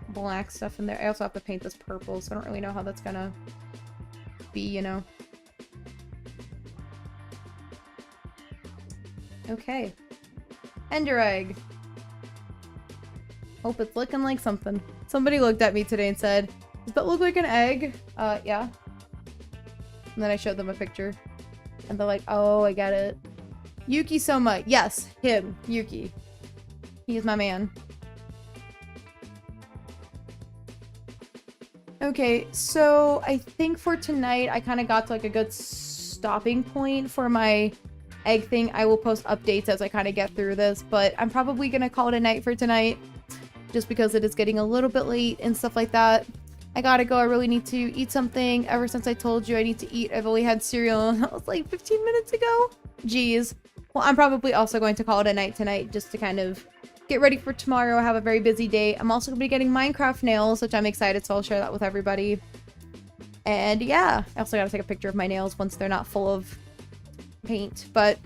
black stuff in there. I also have to paint this purple, so I don't really know how that's gonna be, you know. Okay. Ender egg. Hope it's looking like something. Somebody looked at me today and said, does that look like an egg? Yeah. And then I showed them a picture. And they're like, oh, I get it. Yuki Soma. Yes, him. Yuki. He's my man. Okay, so I think for tonight, I kind of got to like a good stopping point for my egg thing. I will post updates as I kind of get through this, but I'm probably going to call it a night for tonight just because it is getting a little bit late and stuff like that. I gotta go. I really need to eat something. Ever since I told you I need to eat, I've only had cereal. That was like 15 minutes ago. Jeez. Well, I'm probably also going to call it a night tonight just to kind of get ready for tomorrow. I have a very busy day. I'm also going to be getting Minecraft nails, which I'm excited, so I'll share that with everybody. And yeah, I also got to take a picture of my nails once they're not full of paint. But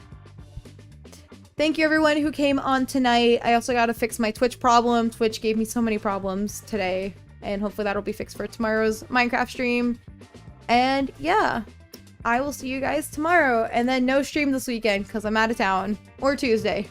thank you everyone who came on tonight. I also got to fix my Twitch problem. Twitch gave me so many problems today. And hopefully that'll be fixed for tomorrow's Minecraft stream. And yeah, I will see you guys tomorrow. And then no stream this weekend because I'm out of town. Or Tuesday.